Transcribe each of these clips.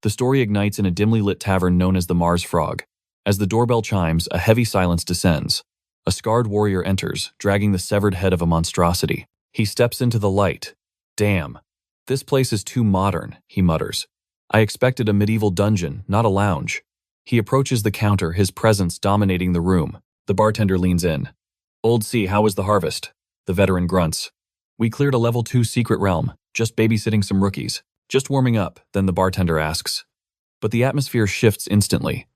The story ignites in a dimly lit tavern known as the Mars Frog. As the doorbell chimes, a heavy silence descends. A scarred warrior enters, dragging the severed head of a monstrosity. He steps into the light. "Damn. This place is too modern," he mutters. "I expected a medieval dungeon, not a lounge." He approaches the counter, his presence dominating the room. The bartender leans in. "Old C, how was the harvest?" The veteran grunts. "We cleared a level 2 secret realm, just babysitting some rookies. Just warming up," then the bartender asks. But the atmosphere shifts instantly.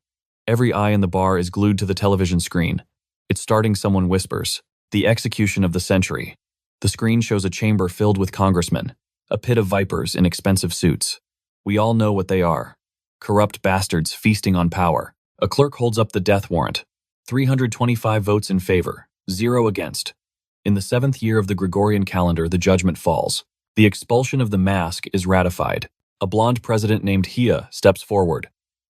Every eye in the bar is glued to the television screen. It's starting, someone whispers. "The execution of the century." The screen shows a chamber filled with congressmen, a pit of vipers in expensive suits. We all know what they are. Corrupt bastards feasting on power. A clerk holds up the death warrant. 325 votes in favor, 0 against. In the 7th year of the Gregorian calendar, the judgment falls. The expulsion of the mask is ratified. A blonde president named Hia steps forward.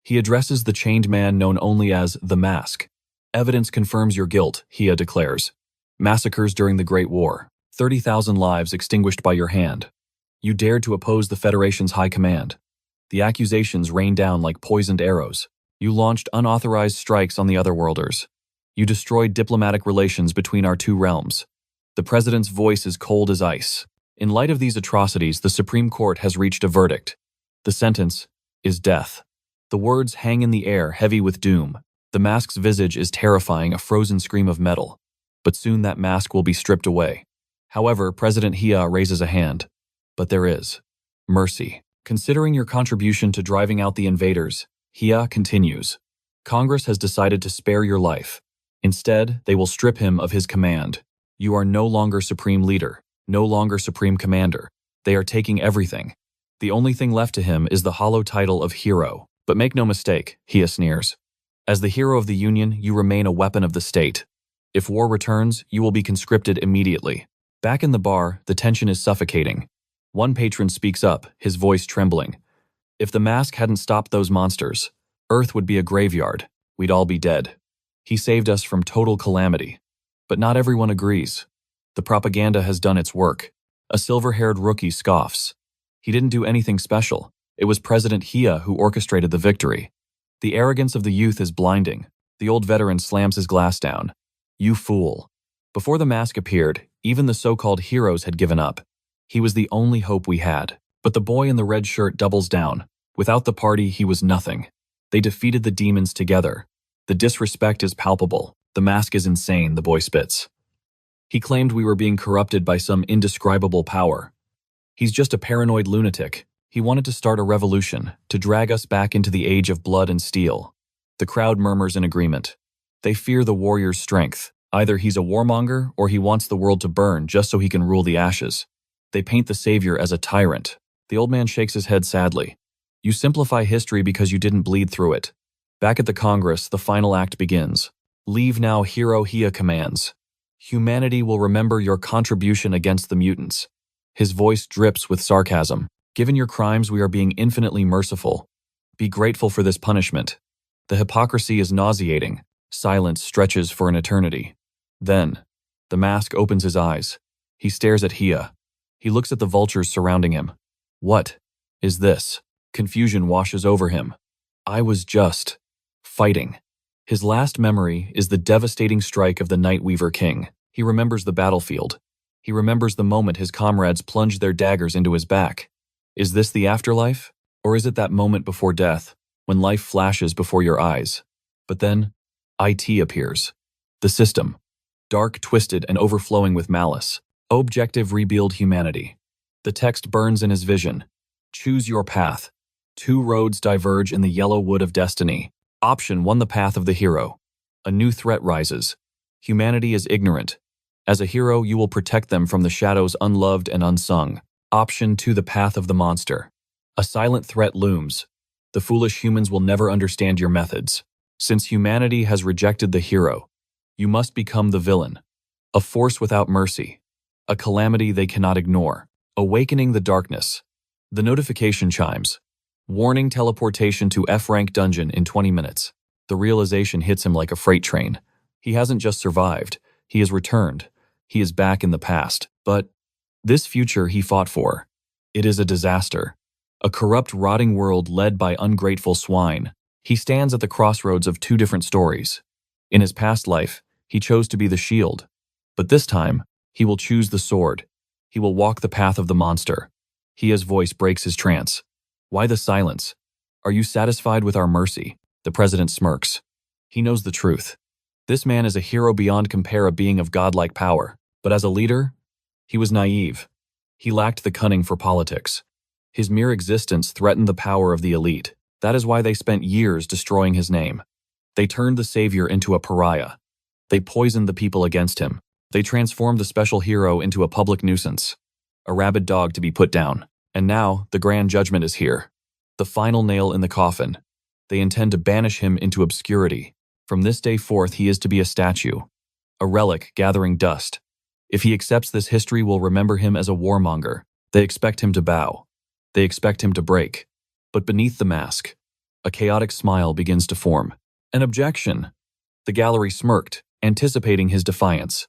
He addresses the chained man known only as the Mask. "Evidence confirms your guilt," Hia declares. "Massacres during the Great War. 30,000 lives extinguished by your hand. You dared to oppose the Federation's high command. The accusations rain down like poisoned arrows. You launched unauthorized strikes on the Otherworlders. You destroyed diplomatic relations between our two realms." The president's voice is cold as ice. In light of these atrocities, the Supreme Court has reached a verdict. The sentence is death. The words hang in the air, heavy with doom. The mask's visage is terrifying, a frozen scream of metal. But soon that mask will be stripped away. However, President Hia raises a hand. "But there is mercy. Considering your contribution to driving out the invaders," Hia continues, "Congress has decided to spare your life. Instead, they will strip him of his command. You are no longer supreme leader, no longer supreme commander. They are taking everything. The only thing left to him is the hollow title of hero. But make no mistake," Hia sneers. "As the hero of the Union, you remain a weapon of the state. If war returns, you will be conscripted immediately." Back in the bar, the tension is suffocating. One patron speaks up, his voice trembling. "If the mask hadn't stopped those monsters, Earth would be a graveyard. We'd all be dead. He saved us from total calamity." But not everyone agrees. The propaganda has done its work. A silver-haired rookie scoffs. He didn't do anything special. It was President Hia who orchestrated the victory. The arrogance of the youth is blinding. The old veteran slams his glass down. "You fool." Before the mask appeared, even the so-called heroes had given up. He was the only hope we had. But the boy in the red shirt doubles down. Without the party, he was nothing. They defeated the demons together. The disrespect is palpable. The mask is insane, the boy spits. He claimed we were being corrupted by some indescribable power. He's just a paranoid lunatic. He wanted to start a revolution, to drag us back into the age of blood and steel. The crowd murmurs in agreement. They fear the warrior's strength. Either he's a warmonger or he wants the world to burn just so he can rule the ashes. They paint the savior as a tyrant. The old man shakes his head sadly. "You simplify history because you didn't bleed through it." Back at the Congress, the final act begins. "Leave now, hero," Hia commands. "Humanity will remember your contribution against the mutants." His voice drips with sarcasm. "Given your crimes, we are being infinitely merciful. Be grateful for this punishment." The hypocrisy is nauseating. Silence stretches for an eternity. Then, the mask opens his eyes. He stares at Hia. He looks at the vultures surrounding him. What is this? Confusion washes over him. I was just fighting. His last memory is the devastating strike of the Nightweaver King. He remembers the battlefield. He remembers the moment his comrades plunged their daggers into his back. Is this the afterlife? Or is it that moment before death, when life flashes before your eyes? But then, IT appears. The system. Dark, twisted, and overflowing with malice. Objective rebuild humanity. The text burns in his vision. Choose your path. 2 roads diverge in the yellow wood of destiny. Option 1, the path of the hero. A new threat rises. Humanity is ignorant. As a hero, you will protect them from the shadows unloved and unsung. Option 2, the path of the monster. A silent threat looms. The foolish humans will never understand your methods. Since humanity has rejected the hero, you must become the villain. A force without mercy. A calamity they cannot ignore. Awakening the darkness. The notification chimes. Warning: teleportation to F-rank dungeon in 20 minutes. The realization hits him like a freight train. He hasn't just survived, he has returned. He is back in the past. But this future he fought for, it is a disaster. A corrupt, rotting world led by ungrateful swine. He stands at the crossroads of two different stories. In his past life, he chose to be the shield. But this time, he will choose the sword. He will walk the path of the monster. Hia's voice breaks his trance. Why the silence? Are you satisfied with our mercy? The president smirks. He knows the truth. This man is a hero beyond compare, a being of godlike power. But as a leader, he was naive. He lacked the cunning for politics. His mere existence threatened the power of the elite. That is why they spent years destroying his name. They turned the savior into a pariah. They poisoned the people against him. They transformed the special hero into a public nuisance, a rabid dog to be put down. And now, the grand judgment is here. The final nail in the coffin. They intend to banish him into obscurity. From this day forth, he is to be a statue, a relic gathering dust. If he accepts this, history will remember him as a warmonger. They expect him to bow. They expect him to break. But beneath the mask, a chaotic smile begins to form. An objection. The gallery smirked, anticipating his defiance.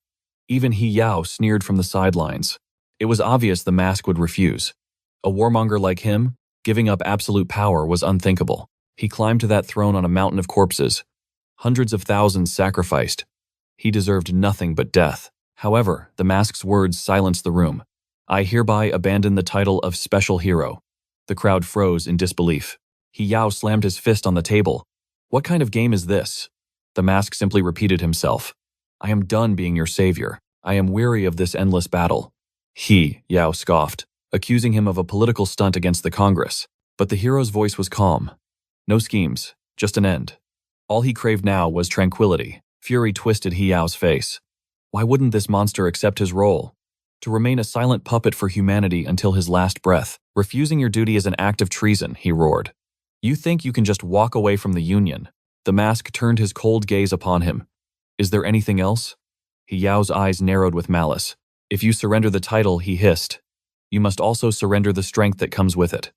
Even Yao sneered from the sidelines. It was obvious the mask would refuse. A warmonger like him, giving up absolute power, was unthinkable. He climbed to that throne on a mountain of corpses. Hundreds of thousands sacrificed. He deserved nothing but death. However, the mask's words silenced the room. I hereby abandon the title of special hero. The crowd froze in disbelief. Yao slammed his fist on the table. What kind of game is this? The mask simply repeated himself. I am done being your savior. I am weary of this endless battle. Yao scoffed, accusing him of a political stunt against the Congress. But the hero's voice was calm. No schemes, just an end. All he craved now was tranquility. Fury twisted Yao's face. Why wouldn't this monster accept his role? To remain a silent puppet for humanity until his last breath. Refusing your duty is an act of treason, he roared. You think you can just walk away from the Union? The mask turned his cold gaze upon him. Is there anything else? Yao's eyes narrowed with malice. If you surrender the title, he hissed, you must also surrender the strength that comes with it.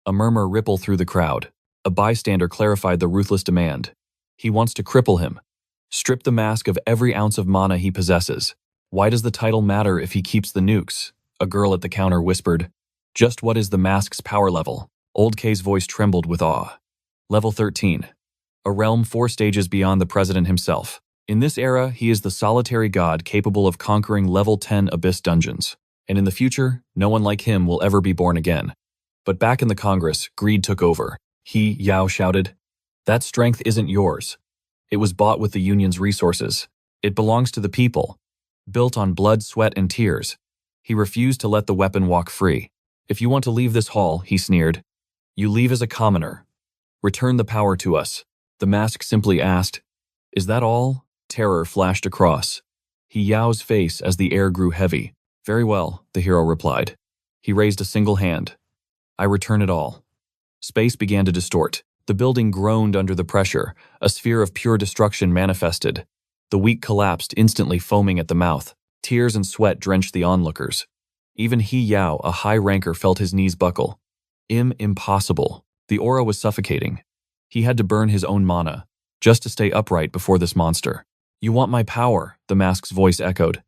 A murmur rippled through the crowd. A bystander clarified the ruthless demand. He wants to cripple him. Strip the mask of every ounce of mana he possesses. Why does the title matter if he keeps the nukes? A girl at the counter whispered. Just what is the mask's power level? Old K's voice trembled with awe. Level 13. A realm 4 stages beyond the president himself. In this era, he is the solitary god capable of conquering level 10 abyss dungeons. And in the future, no one like him will ever be born again. But back in the Congress, greed took over. Yao shouted. That strength isn't yours. It was bought with the Union's resources. It belongs to the people. Built on blood, sweat, and tears. He refused to let the weapon walk free. If you want to leave this hall, he sneered, you leave as a commoner. Return the power to us. The mask simply asked, is that all? Terror flashed across Yao's face as the air grew heavy. Very well, the hero replied. He raised a single hand. I return it all. Space began to distort. The building groaned under the pressure. A sphere of pure destruction manifested. The weak collapsed, instantly foaming at the mouth. Tears and sweat drenched the onlookers. Even Yao, a high ranker, felt his knees buckle. Impossible. The aura was suffocating. He had to burn his own mana, just to stay upright before this monster. You want my power, the mask's voice echoed.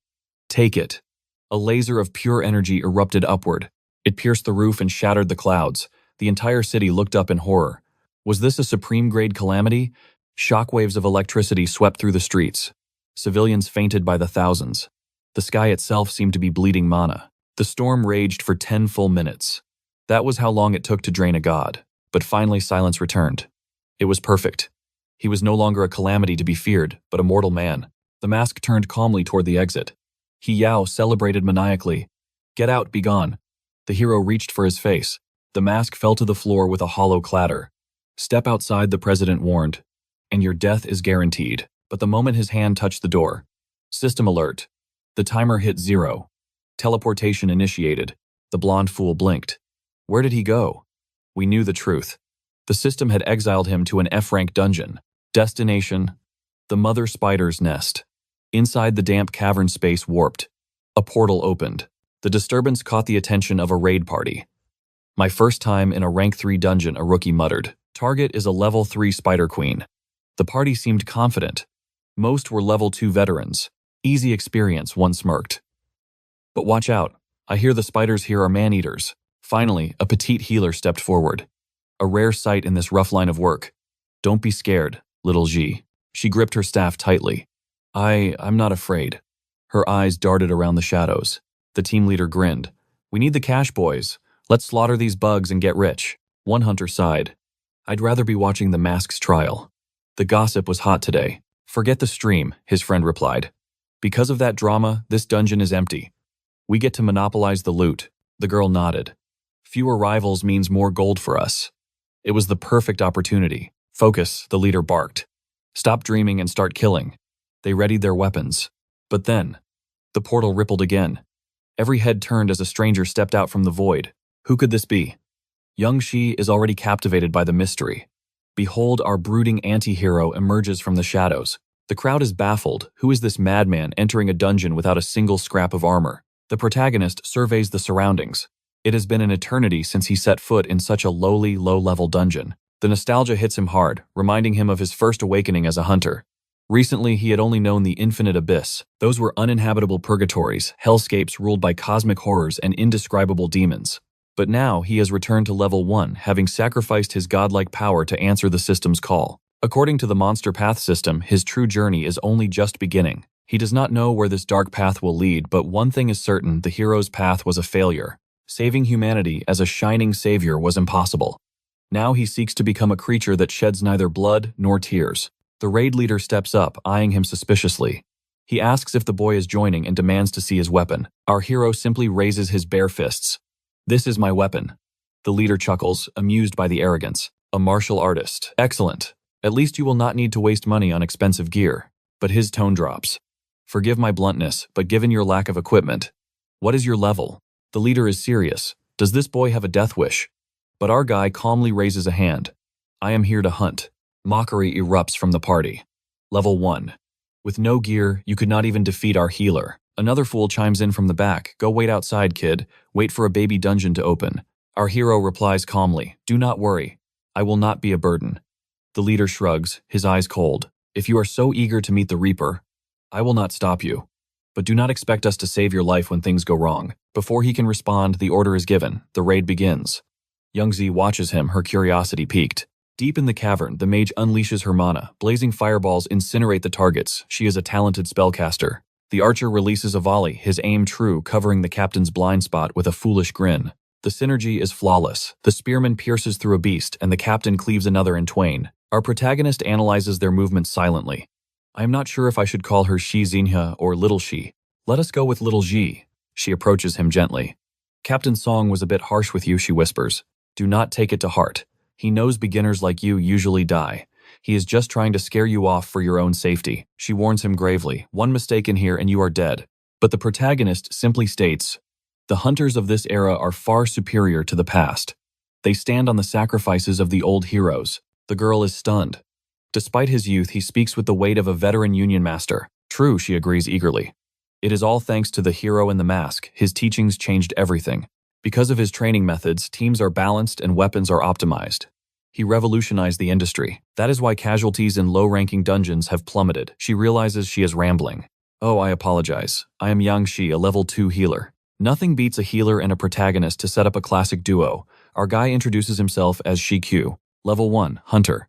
Take it. A laser of pure energy erupted upward. It pierced the roof and shattered the clouds. The entire city looked up in horror. Was this a supreme-grade calamity? Shockwaves of electricity swept through the streets. Civilians fainted by the thousands. The sky itself seemed to be bleeding mana. The storm raged for 10 full minutes. That was how long it took to drain a god. But finally silence returned. It was perfect. He was no longer a calamity to be feared, but a mortal man. The mask turned calmly toward the exit. Yao celebrated maniacally. Get out, be gone. The hero reached for his face. The mask fell to the floor with a hollow clatter. Step outside, the president warned, and your death is guaranteed. But the moment his hand touched the door, system alert. The timer hit 0. Teleportation initiated. The blonde fool blinked. Where did he go? We knew the truth. The system had exiled him to an F-rank dungeon. Destination, the mother spider's nest. Inside, the damp cavern space warped. A portal opened. The disturbance caught the attention of a raid party. My first time in a rank 3 dungeon, a rookie muttered. Target is a level 3 spider queen. The party seemed confident. Most were level 2 veterans. Easy experience, one smirked. But watch out. I hear the spiders here are man-eaters. Finally, a petite healer stepped forward. A rare sight in this rough line of work. Don't be scared, little G. She gripped her staff tightly. I'm not afraid. Her eyes darted around the shadows. The team leader grinned. We need the cash, boys. Let's slaughter these bugs and get rich. One hunter sighed. I'd rather be watching the Mask's trial. The gossip was hot today. Forget the stream, his friend replied. Because of that drama, this dungeon is empty. We get to monopolize the loot. The girl nodded. Fewer rivals means more gold for us. It was the perfect opportunity. Focus, the leader barked. Stop dreaming and start killing. They readied their weapons. But then, the portal rippled again. Every head turned as a stranger stepped out from the void. Who could this be? Young Shi is already captivated by the mystery. Behold, our brooding anti-hero emerges from the shadows. The crowd is baffled. Who is this madman entering a dungeon without a single scrap of armor? The protagonist surveys the surroundings. It has been an eternity since he set foot in such a lowly, low-level dungeon. The nostalgia hits him hard, reminding him of his first awakening as a hunter. Recently, he had only known the infinite abyss. Those were uninhabitable purgatories, hellscapes ruled by cosmic horrors and indescribable demons. But now he has returned to level 1, having sacrificed his godlike power to answer the system's call. According to the Monster Path system, his true journey is only just beginning. He does not know where this dark path will lead, but one thing is certain: the hero's path was a failure. Saving humanity as a shining savior was impossible. Now he seeks to become a creature that sheds neither blood nor tears. The raid leader steps up, eyeing him suspiciously. He asks if the boy is joining and demands to see his weapon. Our hero simply raises his bare fists. This is my weapon. The leader chuckles, amused by the arrogance. A martial artist. Excellent. At least you will not need to waste money on expensive gear. But his tone drops. Forgive my bluntness, but given your lack of equipment. What is your level? The leader is serious. Does this boy have a death wish? But our guy calmly raises a hand. I am here to hunt. Mockery erupts from the party. Level 1. With no gear, you could not even defeat our healer. Another fool chimes in from the back. Go wait outside, kid. Wait for a baby dungeon to open. Our hero replies calmly. Do not worry. I will not be a burden. The leader shrugs, his eyes cold. If you are so eager to meet the Reaper, I will not stop you. But do not expect us to save your life when things go wrong. Before he can respond, the order is given. The raid begins. Young Z watches him, her curiosity piqued. Deep in the cavern, the mage unleashes her mana. Blazing fireballs incinerate the targets. She is a talented spellcaster. The archer releases a volley, his aim true, covering the captain's blind spot with a foolish grin. The synergy is flawless. The spearman pierces through a beast, and the captain cleaves another in twain. Our protagonist analyzes their movements silently. I am not sure if I should call her Shi Xinhe or Little Shi. Let us go with Little Ji. She approaches him gently. Captain Song was a bit harsh with you, she whispers. Do not take it to heart. He knows beginners like you usually die. He is just trying to scare you off for your own safety. She warns him gravely. One mistake in here and you are dead. But the protagonist simply states, the hunters of this era are far superior to the past. They stand on the sacrifices of the old heroes. The girl is stunned. Despite his youth, he speaks with the weight of a veteran Union master. True, she agrees eagerly. It is all thanks to the hero in the mask. His teachings changed everything. Because of his training methods, teams are balanced and weapons are optimized. He revolutionized the industry. That is why casualties in low-ranking dungeons have plummeted. She realizes she is rambling. Oh, I apologize. I am Yang Shi, a level 2 healer. Nothing beats a healer and a protagonist to set up a classic duo. Our guy introduces himself as Shi Q. Level 1, Hunter.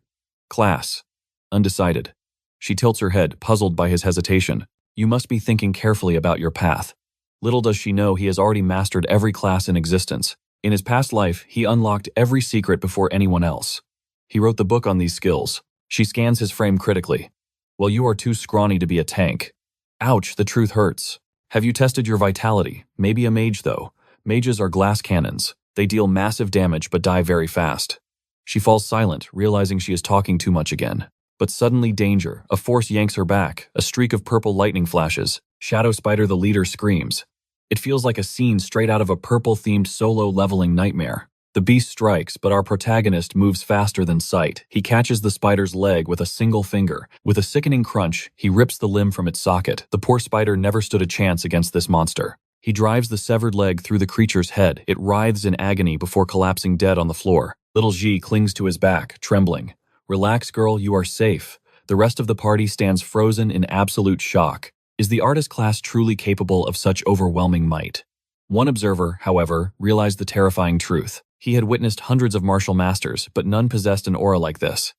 Class. Undecided. She tilts her head, puzzled by his hesitation. You must be thinking carefully about your path. Little does she know he has already mastered every class in existence. In his past life, he unlocked every secret before anyone else. He wrote the book on these skills. She scans his frame critically. Well, you are too scrawny to be a tank. Ouch, the truth hurts. Have you tested your vitality? Maybe a mage, though. Mages are glass cannons. They deal massive damage but die very fast. She falls silent, realizing she is talking too much again. But suddenly danger. A force yanks her back. A streak of purple lightning flashes. Shadow Spider the leader screams. It feels like a scene straight out of a purple-themed solo-leveling nightmare. The beast strikes, but our protagonist moves faster than sight. He catches the spider's leg with a single finger. With a sickening crunch, he rips the limb from its socket. The poor spider never stood a chance against this monster. He drives the severed leg through the creature's head. It writhes in agony before collapsing dead on the floor. Little Ji clings to his back, trembling. Relax, girl, you are safe. The rest of the party stands frozen in absolute shock. Is the artist class truly capable of such overwhelming might? One observer, however, realized the terrifying truth. He had witnessed hundreds of martial masters, but none possessed an aura like this.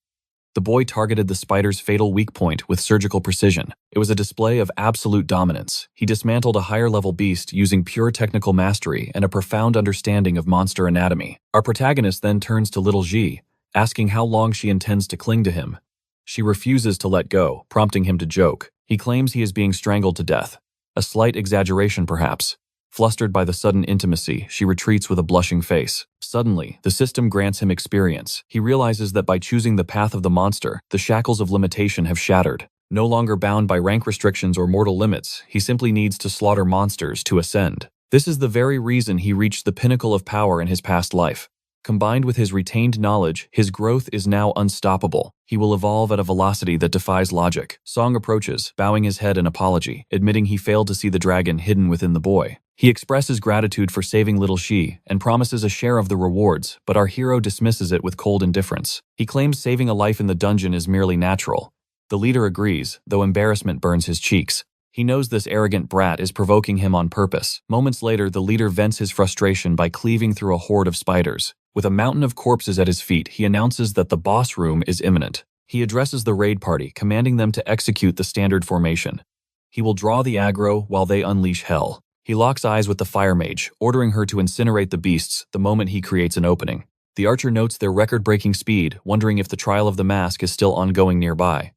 The boy targeted the spider's fatal weak point with surgical precision. It was a display of absolute dominance. He dismantled a higher-level beast using pure technical mastery and a profound understanding of monster anatomy. Our protagonist then turns to little Ji, asking how long she intends to cling to him. She refuses to let go, prompting him to joke. He claims he is being strangled to death. A slight exaggeration, perhaps. Flustered by the sudden intimacy, she retreats with a blushing face. Suddenly, the system grants him experience. He realizes that by choosing the path of the monster, the shackles of limitation have shattered. No longer bound by rank restrictions or mortal limits, he simply needs to slaughter monsters to ascend. This is the very reason he reached the pinnacle of power in his past life. Combined with his retained knowledge, his growth is now unstoppable. He will evolve at a velocity that defies logic. Song approaches, bowing his head in apology, admitting he failed to see the dragon hidden within the boy. He expresses gratitude for saving little Shi and promises a share of the rewards, but our hero dismisses it with cold indifference. He claims saving a life in the dungeon is merely natural. The leader agrees, though embarrassment burns his cheeks. He knows this arrogant brat is provoking him on purpose. Moments later, the leader vents his frustration by cleaving through a horde of spiders. With a mountain of corpses at his feet, he announces that the boss room is imminent. He addresses the raid party, commanding them to execute the standard formation. He will draw the aggro while they unleash hell. He locks eyes with the fire mage, ordering her to incinerate the beasts the moment he creates an opening. The archer notes their record-breaking speed, wondering if the trial of the mask is still ongoing nearby.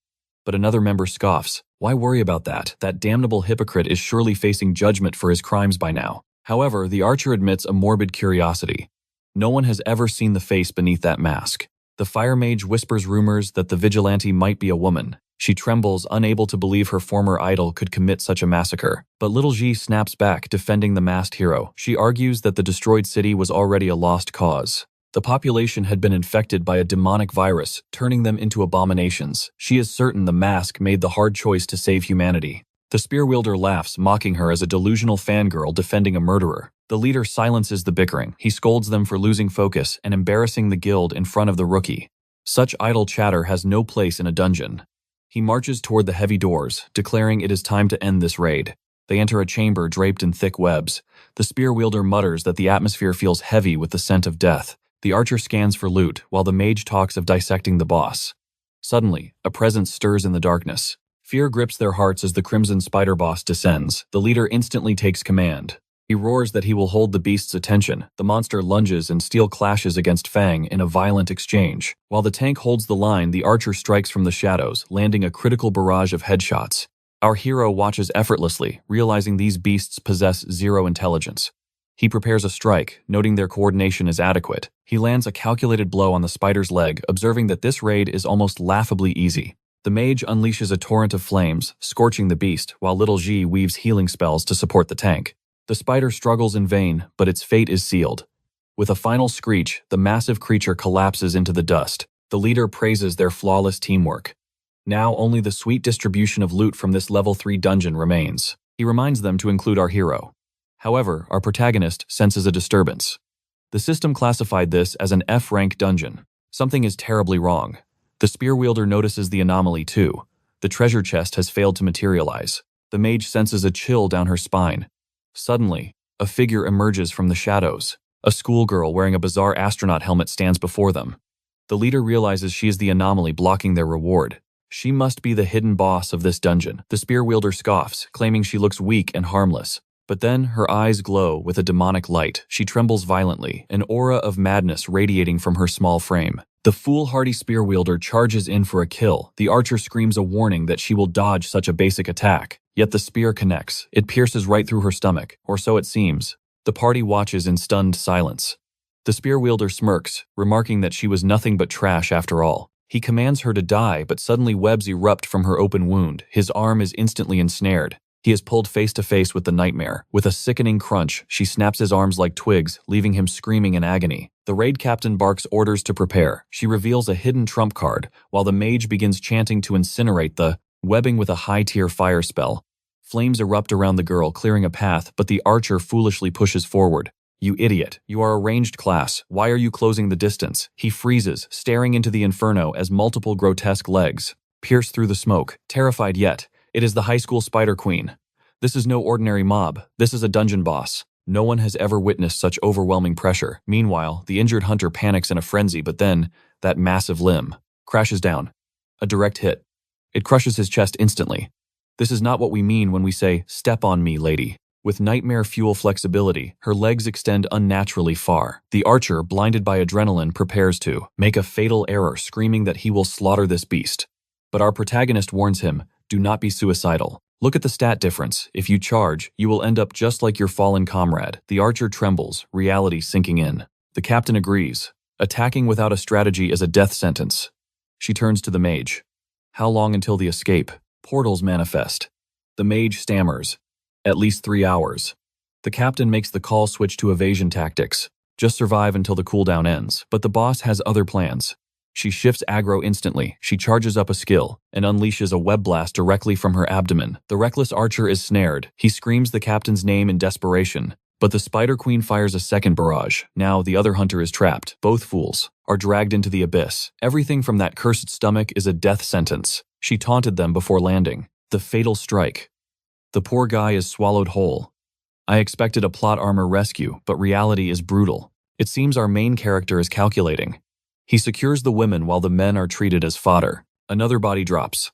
But another member scoffs. Why worry about that? That damnable hypocrite is surely facing judgment for his crimes by now. However, the archer admits a morbid curiosity. No one has ever seen the face beneath that mask. The fire mage whispers rumors that the vigilante might be a woman. She trembles, unable to believe her former idol could commit such a massacre. But little Ji snaps back, defending the masked hero. She argues that the destroyed city was already a lost cause. The population had been infected by a demonic virus, turning them into abominations. She is certain the mask made the hard choice to save humanity. The spear wielder laughs, mocking her as a delusional fangirl defending a murderer. The leader silences the bickering. He scolds them for losing focus and embarrassing the guild in front of the rookie. Such idle chatter has no place in a dungeon. He marches toward the heavy doors, declaring it is time to end this raid. They enter a chamber draped in thick webs. The spear wielder mutters that the atmosphere feels heavy with the scent of death. The archer scans for loot, while the mage talks of dissecting the boss. Suddenly, a presence stirs in the darkness. Fear grips their hearts as the crimson spider boss descends. The leader instantly takes command. He roars that he will hold the beast's attention. The monster lunges and steel clashes against Fang in a violent exchange. While the tank holds the line, the archer strikes from the shadows, landing a critical barrage of headshots. Our hero watches effortlessly, realizing these beasts possess zero intelligence. He prepares a strike, noting their coordination is adequate. He lands a calculated blow on the spider's leg, observing that this raid is almost laughably easy. The mage unleashes a torrent of flames, scorching the beast, while little Ji weaves healing spells to support the tank. The spider struggles in vain, but its fate is sealed. With a final screech, the massive creature collapses into the dust. The leader praises their flawless teamwork. Now only the sweet distribution of loot from this level 3 dungeon remains. He reminds them to include our hero. However, our protagonist senses a disturbance. The system classified this as an F-rank dungeon. Something is terribly wrong. The spear wielder notices the anomaly too. The treasure chest has failed to materialize. The mage senses a chill down her spine. Suddenly, a figure emerges from the shadows. A schoolgirl wearing a bizarre astronaut helmet stands before them. The leader realizes she is the anomaly blocking their reward. She must be the hidden boss of this dungeon. The spear wielder scoffs, claiming she looks weak and harmless. But then her eyes glow with a demonic light. She trembles violently, an aura of madness radiating from her small frame. The foolhardy spear wielder charges in for a kill. The archer screams a warning that she will dodge such a basic attack. Yet the spear connects. It pierces right through her stomach, or so it seems. The party watches in stunned silence. The spear wielder smirks, remarking that she was nothing but trash after all. He commands her to die, but suddenly webs erupt from her open wound. His arm is instantly ensnared. He is pulled face to face with the nightmare. With a sickening crunch, she snaps his arms like twigs, leaving him screaming in agony. The raid captain barks orders to prepare. She reveals a hidden trump card, while the mage begins chanting to incinerate the webbing with a high-tier fire spell. Flames erupt around the girl, clearing a path, but the archer foolishly pushes forward. You idiot. You are a ranged class. Why are you closing the distance? He freezes, staring into the inferno as multiple grotesque legs pierce through the smoke. Terrified yet, it is the high school spider queen. This is no ordinary mob. This is a dungeon boss. No one has ever witnessed such overwhelming pressure. Meanwhile, the injured hunter panics in a frenzy, but then, that massive limb crashes down. A direct hit. It crushes his chest instantly. This is not what we mean when we say, "Step on me, lady." With nightmare fuel flexibility, her legs extend unnaturally far. The archer, blinded by adrenaline, prepares to make a fatal error, screaming that he will slaughter this beast. But our protagonist warns him, do not be suicidal. Look at the stat difference. If you charge, you will end up just like your fallen comrade. The archer trembles, reality sinking in. The captain agrees. Attacking without a strategy is a death sentence. She turns to the mage. How long until the escape? Portals manifest. The mage stammers. At least 3 hours. The captain makes the call switch to evasion tactics. Just survive until the cooldown ends. But the boss has other plans. She shifts aggro instantly. She charges up a skill and unleashes a web blast directly from her abdomen. The reckless archer is snared. He screams the captain's name in desperation. But the Spider Queen fires a second barrage. Now the other hunter is trapped. Both fools are dragged into the abyss. Everything from that cursed stomach is a death sentence. She taunted them before landing. The fatal strike. The poor guy is swallowed whole. I expected a plot armor rescue, but reality is brutal. It seems our main character is calculating. He secures the women while the men are treated as fodder. Another body drops.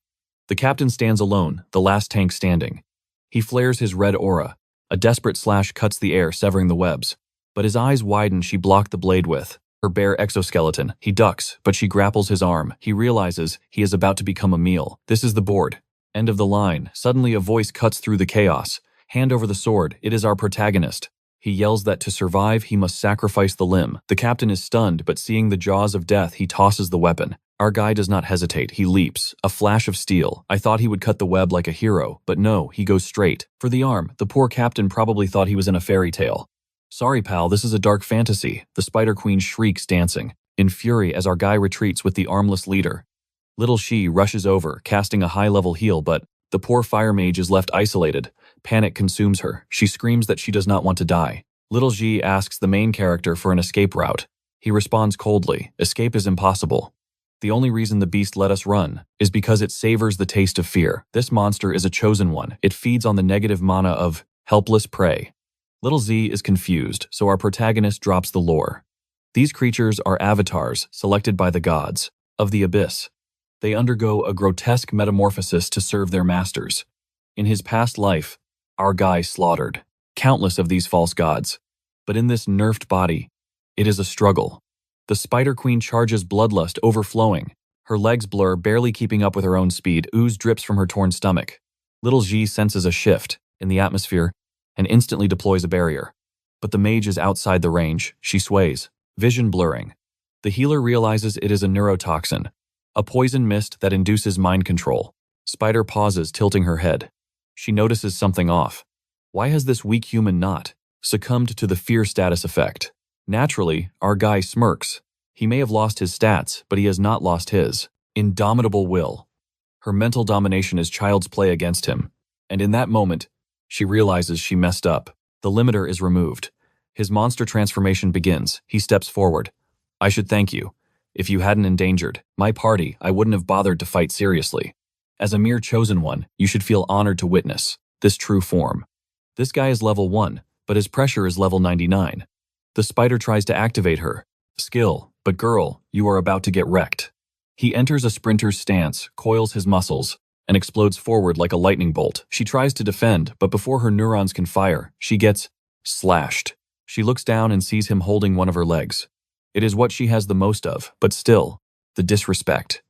The captain stands alone, the last tank standing. He flares his red aura. A desperate slash cuts the air, severing the webs. But his eyes widen. She blocked the blade with her bare exoskeleton. He ducks, but she grapples his arm. He realizes he is about to become a meal. This is the board. End of the line. Suddenly a voice cuts through the chaos. Hand over the sword. It is our protagonist. He yells that to survive, he must sacrifice the limb. The captain is stunned, but seeing the jaws of death, he tosses the weapon. Our guy does not hesitate. He leaps. A flash of steel. I thought he would cut the web like a hero, but no, he goes straight for the arm. The poor captain probably thought he was in a fairy tale. Sorry, pal, this is a dark fantasy. The Spider Queen shrieks, dancing in fury as our guy retreats with the armless leader. Little She rushes over, casting a high-level heal, but the poor fire mage is left isolated. Panic consumes her. She screams that she does not want to die. Little G asks the main character for an escape route. He responds coldly, escape is impossible. The only reason the beast let us run is because it savors the taste of fear. This monster is a chosen one. It feeds on the negative mana of helpless prey. Little Z is confused, so our protagonist drops the lore. These creatures are avatars selected by the gods of the abyss. They undergo a grotesque metamorphosis to serve their masters. In his past life, our guy slaughtered countless of these false gods. But in this nerfed body, it is a struggle. The Spider Queen charges, bloodlust overflowing. Her legs blur, barely keeping up with her own speed. Ooze drips from her torn stomach. Little G senses a shift in the atmosphere and instantly deploys a barrier. But the mage is outside the range. She sways, vision blurring. The healer realizes it is a neurotoxin, a poison mist that induces mind control. Spider pauses, tilting her head. She notices something off. Why has this weak human not succumbed to the fear status effect? Naturally, our guy smirks. He may have lost his stats, but he has not lost his indomitable will. Her mental domination is child's play against him. And in that moment, she realizes she messed up. The limiter is removed. His monster transformation begins. He steps forward. I should thank you. If you hadn't endangered my party, I wouldn't have bothered to fight seriously. As a mere chosen one, you should feel honored to witness this true form. This guy is level 1, but his pressure is level 99. The spider tries to activate her skill, but girl, you are about to get wrecked. He enters a sprinter's stance, coils his muscles, and explodes forward like a lightning bolt. She tries to defend, but before her neurons can fire, she gets slashed. She looks down and sees him holding one of her legs. It is what she has the most of, but still, the disrespect.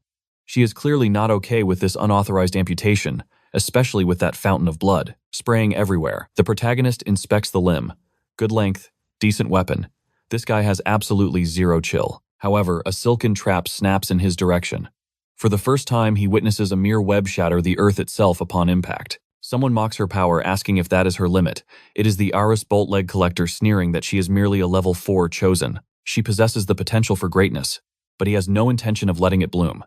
She is clearly not okay with this unauthorized amputation, especially with that fountain of blood spraying everywhere. The protagonist inspects the limb. Good length, decent weapon. This guy has absolutely zero chill. However, a silken trap snaps in his direction. For the first time, he witnesses a mere web shatter the earth itself upon impact. Someone mocks her power, asking if that is her limit. It is the Aris Bolt Leg Collector, sneering that she is merely a level 4 chosen. She possesses the potential for greatness, but he has no intention of letting it bloom.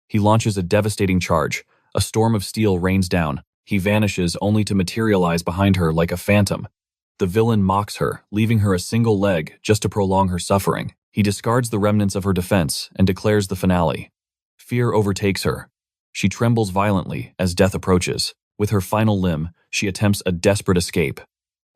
He launches a devastating charge. A storm of steel rains down. He vanishes only to materialize behind her like a phantom. The villain mocks her, leaving her a single leg just to prolong her suffering. He discards the remnants of her defense and declares the finale. Fear overtakes her. She trembles violently as death approaches. With her final limb, she attempts a desperate escape.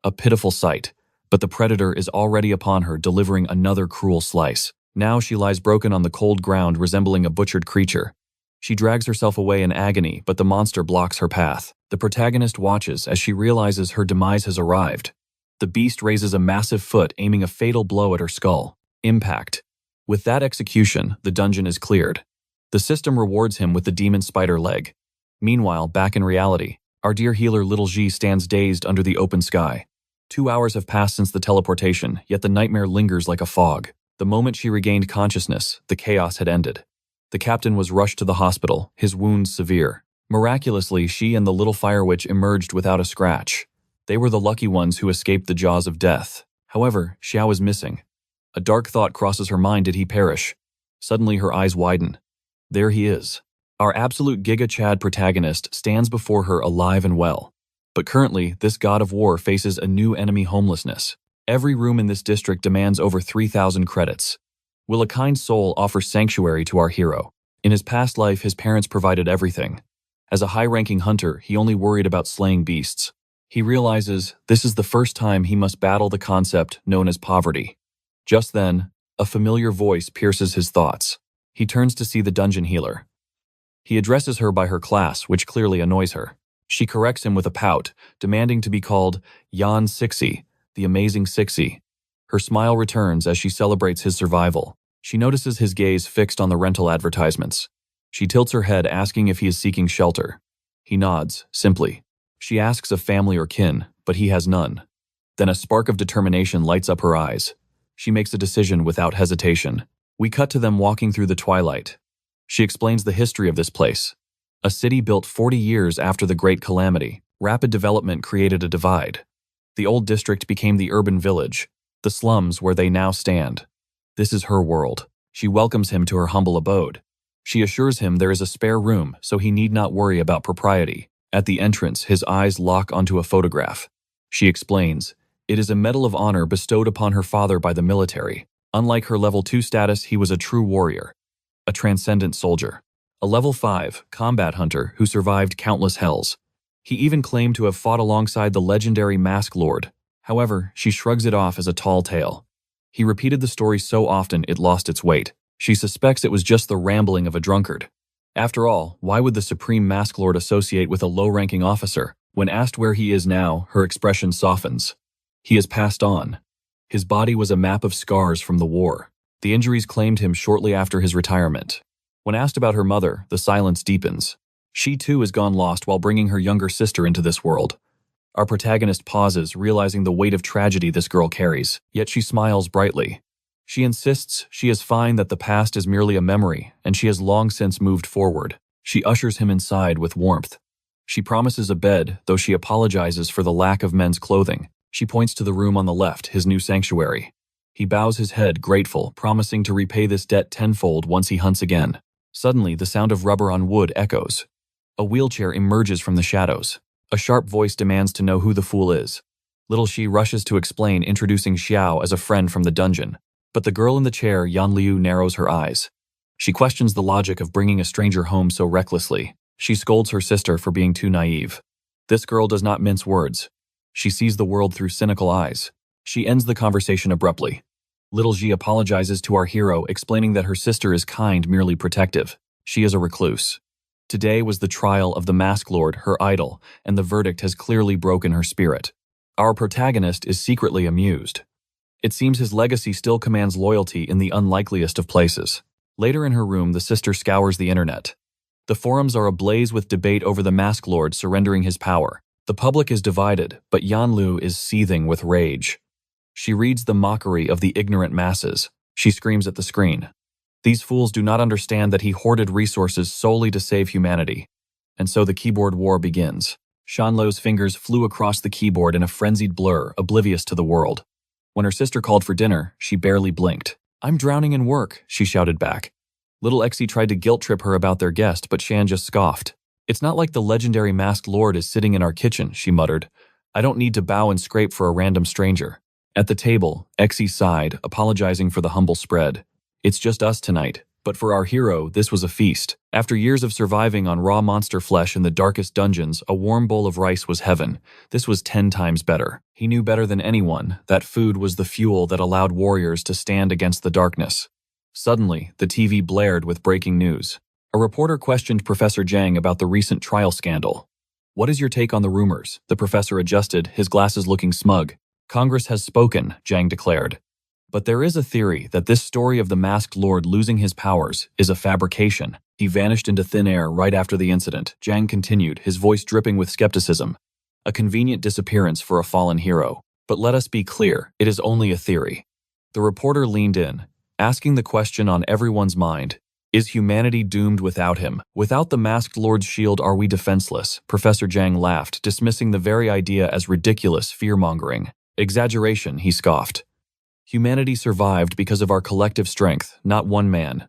A pitiful sight, But the predator is already upon her, delivering another cruel slice. Now she lies broken on the cold ground, resembling a butchered creature. She drags herself away in agony, but the monster blocks her path. The protagonist watches as she realizes her demise has arrived. The beast raises a massive foot, aiming a fatal blow at her skull. Impact. With that execution, the dungeon is cleared. The system rewards him with the demon spider leg. Meanwhile, back in reality, our dear healer Little G stands dazed under the open sky. 2 hours have passed since the teleportation, yet the nightmare lingers like a fog. The moment she regained consciousness, the chaos had ended. The captain was rushed to the hospital, his wounds severe. Miraculously, she and the little fire witch emerged without a scratch. They were the lucky ones who escaped the jaws of death. However, Xiao is missing. A dark thought crosses her mind: did he perish? Suddenly her eyes widen. There he is. Our absolute Giga Chad protagonist stands before her alive and well. But currently, this god of war faces a new enemy: homelessness. Every room in this district demands over 3,000 credits. Will a kind soul offer sanctuary to our hero? In his past life, his parents provided everything. As a high-ranking hunter, he only worried about slaying beasts. He realizes this is the first time he must battle the concept known as poverty. Just then, a familiar voice pierces his thoughts. He turns to see the dungeon healer. He addresses her by her class, which clearly annoys her. She corrects him with a pout, demanding to be called Yan Sixie, the amazing Sixie. Her smile returns as she celebrates his survival. She notices his gaze fixed on the rental advertisements. She tilts her head, asking if he is seeking shelter. He nods, simply. She asks of family or kin, but he has none. Then a spark of determination lights up her eyes. She makes a decision without hesitation. We cut to them walking through the twilight. She explains the history of this place. A city built 40 years after the Great Calamity. Rapid development created a divide. The old district became the urban village, the slums where they now stand. This is her world. She welcomes him to her humble abode. She assures him there is a spare room, so he need not worry about propriety. At the entrance, his eyes lock onto a photograph. She explains, it is a medal of honor bestowed upon her father by the military. Unlike her level 2 status, he was a true warrior, a transcendent soldier, a level 5 combat hunter who survived countless hells. He even claimed to have fought alongside the legendary Mask Lord. However, she shrugs it off as a tall tale. He repeated the story so often it lost its weight. She suspects it was just the rambling of a drunkard. After all, why would the Supreme Mask Lord associate with a low-ranking officer? When asked where he is now, her expression softens. He has passed on. His body was a map of scars from the war. The injuries claimed him shortly after his retirement. When asked about her mother, the silence deepens. She too has gone lost while bringing her younger sister into this world. Our protagonist pauses, realizing the weight of tragedy this girl carries, yet she smiles brightly. She insists she is fine, that the past is merely a memory, and she has long since moved forward. She ushers him inside with warmth. She promises a bed, though she apologizes for the lack of men's clothing. She points to the room on the left, his new sanctuary. He bows his head, grateful, promising to repay this debt tenfold once he hunts again. Suddenly, the sound of rubber on wood echoes. A wheelchair emerges from the shadows. A sharp voice demands to know who the fool is. Little Shi rushes to explain, introducing Xiao as a friend from the dungeon. But the girl in the chair, Yan Liu, narrows her eyes. She questions the logic of bringing a stranger home so recklessly. She scolds her sister for being too naive. This girl does not mince words. She sees the world through cynical eyes. She ends the conversation abruptly. Little Ji apologizes to our hero, explaining that her sister is kind, merely protective. She is a recluse. Today was the trial of the Mask Lord, her idol, and the verdict has clearly broken her spirit. Our protagonist is secretly amused. It seems his legacy still commands loyalty in the unlikeliest of places. Later in her room, the sister scours the internet. The forums are ablaze with debate over the Mask Lord surrendering his power. The public is divided, but Yan Lu is seething with rage. She reads the mockery of the ignorant masses. She screams at the screen. These fools do not understand that he hoarded resources solely to save humanity. And so the keyboard war begins. Shanlo's fingers flew across the keyboard in a frenzied blur, oblivious to the world. When her sister called for dinner, she barely blinked. "I'm drowning in work," she shouted back. Little Exie tried to guilt-trip her about their guest, but Shan just scoffed. "It's not like the legendary Masked Lord is sitting in our kitchen," she muttered. "I don't need to bow and scrape for a random stranger." At the table, Exie sighed, apologizing for the humble spread. "It's just us tonight. But for our hero, this was a feast. After years of surviving on raw monster flesh in the darkest dungeons, a warm bowl of rice was heaven. This was 10 times better. He knew better than anyone that food was the fuel that allowed warriors to stand against the darkness. Suddenly, the TV blared with breaking news. A reporter questioned Professor Zhang about the recent trial scandal. "What is your take on the rumors?" The professor adjusted, his glasses looking smug. "Congress has spoken," Zhang declared. "But there is a theory that this story of the Masked Lord losing his powers is a fabrication. He vanished into thin air right after the incident," Zhang continued, his voice dripping with skepticism. "A convenient disappearance for a fallen hero. But let us be clear, it is only a theory." The reporter leaned in, asking the question on everyone's mind. Is humanity doomed without him? Without the Masked Lord's shield, are we defenseless? Professor Zhang laughed, dismissing the very idea as ridiculous fear-mongering. "Exaggeration," he scoffed. "Humanity survived because of our collective strength, not one man.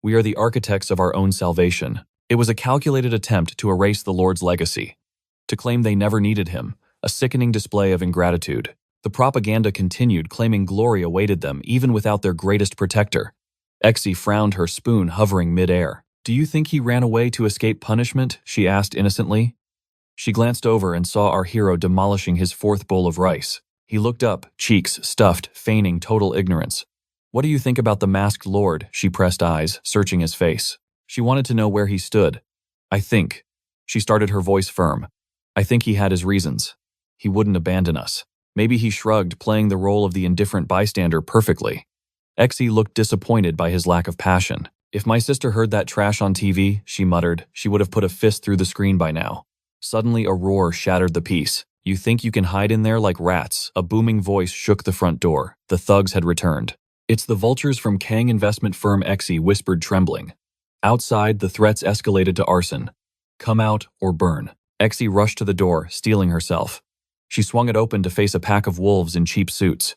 We are the architects of our own salvation." It was a calculated attempt to erase the Lord's legacy, to claim they never needed him, a sickening display of ingratitude. The propaganda continued, claiming glory awaited them even without their greatest protector. Exie frowned, her spoon hovering mid-air. "Do you think he ran away to escape punishment?" she asked innocently. She glanced over and saw our hero demolishing his 4th bowl of rice. He looked up, cheeks stuffed, feigning total ignorance. "What do you think about the Masked Lord?" She pressed eyes, searching his face. She wanted to know where he stood. "I think," she started, her voice firm, "I think he had his reasons. He wouldn't abandon us." Maybe he shrugged, playing the role of the indifferent bystander perfectly. Exie looked disappointed by his lack of passion. "If my sister heard that trash on TV," she muttered, "she would have put a fist through the screen by now." Suddenly a roar shattered the peace. "You think you can hide in there like rats?" A booming voice shook the front door. The thugs had returned. "It's the vultures from Kang investment firm," Exie whispered, trembling. Outside, the threats escalated to arson. "Come out or burn." Exie rushed to the door, steeling herself. She swung it open to face a pack of wolves in cheap suits.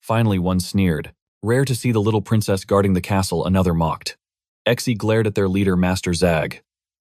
Finally, one sneered. "Rare to see the little princess guarding the castle," another mocked. Exie glared at their leader, Master Zag.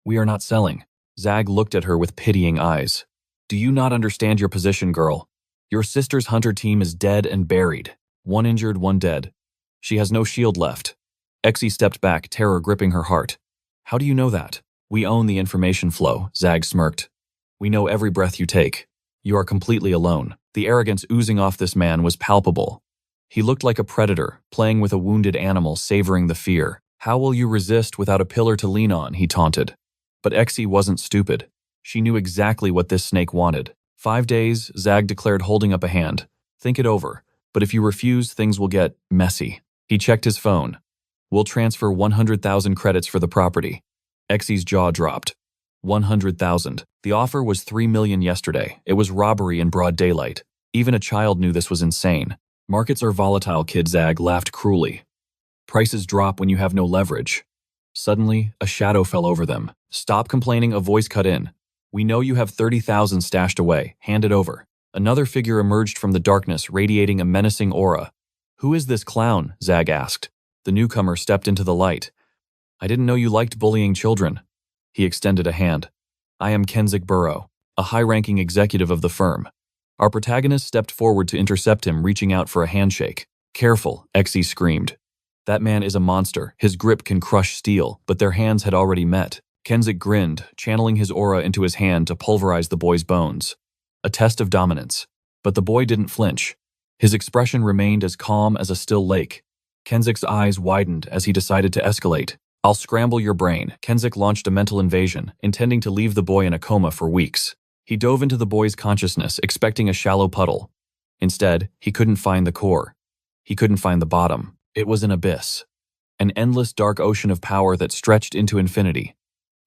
"We are not selling." Zag looked at her with pitying eyes. "Do you not understand your position, girl? Your sister's hunter team is dead and buried. One injured, one dead. She has no shield left." Exie stepped back, terror gripping her heart. "How do you know that?" "We own the information flow," Zag smirked. "We know every breath you take. You are completely alone." The arrogance oozing off this man was palpable. He looked like a predator, playing with a wounded animal, savoring the fear. "How will you resist without a pillar to lean on?" he taunted. But Exie wasn't stupid. She knew exactly what this snake wanted. 5 days, Zag declared, holding up a hand. "Think it over, but if you refuse, things will get messy." He checked his phone. "We'll transfer 100,000 credits for the property." Exie's jaw dropped. 100,000. The offer was 3 million yesterday. It was robbery in broad daylight. Even a child knew this was insane. "Markets are volatile, kid," Zag laughed cruelly. "Prices drop when you have no leverage." Suddenly, a shadow fell over them. "Stop complaining," a voice cut in. "We know you have 30,000 stashed away. Hand it over." Another figure emerged from the darkness, radiating a menacing aura. "Who is this clown?" Zag asked. The newcomer stepped into the light. "I didn't know you liked bullying children." He extended a hand. "I am Kenzik Burrow, a high-ranking executive of the firm." Our protagonist stepped forward to intercept him, reaching out for a handshake. "Careful," Exie screamed. "That man is a monster. His grip can crush steel," but their hands had already met. Kenzik grinned, channeling his aura into his hand to pulverize the boy's bones. A test of dominance. But the boy didn't flinch. His expression remained as calm as a still lake. Kenzik's eyes widened as he decided to escalate. "I'll scramble your brain." Kenzik launched a mental invasion, intending to leave the boy in a coma for weeks. He dove into the boy's consciousness, expecting a shallow puddle. Instead, he couldn't find the core. He couldn't find the bottom. It was an abyss. An endless dark ocean of power that stretched into infinity.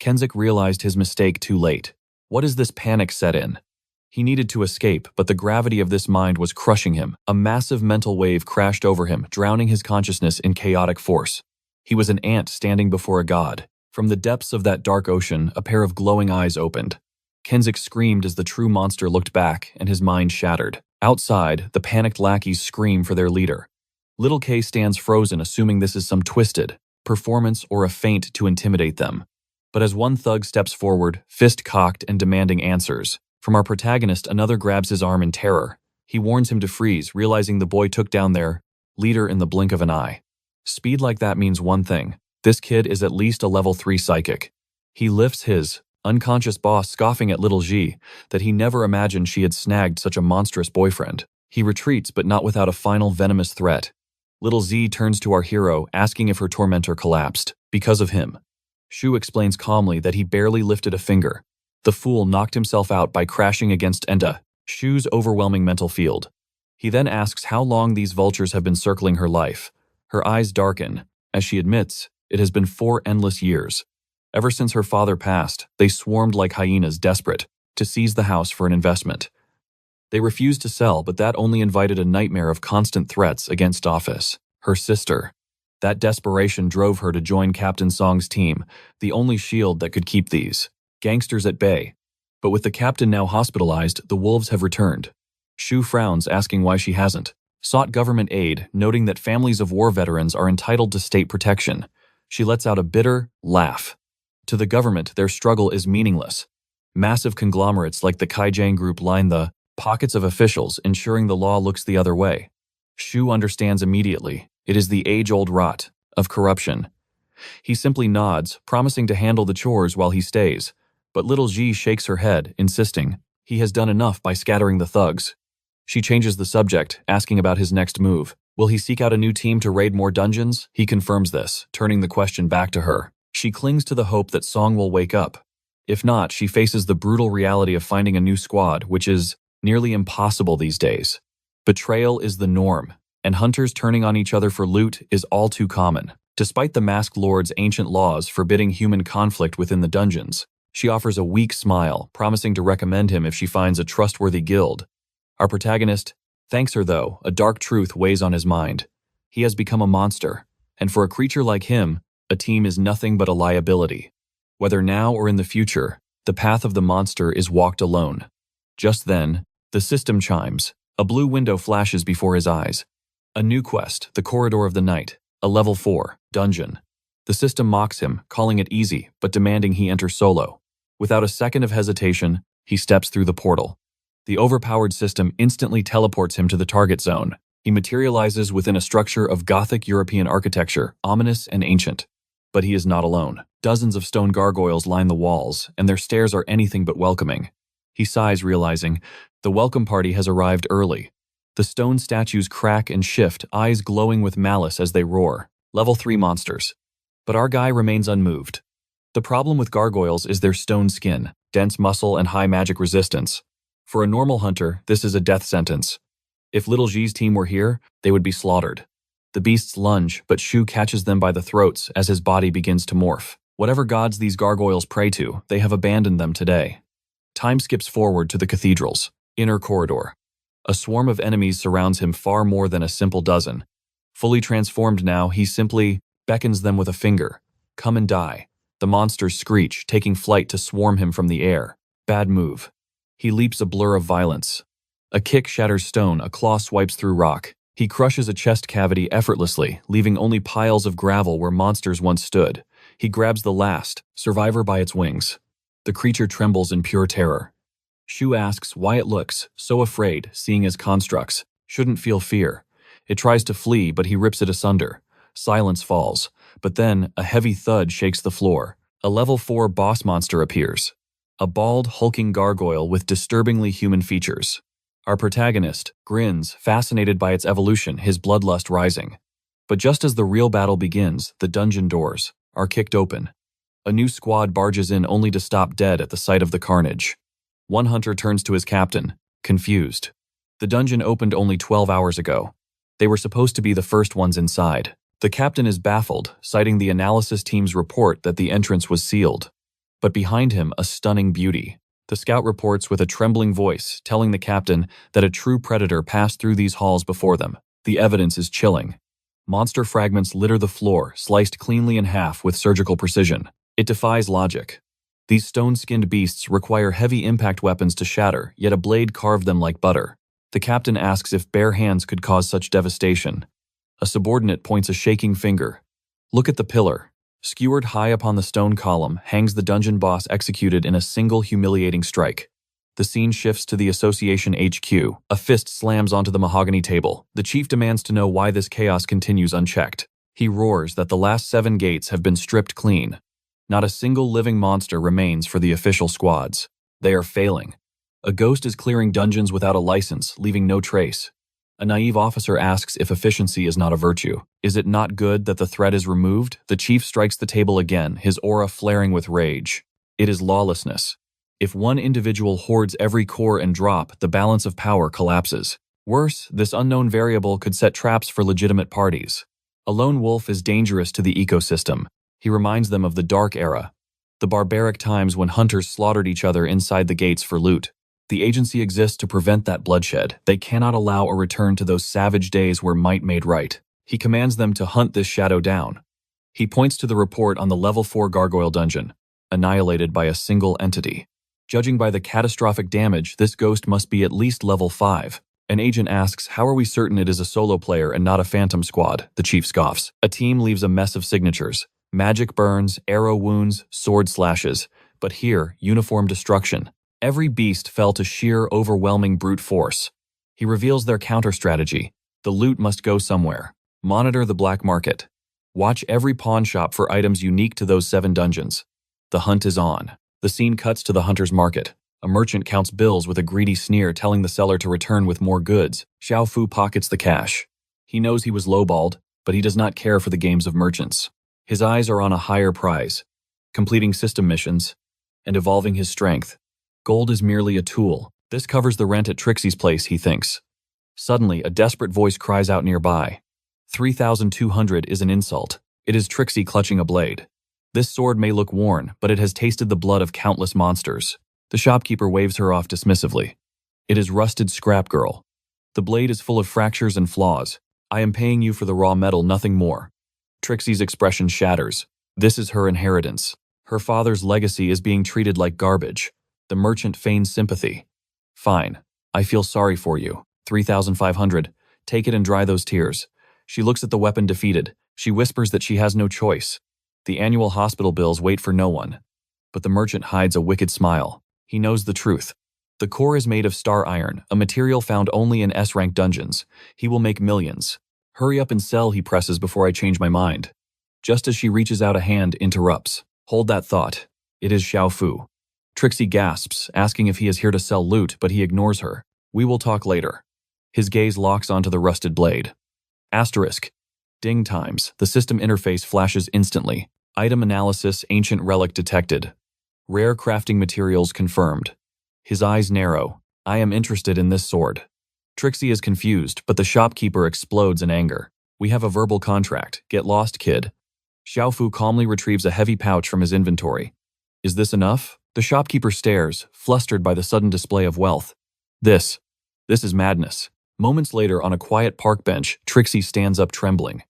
Kenzik realized his mistake too late. What is this panic set in? He needed to escape, but the gravity of this mind was crushing him. A massive mental wave crashed over him, drowning his consciousness in chaotic force. He was an ant standing before a god. From the depths of that dark ocean, a pair of glowing eyes opened. Kenzik screamed as the true monster looked back, and his mind shattered. Outside, the panicked lackeys scream for their leader. Little K stands frozen, assuming this is some twisted performance or a feint to intimidate them. But as one thug steps forward, fist cocked and demanding answers, from our protagonist, another grabs his arm in terror. He warns him to freeze, realizing the boy took down their leader in the blink of an eye. Speed like that means one thing: This kid is at least a level 3 psychic. He lifts his unconscious boss, scoffing at little G that he never imagined she had snagged such a monstrous boyfriend. He retreats, but not without a final venomous threat. Little Z turns to our hero, asking if her tormentor collapsed because of him. Shu explains calmly that he barely lifted a finger. The fool knocked himself out by crashing against Enda, Shu's overwhelming mental field. He then asks how long these vultures have been circling her life. Her eyes darken. As she admits, it has been 4 endless years. Ever since her father passed, they swarmed like hyenas, desperate to seize the house for an investment. They refused to sell, but that only invited a nightmare of constant threats against Office, her sister. That desperation drove her to join Captain Song's team, the only shield that could keep these gangsters at bay. But with the captain now hospitalized, the wolves have returned. Shu frowns, asking why she hasn't sought government aid, noting that families of war veterans are entitled to state protection. She lets out a bitter laugh. To the government, their struggle is meaningless. Massive conglomerates like the Kaijang Group line the pockets of officials, ensuring the law looks the other way. Shu understands immediately. It is the age-old rot of corruption. He simply nods, promising to handle the chores while he stays. But little G shakes her head, insisting he has done enough by scattering the thugs. She changes the subject, asking about his next move. Will he seek out a new team to raid more dungeons? He confirms this, turning the question back to her. She clings to the hope that Song will wake up. If not, she faces the brutal reality of finding a new squad, which is nearly impossible these days. Betrayal is the norm, and hunters turning on each other for loot is all too common. Despite the Masked Lord's ancient laws forbidding human conflict within the dungeons, she offers a weak smile, promising to recommend him if she finds a trustworthy guild. Our protagonist thanks her, though a dark truth weighs on his mind. He has become a monster, and for a creature like him, a team is nothing but a liability. Whether now or in the future, the path of the monster is walked alone. Just then, the system chimes. A blue window flashes before his eyes. A new quest, the Corridor of the Night, a level 4 dungeon. The system mocks him, calling it easy, but demanding he enter solo. Without a second of hesitation, he steps through the portal. The overpowered system instantly teleports him to the target zone. He materializes within a structure of Gothic European architecture, ominous and ancient. But he is not alone. Dozens of stone gargoyles line the walls, and their stares are anything but welcoming. He sighs, realizing the welcome party has arrived early. The stone statues crack and shift, eyes glowing with malice as they roar. Level 3 monsters. But our guy remains unmoved. The problem with gargoyles is their stone skin, dense muscle, and high magic resistance. For a normal hunter, this is a death sentence. If Little G's team were here, they would be slaughtered. The beasts lunge, but Shu catches them by the throats as his body begins to morph. Whatever gods these gargoyles pray to, they have abandoned them today. Time skips forward to the cathedral's inner corridor. A swarm of enemies surrounds him, far more than a simple dozen. Fully transformed now, he simply beckons them with a finger. Come and die. The monsters screech, taking flight to swarm him from the air. Bad move. He leaps, a blur of violence. A kick shatters stone, a claw swipes through rock. He crushes a chest cavity effortlessly, leaving only piles of gravel where monsters once stood. He grabs the last survivor by its wings. The creature trembles in pure terror. Shu asks why it looks so afraid, seeing as constructs shouldn't feel fear. It tries to flee, but he rips it asunder. Silence falls, but then a heavy thud shakes the floor. A level 4 boss monster appears. A bald, hulking gargoyle with disturbingly human features. Our protagonist grins, fascinated by its evolution, his bloodlust rising. But just as the real battle begins, the dungeon doors are kicked open. A new squad barges in, only to stop dead at the sight of the carnage. One hunter turns to his captain, confused. The dungeon opened only 12 hours ago. They were supposed to be the first ones inside. The captain is baffled, citing the analysis team's report that the entrance was sealed. But behind him, a stunning beauty. The scout reports with a trembling voice, telling the captain that a true predator passed through these halls before them. The evidence is chilling. Monster fragments litter the floor, sliced cleanly in half with surgical precision. It defies logic. These stone-skinned beasts require heavy impact weapons to shatter, yet a blade carved them like butter. The captain asks if bare hands could cause such devastation. A subordinate points a shaking finger. Look at the pillar. Skewered high upon the stone column hangs the dungeon boss executed in a single humiliating strike. The scene shifts to the Association HQ. A fist slams onto the mahogany table. The chief demands to know why this chaos continues unchecked. He roars that the last 7 gates have been stripped clean. Not a single living monster remains for the official squads. They are failing. A ghost is clearing dungeons without a license, leaving no trace. A naive officer asks if efficiency is not a virtue. Is it not good that the threat is removed? The chief strikes the table again, his aura flaring with rage. It is lawlessness. If one individual hoards every core and drop, the balance of power collapses. Worse, this unknown variable could set traps for legitimate parties. A lone wolf is dangerous to the ecosystem. He reminds them of the Dark Era, the barbaric times when hunters slaughtered each other inside the gates for loot. The agency exists to prevent that bloodshed. They cannot allow a return to those savage days where might made right. He commands them to hunt this shadow down. He points to the report on the level 4 gargoyle dungeon, annihilated by a single entity. Judging by the catastrophic damage, this ghost must be at least level 5. An agent asks, how are we certain it is a solo player and not a phantom squad? The chief scoffs. A team leaves a mess of signatures. Magic burns, arrow wounds, sword slashes. But here, uniform destruction. Every beast fell to sheer, overwhelming brute force. He reveals their counter-strategy. The loot must go somewhere. Monitor the black market. Watch every pawn shop for items unique to those 7 dungeons. The hunt is on. The scene cuts to the hunter's market. A merchant counts bills with a greedy sneer, telling the seller to return with more goods. Xiao Fu pockets the cash. He knows he was lowballed, but he does not care for the games of merchants. His eyes are on a higher prize, completing system missions and evolving his strength. Gold is merely a tool. This covers the rent at Trixie's place, he thinks. Suddenly, a desperate voice cries out nearby. 3,200 is an insult. It is Trixie clutching a blade. This sword may look worn, but it has tasted the blood of countless monsters. The shopkeeper waves her off dismissively. It is rusted scrap girl. The blade is full of fractures and flaws. I am paying you for the raw metal, nothing more. Trixie's expression shatters. This is her inheritance. Her father's legacy is being treated like garbage. The merchant feigns sympathy. Fine. I feel sorry for you. 3,500. Take it and dry those tears. She looks at the weapon defeated. She whispers that she has no choice. The annual hospital bills wait for no one. But the merchant hides a wicked smile. He knows the truth. The core is made of star iron, a material found only in S-rank dungeons. He will make millions. Hurry up and sell, he presses before I change my mind. Just as she reaches out a hand, interrupts. Hold that thought. It is Xiao Fu. Trixie gasps, asking if he is here to sell loot, but he ignores her. We will talk later. His gaze locks onto the rusted blade. Asterisk. Ding times. The system interface flashes instantly. Item analysis, ancient relic detected. Rare crafting materials confirmed. His eyes narrow. I am interested in this sword. Trixie is confused, but the shopkeeper explodes in anger. We have a verbal contract. Get lost, kid. Xiao Fu calmly retrieves a heavy pouch from his inventory. Is this enough? The shopkeeper stares, flustered by the sudden display of wealth. This is madness. Moments later, on a quiet park bench, Trixie stands up trembling.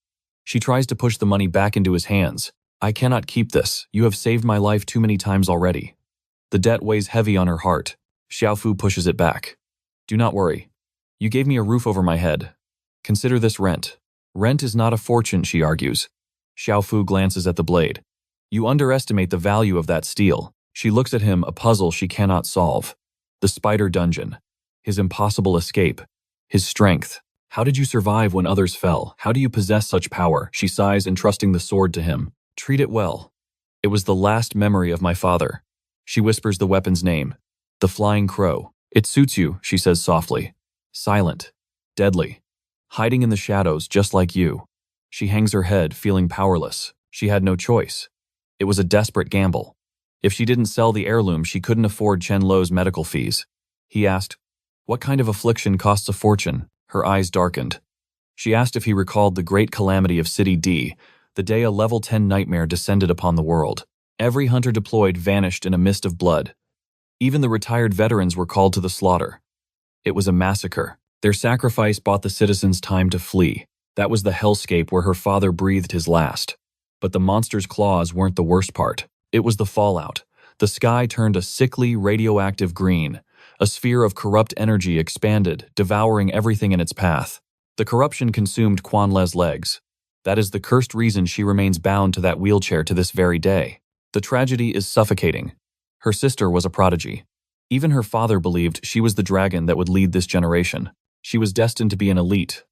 She tries to push the money back into his hands. I cannot keep this. You have saved my life too many times already. The debt weighs heavy on her heart. Xiao Fu pushes it back. Do not worry. You gave me a roof over my head. Consider this rent. Rent is not a fortune, she argues. Xiao Fu glances at the blade. You underestimate the value of that steel. She looks at him, a puzzle she cannot solve. The spider dungeon. His impossible escape. His strength. How did you survive when others fell? How do you possess such power? She sighs, entrusting the sword to him. Treat it well. It was the last memory of my father. She whispers the weapon's name. The flying crow. It suits you, she says softly. Silent. Deadly. Hiding in the shadows, just like you. She hangs her head, feeling powerless. She had no choice. It was a desperate gamble. If she didn't sell the heirloom, she couldn't afford Chen Lo's medical fees. He asked, what kind of affliction costs a fortune? Her eyes darkened. She asked if he recalled the great calamity of City D, the day a level 10 nightmare descended upon the world. Every hunter deployed vanished in a mist of blood. Even the retired veterans were called to the slaughter. It was a massacre. Their sacrifice bought the citizens time to flee. That was the hellscape where her father breathed his last. But the monster's claws weren't the worst part. It was the fallout. The sky turned a sickly, radioactive green. A sphere of corrupt energy expanded, devouring everything in its path. The corruption consumed Quan Le's legs. That is the cursed reason she remains bound to that wheelchair to this very day. The tragedy is suffocating. Her sister was a prodigy. Even her father believed she was the dragon that would lead this generation. She was destined to be an elite,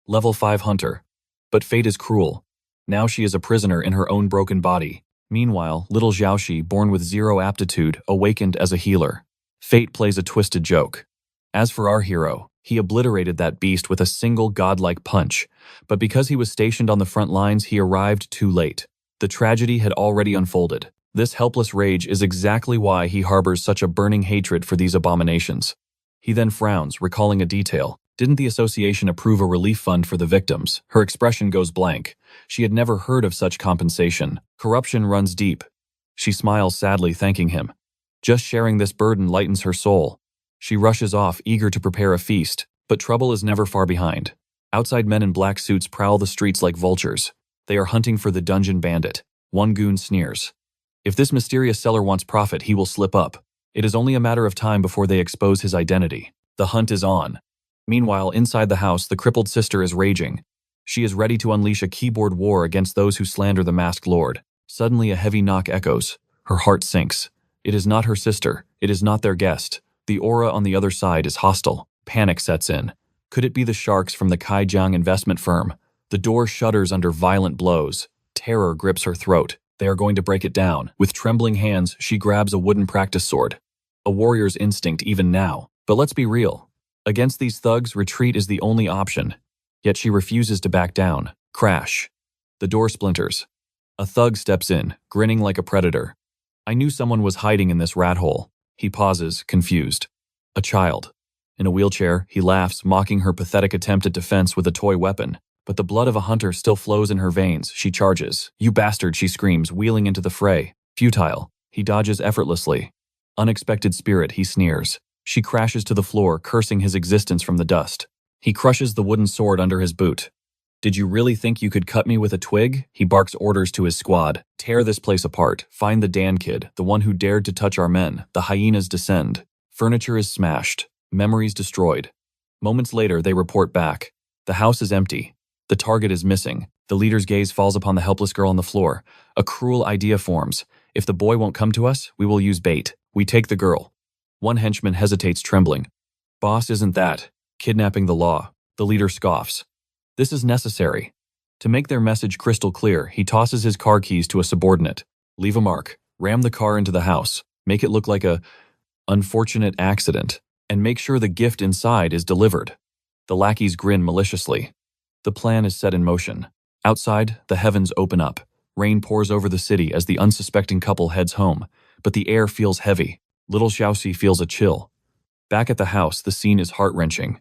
level 5 hunter. But fate is cruel. Now she is a prisoner in her own broken body. Meanwhile, little Xiaoxi, born with zero aptitude, awakened as a healer. Fate plays a twisted joke. As for our hero, he obliterated that beast with a single godlike punch, but because he was stationed on the front lines, he arrived too late. The tragedy had already unfolded. This helpless rage is exactly why he harbors such a burning hatred for these abominations. He then frowns, recalling a detail. Didn't the association approve a relief fund for the victims? Her expression goes blank. She had never heard of such compensation. Corruption runs deep. She smiles sadly, thanking him. Just sharing this burden lightens her soul. She rushes off, eager to prepare a feast, but trouble is never far behind. Outside, men in black suits prowl the streets like vultures. They are hunting for the dungeon bandit. One goon sneers. If this mysterious seller wants profit, he will slip up. It is only a matter of time before they expose his identity. The hunt is on. Meanwhile, inside the house, the crippled sister is raging. She is ready to unleash a keyboard war against those who slander the masked lord. Suddenly, a heavy knock echoes. Her heart sinks. It is not her sister. It is not their guest. The aura on the other side is hostile. Panic sets in. Could it be the sharks from the Kaijiang investment firm? The door shudders under violent blows. Terror grips her throat. They are going to break it down. With trembling hands, she grabs a wooden practice sword. A warrior's instinct even now. But let's be real. Against these thugs, retreat is the only option. Yet she refuses to back down. Crash. The door splinters. A thug steps in, grinning like a predator. I knew someone was hiding in this rat hole. He pauses, confused. A child. In a wheelchair, he laughs, mocking her pathetic attempt at defense with a toy weapon. But the blood of a hunter still flows in her veins. She charges. You bastard, she screams, wheeling into the fray. Futile. He dodges effortlessly. Unexpected spirit, he sneers. She crashes to the floor, cursing his existence from the dust. He crushes the wooden sword under his boot. Did you really think you could cut me with a twig? He barks orders to his squad. Tear this place apart. Find the Dan kid, the one who dared to touch our men. The hyenas descend. Furniture is smashed. Memories destroyed. Moments later, they report back. The house is empty. The target is missing. The leader's gaze falls upon the helpless girl on the floor. A cruel idea forms. If the boy won't come to us, we will use bait. We take the girl. One henchman hesitates, trembling. Boss, isn't that kidnapping the law? The leader scoffs. This is necessary. To make their message crystal clear, he tosses his car keys to a subordinate. Leave a mark. Ram the car into the house. Make it look like a unfortunate accident. And make sure the gift inside is delivered. The lackeys grin maliciously. The plan is set in motion. Outside, the heavens open up. Rain pours over the city as the unsuspecting couple heads home, but the air feels heavy. Little Xiaoxi feels a chill. Back at the house, the scene is heart-wrenching.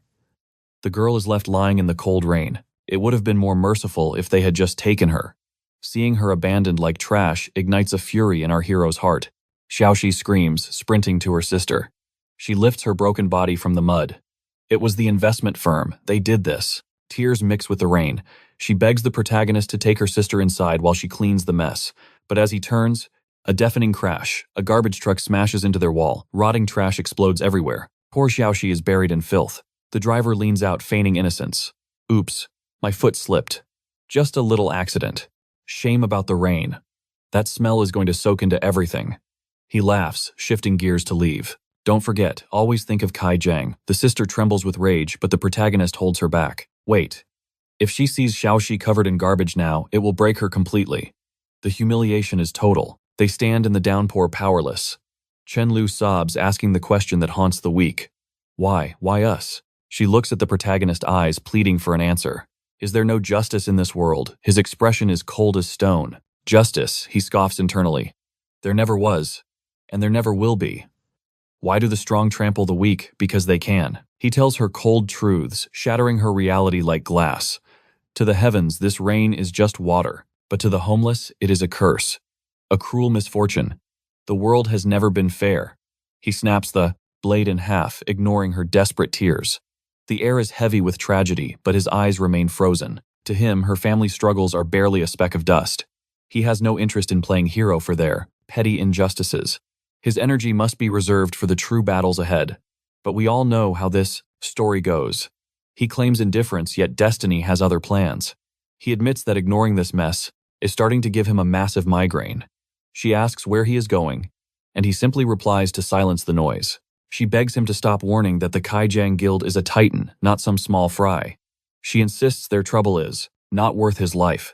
The girl is left lying in the cold rain. It would have been more merciful if they had just taken her. Seeing her abandoned like trash ignites a fury in our hero's heart. Xiaoxi screams, sprinting to her sister. She lifts her broken body from the mud. It was the investment firm. They did this. Tears mix with the rain. She begs the protagonist to take her sister inside while she cleans the mess. But as he turns, a deafening crash. A garbage truck smashes into their wall. Rotting trash explodes everywhere. Poor Xiaoxi is buried in filth. The driver leans out, feigning innocence. Oops, my foot slipped. Just a little accident. Shame about the rain. That smell is going to soak into everything. He laughs, shifting gears to leave. Don't forget, always think of Kai Jiang. The sister trembles with rage, but the protagonist holds her back. Wait. If she sees Xiaoxi covered in garbage now, it will break her completely. The humiliation is total. They stand in the downpour powerless. Chen Lu sobs, asking the question that haunts the weak. Why? Why us? She looks at the protagonist's eyes, pleading for an answer. Is there no justice in this world? His expression is cold as stone. Justice, he scoffs internally. There never was, and there never will be. Why do the strong trample the weak? Because they can. He tells her cold truths, shattering her reality like glass. To the heavens, this rain is just water, but to the homeless, it is a curse. A cruel misfortune. The world has never been fair. He snaps the blade in half, ignoring her desperate tears. The air is heavy with tragedy, but his eyes remain frozen. To him, her family struggles are barely a speck of dust. He has no interest in playing hero for their petty injustices. His energy must be reserved for the true battles ahead. But we all know how this story goes. He claims indifference, yet destiny has other plans. He admits that ignoring this mess is starting to give him a massive migraine. She asks where he is going, and he simply replies to silence the noise. She begs him to stop, warning that the Kaijiang Guild is a titan, not some small fry. She insists their trouble is not worth his life.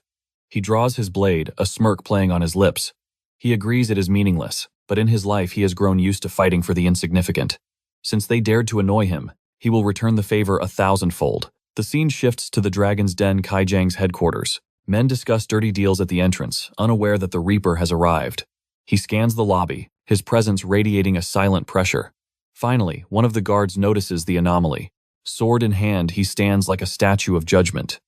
He draws his blade, a smirk playing on his lips. He agrees it is meaningless, but in his life he has grown used to fighting for the insignificant. Since they dared to annoy him, he will return the favor 1,000-fold. The scene shifts to the Dragon's Den Kaijang's headquarters. Men discuss dirty deals at the entrance, unaware that the Reaper has arrived. He scans the lobby, his presence radiating a silent pressure. Finally, one of the guards notices the anomaly. Sword in hand, he stands like a statue of judgment.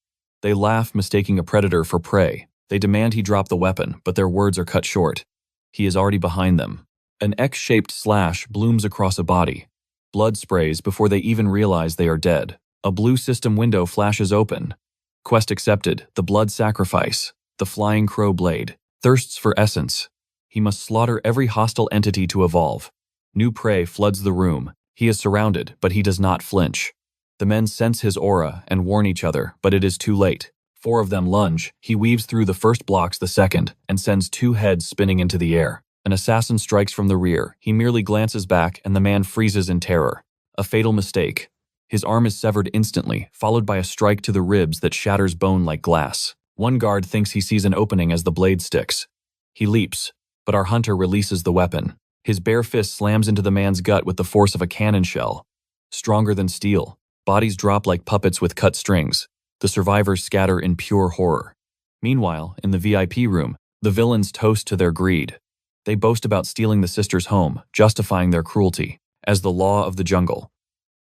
They laugh, mistaking a predator for prey. They demand he drop the weapon, but their words are cut short. He is already behind them. An X-shaped slash blooms across a body. Blood sprays before they even realize they are dead. A blue system window flashes open. Quest accepted, the blood sacrifice. The flying crow blade thirsts for essence. He must slaughter every hostile entity to evolve. New prey floods the room. He is surrounded, but he does not flinch. The men sense his aura and warn each other, but it is too late. 4 of them lunge. He weaves through the first, blocks the second, and sends 2 heads spinning into the air. An assassin strikes from the rear. He merely glances back, and the man freezes in terror. A fatal mistake. His arm is severed instantly, followed by a strike to the ribs that shatters bone like glass. One guard thinks he sees an opening as the blade sticks. He leaps, but our hunter releases the weapon. His bare fist slams into the man's gut with the force of a cannon shell. Stronger than steel. Bodies drop like puppets with cut strings. The survivors scatter in pure horror. Meanwhile, in the VIP room, the villains toast to their greed. They boast about stealing the sister's home, justifying their cruelty as the law of the jungle.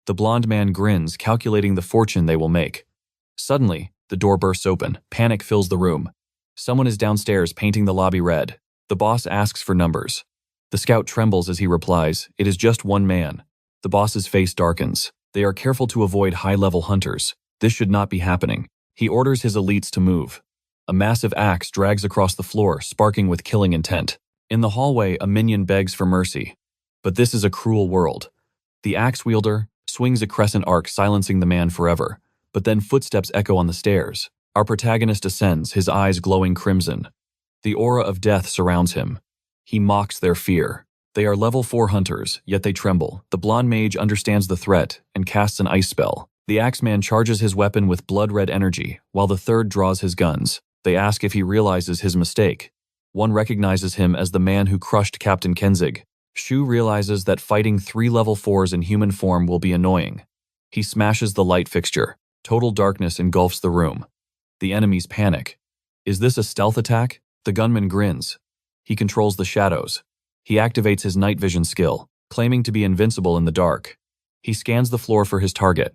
The blonde man grins, calculating the fortune they will make. Suddenly, the door bursts open. Panic fills the room. Someone is downstairs painting the lobby red. The boss asks for numbers. The scout trembles as he replies, "It is just one man." The boss's face darkens. They are careful to avoid high-level hunters. This should not be happening. He orders his elites to move. A massive axe drags across the floor, sparking with killing intent. In the hallway, a minion begs for mercy. But this is a cruel world. The axe wielder swings a crescent arc, silencing the man forever. But then footsteps echo on the stairs. Our protagonist ascends, his eyes glowing crimson. The aura of death surrounds him. He mocks their fear. They are level 4 hunters, yet they tremble. The blonde mage understands the threat and casts an ice spell. The axeman charges his weapon with blood-red energy, while the third draws his guns. They ask if he realizes his mistake. One recognizes him as the man who crushed Captain Kenzig. Shu realizes that fighting 3 level 4s in human form will be annoying. He smashes the light fixture. Total darkness engulfs the room. The enemies panic. Is this a stealth attack? The gunman grins. He controls the shadows. He activates his night vision skill, claiming to be invincible in the dark. He scans the floor for his target.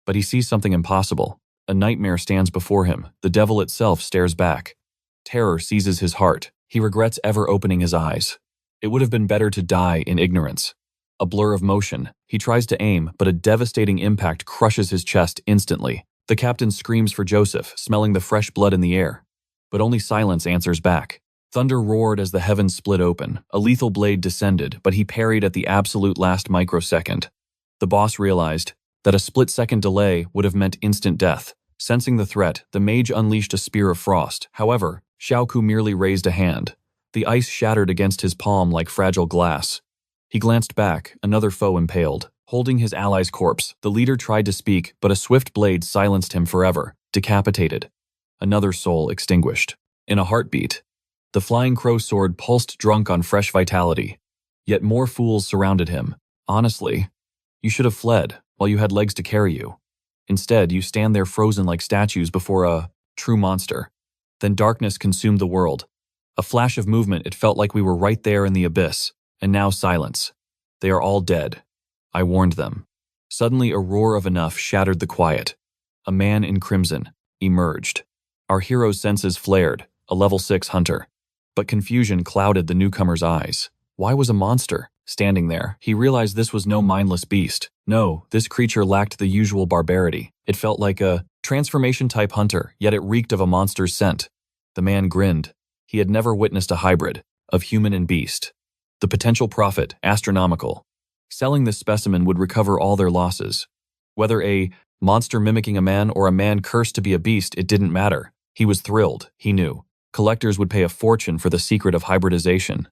But he sees something impossible. A nightmare stands before him. The devil itself stares back. Terror seizes his heart. He regrets ever opening his eyes. It would have been better to die in ignorance. A blur of motion. He tries to aim, but a devastating impact crushes his chest instantly. The captain screams for Joseph, smelling the fresh blood in the air. But only silence answers back. Thunder roared as the heavens split open. A lethal blade descended, but he parried at the absolute last microsecond. The boss realized that a split-second delay would have meant instant death. Sensing the threat, the mage unleashed a spear of frost. However, Xiaoku merely raised a hand. The ice shattered against his palm like fragile glass. He glanced back, another foe impaled. Holding his ally's corpse, the leader tried to speak, but a swift blade silenced him forever, decapitated. Another soul extinguished. In a heartbeat, the flying crow sword pulsed, drunk on fresh vitality. Yet more fools surrounded him. Honestly, you should have fled while you had legs to carry you. Instead, you stand there frozen like statues before a true monster. Then darkness consumed the world. A flash of movement, it felt like we were right there in the abyss. And now silence. They are all dead. I warned them. Suddenly a roar of enough shattered the quiet. A man in crimson emerged. Our hero's senses flared, a level 6 hunter. But confusion clouded the newcomer's eyes. Why was a monster standing there? He realized this was no mindless beast. No, this creature lacked the usual barbarity. It felt like a transformation-type hunter, yet it reeked of a monster's scent. The man grinned. He had never witnessed a hybrid of human and beast. The potential profit, astronomical. Selling this specimen would recover all their losses. Whether a monster mimicking a man or a man cursed to be a beast, it didn't matter. He was thrilled, he knew. Collectors would pay a fortune for the secret of hybridization.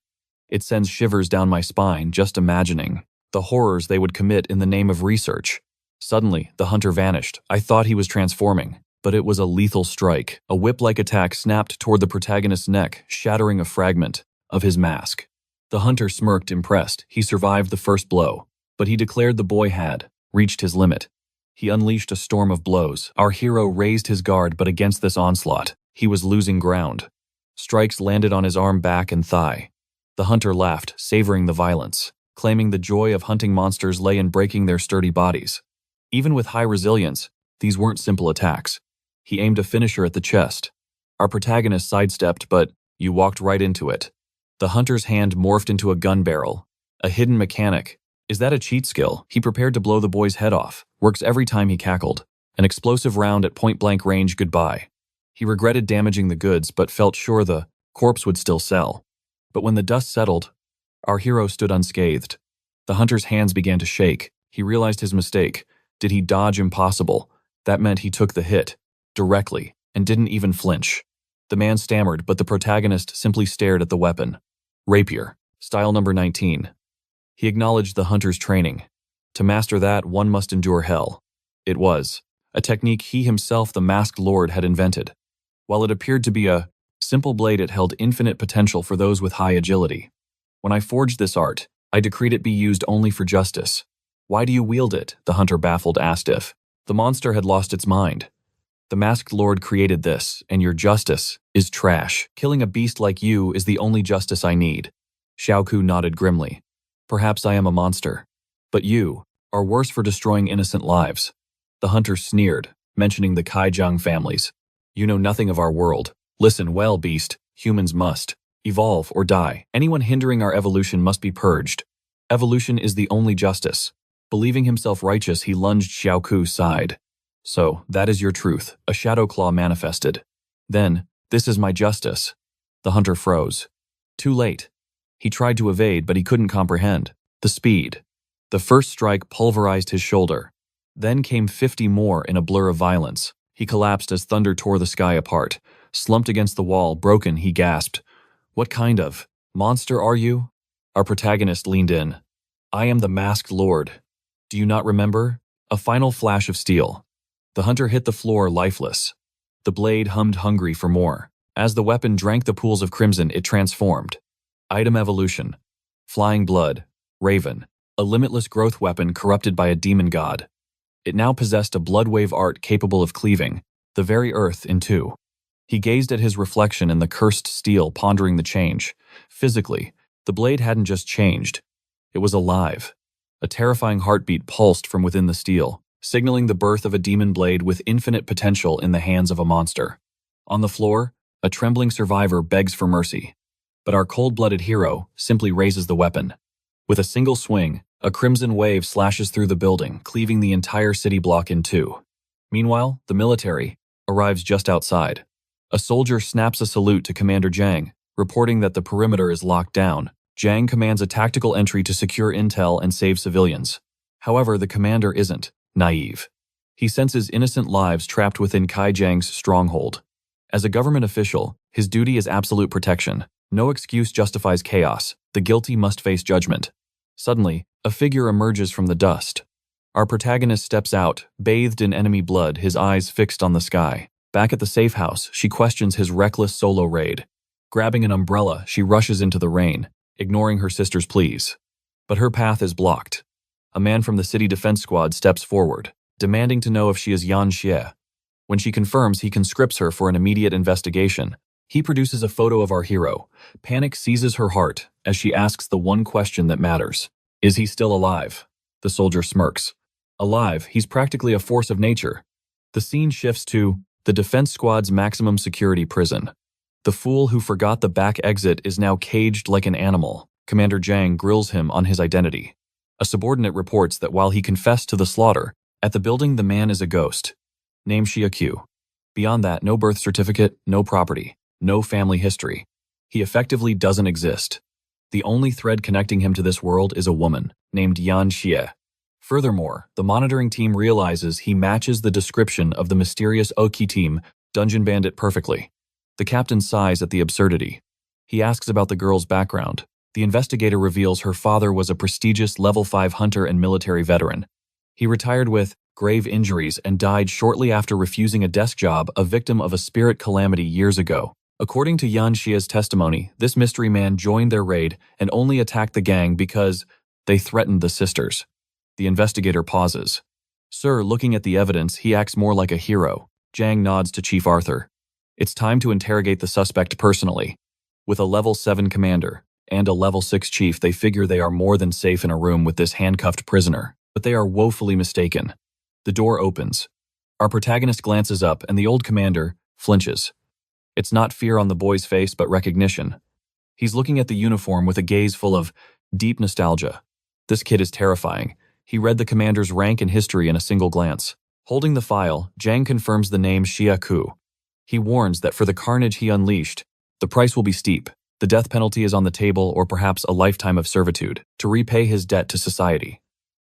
It sends shivers down my spine just imagining the horrors they would commit in the name of research. Suddenly, the hunter vanished. I thought he was transforming. But it was a lethal strike. A whip-like attack snapped toward the protagonist's neck, shattering a fragment of his mask. The hunter smirked, impressed. He survived the first blow, but he declared the boy had reached his limit. He unleashed a storm of blows. Our hero raised his guard, but against this onslaught, he was losing ground. Strikes landed on his arm, back, and thigh. The hunter laughed, savoring the violence, claiming the joy of hunting monsters lay in breaking their sturdy bodies. Even with high resilience, these weren't simple attacks. He aimed a finisher at the chest. Our protagonist sidestepped, but you walked right into it. The hunter's hand morphed into a gun barrel, a hidden mechanic. Is that a cheat skill? He prepared to blow the boy's head off. Works every time, he cackled. An explosive round at point-blank range, goodbye. He regretted damaging the goods, but felt sure the corpse would still sell. But when the dust settled, our hero stood unscathed. The hunter's hands began to shake. He realized his mistake. Did he dodge? Impossible. That meant he took the hit, directly, and didn't even flinch. The man stammered, but the protagonist simply stared at the weapon. Rapier, style number 19. He acknowledged the hunter's training. To master that, one must endure hell. It was a technique he himself, the masked lord, had invented. While it appeared to be a simple blade, it held infinite potential for those with high agility. When I forged this art, I decreed it be used only for justice. Why do you wield it? The hunter, baffled, asked. If the monster had lost its mind. The masked lord created this, and your justice is trash. Killing a beast like you is the only justice I need. Xiaoku nodded grimly. Perhaps I am a monster, but you are worse for destroying innocent lives. The hunter sneered, mentioning the Kaijiang families. You know nothing of our world. Listen well, beast. Humans must evolve or die. Anyone hindering our evolution must be purged. Evolution is the only justice. Believing himself righteous, he lunged Xiaoku's side. So, that is your truth. A shadow claw manifested. Then, this is my justice. The hunter froze. Too late. He tried to evade, but he couldn't comprehend. The speed. The first strike pulverized his shoulder. Then came 50 more in a blur of violence. He collapsed as thunder tore the sky apart. Slumped against the wall, broken, he gasped. What kind of monster are you? Our protagonist leaned in. I am the masked lord. Do you not remember? A final flash of steel. The hunter hit the floor lifeless. The blade hummed, hungry for more. As the weapon drank the pools of crimson, it transformed. Item evolution. Flying blood. Raven. A limitless growth weapon corrupted by a demon god. It now possessed a bloodwave art capable of cleaving the very earth in two. He gazed at his reflection in the cursed steel, pondering the change. Physically, the blade hadn't just changed. It was alive. A terrifying heartbeat pulsed from within the steel, signaling the birth of a demon blade with infinite potential in the hands of a monster. On the floor, a trembling survivor begs for mercy. But our cold-blooded hero simply raises the weapon. With a single swing, a crimson wave slashes through the building, cleaving the entire city block in two. Meanwhile, the military arrives just outside. A soldier snaps a salute to Commander Zhang, reporting that the perimeter is locked down. Zhang commands a tactical entry to secure intel and save civilians. However, the commander isn't naive. He senses innocent lives trapped within Kaijiang's stronghold. As a government official, his duty is absolute protection. No excuse justifies chaos. The guilty must face judgment. Suddenly, a figure emerges from the dust. Our protagonist steps out, bathed in enemy blood, his eyes fixed on the sky. Back at the safe house, she questions his reckless solo raid. Grabbing an umbrella, she rushes into the rain, ignoring her sister's pleas. But her path is blocked. A man from the city defense squad steps forward, demanding to know if she is Yan Xie. When she confirms, he conscripts her for an immediate investigation. He produces a photo of our hero. Panic seizes her heart as she asks the one question that matters. Is he still alive? The soldier smirks. Alive, he's practically a force of nature. The scene shifts to the defense squad's maximum security prison. The fool who forgot the back exit is now caged like an animal. Commander Zhang grills him on his identity. A subordinate reports that while he confessed to the slaughter, at the building the man is a ghost. Name Xiaoku. Beyond that, no birth certificate, no property, no family history. He effectively doesn't exist. The only thread connecting him to this world is a woman, named Yan Xie. Furthermore, the monitoring team realizes he matches the description of the mysterious Oki team dungeon bandit perfectly. The captain sighs at the absurdity. He asks about the girl's background. The investigator reveals her father was a prestigious level 5 hunter and military veteran. He retired with grave injuries, and died shortly after refusing a desk job, a victim of a spirit calamity years ago. According to Yan Xia's testimony, this mystery man joined their raid and only attacked the gang because they threatened the sisters. The investigator pauses. Sir, looking at the evidence, he acts more like a hero. Zhang nods to Chief Arthur. It's time to interrogate the suspect personally. With a level 7 commander and a level 6 chief, they figure they are more than safe in a room with this handcuffed prisoner, but they are woefully mistaken. The door opens. Our protagonist glances up and the old commander flinches. It's not fear on the boy's face, but recognition. He's looking at the uniform with a gaze full of deep nostalgia. This kid is terrifying. He read the commander's rank and history in a single glance. Holding the file, Zhang confirms the name Xia Ku. He warns that for the carnage he unleashed, the price will be steep. The death penalty is on the table, or perhaps a lifetime of servitude, to repay his debt to society.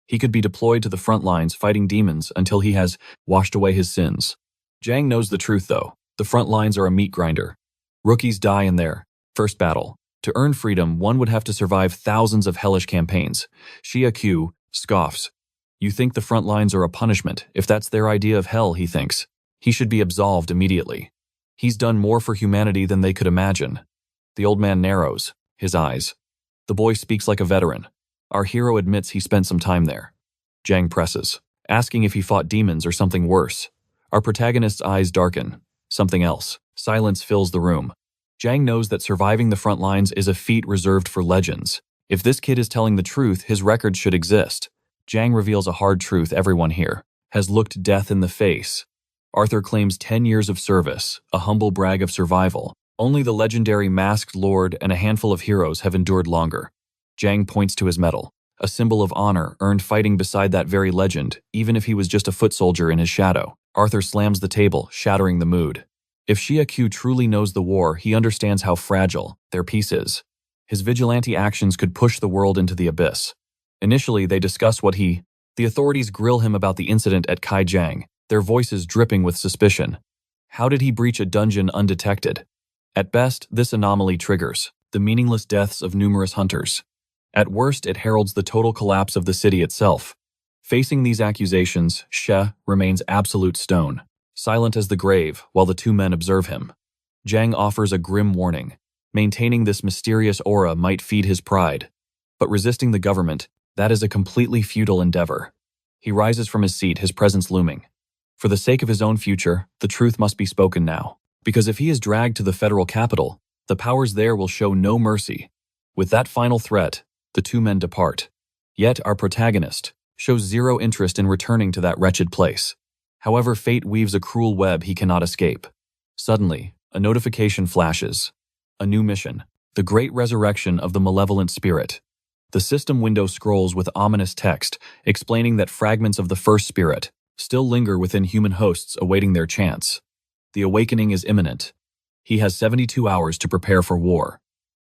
He could be deployed to the front lines fighting demons until he has washed away his sins. Zhang knows the truth, though. The front lines are a meat grinder. Rookies die in their first battle. To earn freedom, one would have to survive thousands of hellish campaigns. Xia Q scoffs. You think the front lines are a punishment? If that's their idea of hell, he thinks, he should be absolved immediately. He's done more for humanity than they could imagine. The old man narrows his eyes. The boy speaks like a veteran. Our hero admits he spent some time there. Zhang presses, asking if he fought demons or something worse. Our protagonist's eyes darken. Something else. Silence fills the room. Zhang knows that surviving the front lines is a feat reserved for legends. If this kid is telling the truth, his record should exist. Zhang reveals a hard truth everyone here has looked death in the face. Arthur claims 10 years of service, a humble brag of survival. Only the legendary Masked Lord and a handful of heroes have endured longer. Zhang points to his medal, a symbol of honor earned fighting beside that very legend, even if he was just a foot soldier in his shadow. Arthur slams the table, shattering the mood. If Xia Q truly knows the war, he understands how fragile their peace is. His vigilante actions could push the world into the abyss. Initially, they discuss the authorities grill him about the incident at Kaijiang, their voices dripping with suspicion. How did he breach a dungeon undetected? At best, this anomaly triggers the meaningless deaths of numerous hunters. At worst, it heralds the total collapse of the city itself. Facing these accusations, She remains absolute stone, silent as the grave while the two men observe him. Zhang offers a grim warning. Maintaining this mysterious aura might feed his pride. But resisting the government, that is a completely futile endeavor. He rises from his seat, his presence looming. For the sake of his own future, the truth must be spoken now. Because if he is dragged to the federal capital, the powers there will show no mercy. With that final threat, the two men depart. Yet our protagonist shows zero interest in returning to that wretched place. However, fate weaves a cruel web he cannot escape. Suddenly, a notification flashes. A new mission, the great resurrection of the malevolent spirit. The system window scrolls with ominous text, explaining that fragments of the first spirit still linger within human hosts awaiting their chance. The awakening is imminent. He has 72 hours to prepare for war.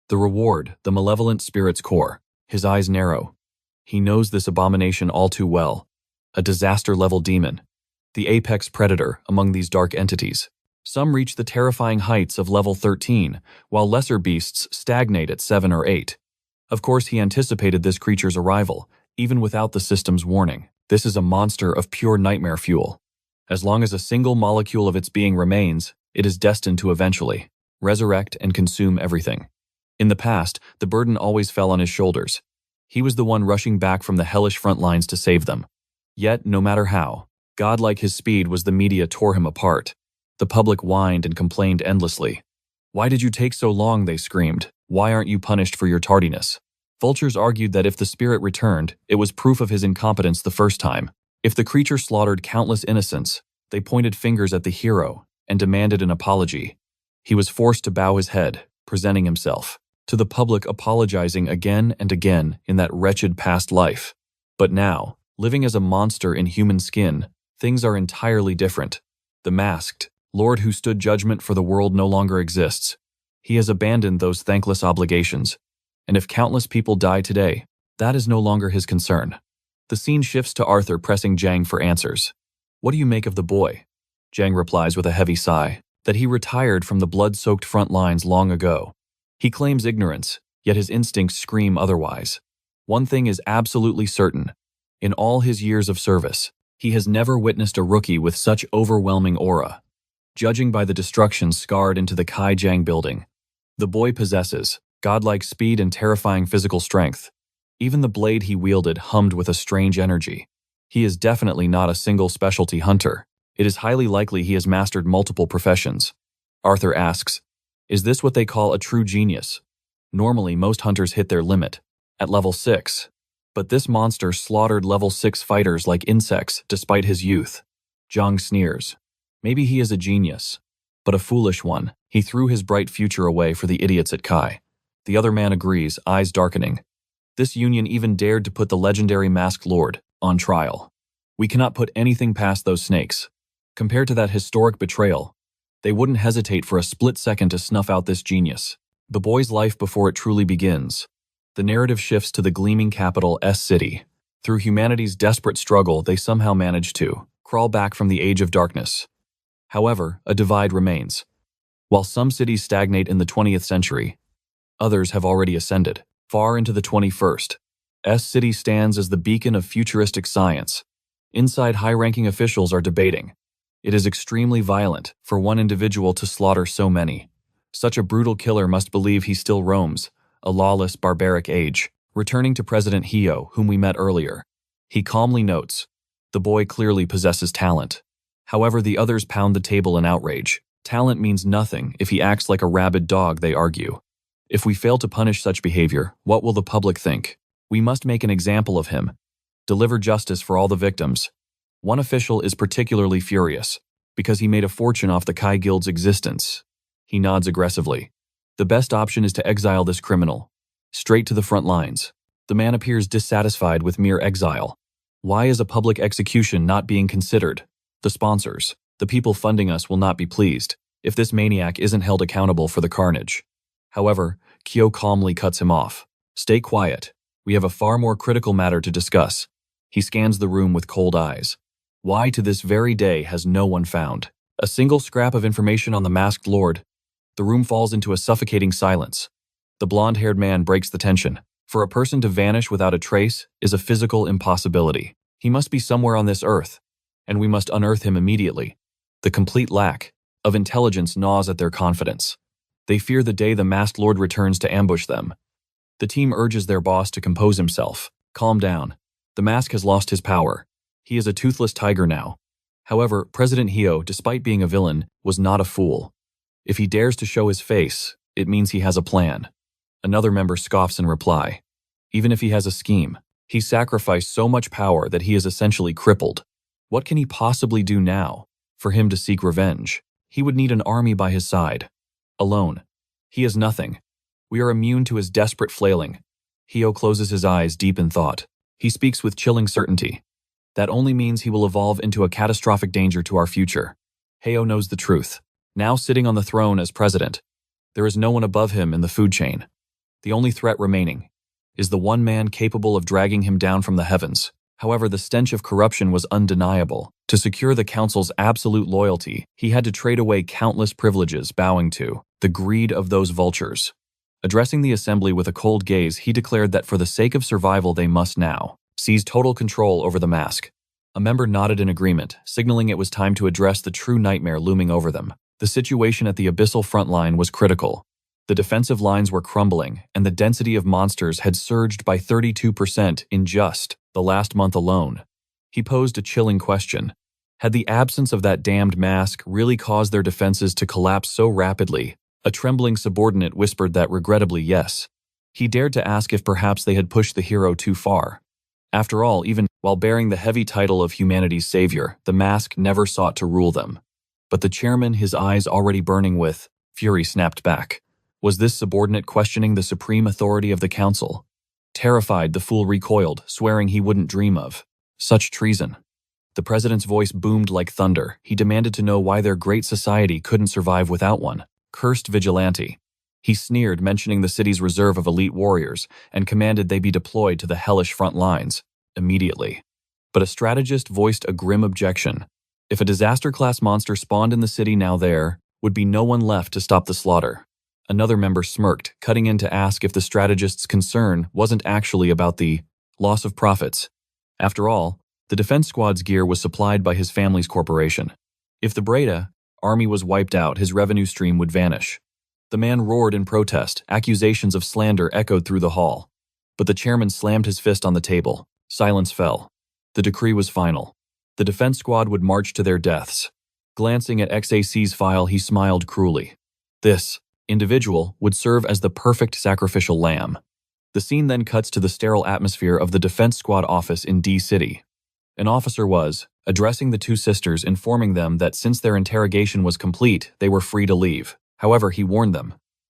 The reward, the malevolent spirit's core. His eyes narrow. He knows this abomination all too well. A disaster-level demon. The apex predator among these dark entities. Some reach the terrifying heights of level 13, while lesser beasts stagnate at 7 or 8. Of course, he anticipated this creature's arrival, even without the system's warning. This is a monster of pure nightmare fuel. As long as a single molecule of its being remains, it is destined to eventually resurrect and consume everything. In the past, the burden always fell on his shoulders. He was the one rushing back from the hellish front lines to save them. Yet, no matter how godlike his speed was, the media tore him apart. The public whined and complained endlessly. Why did you take so long, they screamed. Why aren't you punished for your tardiness? Vultures argued that if the spirit returned, it was proof of his incompetence the first time. If the creature slaughtered countless innocents, they pointed fingers at the hero and demanded an apology. He was forced to bow his head, presenting himself to the public, apologizing again and again in that wretched past life. But now, living as a monster in human skin, things are entirely different. The masked Lord who stood judgment for the world no longer exists. He has abandoned those thankless obligations. And if countless people die today, that is no longer his concern. The scene shifts to Arthur pressing Zhang for answers. What do you make of the boy? Zhang replies with a heavy sigh, that he retired from the blood-soaked front lines long ago. He claims ignorance, yet his instincts scream otherwise. One thing is absolutely certain. In all his years of service, He has never witnessed a rookie with such overwhelming aura. Judging by the destruction scarred into the Kaijiang building, the boy possesses godlike speed and terrifying physical strength. Even the blade he wielded hummed with a strange energy. He is definitely not a single specialty hunter. It is highly likely he has mastered multiple professions. Arthur asks, "Is this what they call a true genius?" Normally, most hunters hit their limit at level 6. But this monster slaughtered level 6 fighters like insects despite his youth. Zhang sneers. Maybe he is a genius, but a foolish one. He threw his bright future away for the idiots at Kai. The other man agrees, eyes darkening. This union even dared to put the legendary Masked Lord on trial. We cannot put anything past those snakes. Compared to that historic betrayal, they wouldn't hesitate for a split second to snuff out this genius. The boy's life before it truly begins. The narrative shifts to the gleaming capital S-City. Through humanity's desperate struggle, they somehow managed to crawl back from the age of darkness. However, a divide remains. While some cities stagnate in the 20th century, others have already ascended far into the 21st. S-City stands as the beacon of futuristic science. Inside, high-ranking officials are debating. It is extremely violent for one individual to slaughter so many. Such a brutal killer must believe he still roams a lawless, barbaric age. Returning to President Hio, whom we met earlier, he calmly notes, the boy clearly possesses talent. However, the others pound the table in outrage. Talent means nothing if he acts like a rabid dog, they argue. If we fail to punish such behavior, what will the public think? We must make an example of him. Deliver justice for all the victims. One official is particularly furious, because he made a fortune off the Kai Guild's existence. He nods aggressively. The best option is to exile this criminal. Straight to the front lines. The man appears dissatisfied with mere exile. Why is a public execution not being considered? The sponsors, the people funding us, will not be pleased if this maniac isn't held accountable for the carnage. However, Kyo calmly cuts him off. Stay quiet. We have a far more critical matter to discuss. He scans the room with cold eyes. Why to this very day has no one found a single scrap of information on the Masked Lord? The room falls into a suffocating silence. The blonde-haired man breaks the tension. For a person to vanish without a trace is a physical impossibility. He must be somewhere on this earth, and we must unearth him immediately. The complete lack of intelligence gnaws at their confidence. They fear the day the Masked Lord returns to ambush them. The team urges their boss to compose himself. Calm down. The mask has lost his power. He is a toothless tiger now. However, President Hio, despite being a villain, was not a fool. If he dares to show his face, it means he has a plan. Another member scoffs in reply. Even if he has a scheme, he sacrificed so much power that he is essentially crippled. What can he possibly do now? For him to seek revenge, he would need an army by his side. Alone, he is nothing. We are immune to his desperate flailing. Hio closes his eyes deep in thought. He speaks with chilling certainty. That only means he will evolve into a catastrophic danger to our future. Hio knows the truth. Now sitting on the throne as president, there is no one above him in the food chain. The only threat remaining is the one man capable of dragging him down from the heavens. However, the stench of corruption was undeniable. To secure the council's absolute loyalty, he had to trade away countless privileges, bowing to the greed of those vultures. Addressing the assembly with a cold gaze, he declared that for the sake of survival they must now seize total control over the mask. A member nodded in agreement, signaling it was time to address the true nightmare looming over them. The situation at the abyssal front line was critical. The defensive lines were crumbling, and the density of monsters had surged by 32% in just the last month alone. He posed a chilling question. Had the absence of that damned mask really caused their defenses to collapse so rapidly? A trembling subordinate whispered that regrettably yes. He dared to ask if perhaps they had pushed the hero too far. After all, even while bearing the heavy title of humanity's savior, the mask never sought to rule them. But the chairman, his eyes already burning with fury, snapped back. Was this subordinate questioning the supreme authority of the council? Terrified, the fool recoiled, swearing he wouldn't dream of such treason. The president's voice boomed like thunder. He demanded to know why their great society couldn't survive without one. Cursed vigilante. He sneered, mentioning the city's reserve of elite warriors, and commanded they be deployed to the hellish front lines immediately. But a strategist voiced a grim objection. If a disaster-class monster spawned in the city now, there would be no one left to stop the slaughter. Another member smirked, cutting in to ask if the strategist's concern wasn't actually about the loss of profits. After all, The defense squad's gear was supplied by his family's corporation. If the Breda army was wiped out, his revenue stream would vanish. The man roared in protest. Accusations of slander echoed through the hall. But the chairman slammed his fist on the table. Silence fell. The decree was final. The defense squad would march to their deaths. Glancing at XAC's file, he smiled cruelly. This individual would serve as the perfect sacrificial lamb. The scene then cuts to the sterile atmosphere of the defense squad office in D-City. An officer was addressing the two sisters, informing them that since their interrogation was complete, they were free to leave. However, he warned them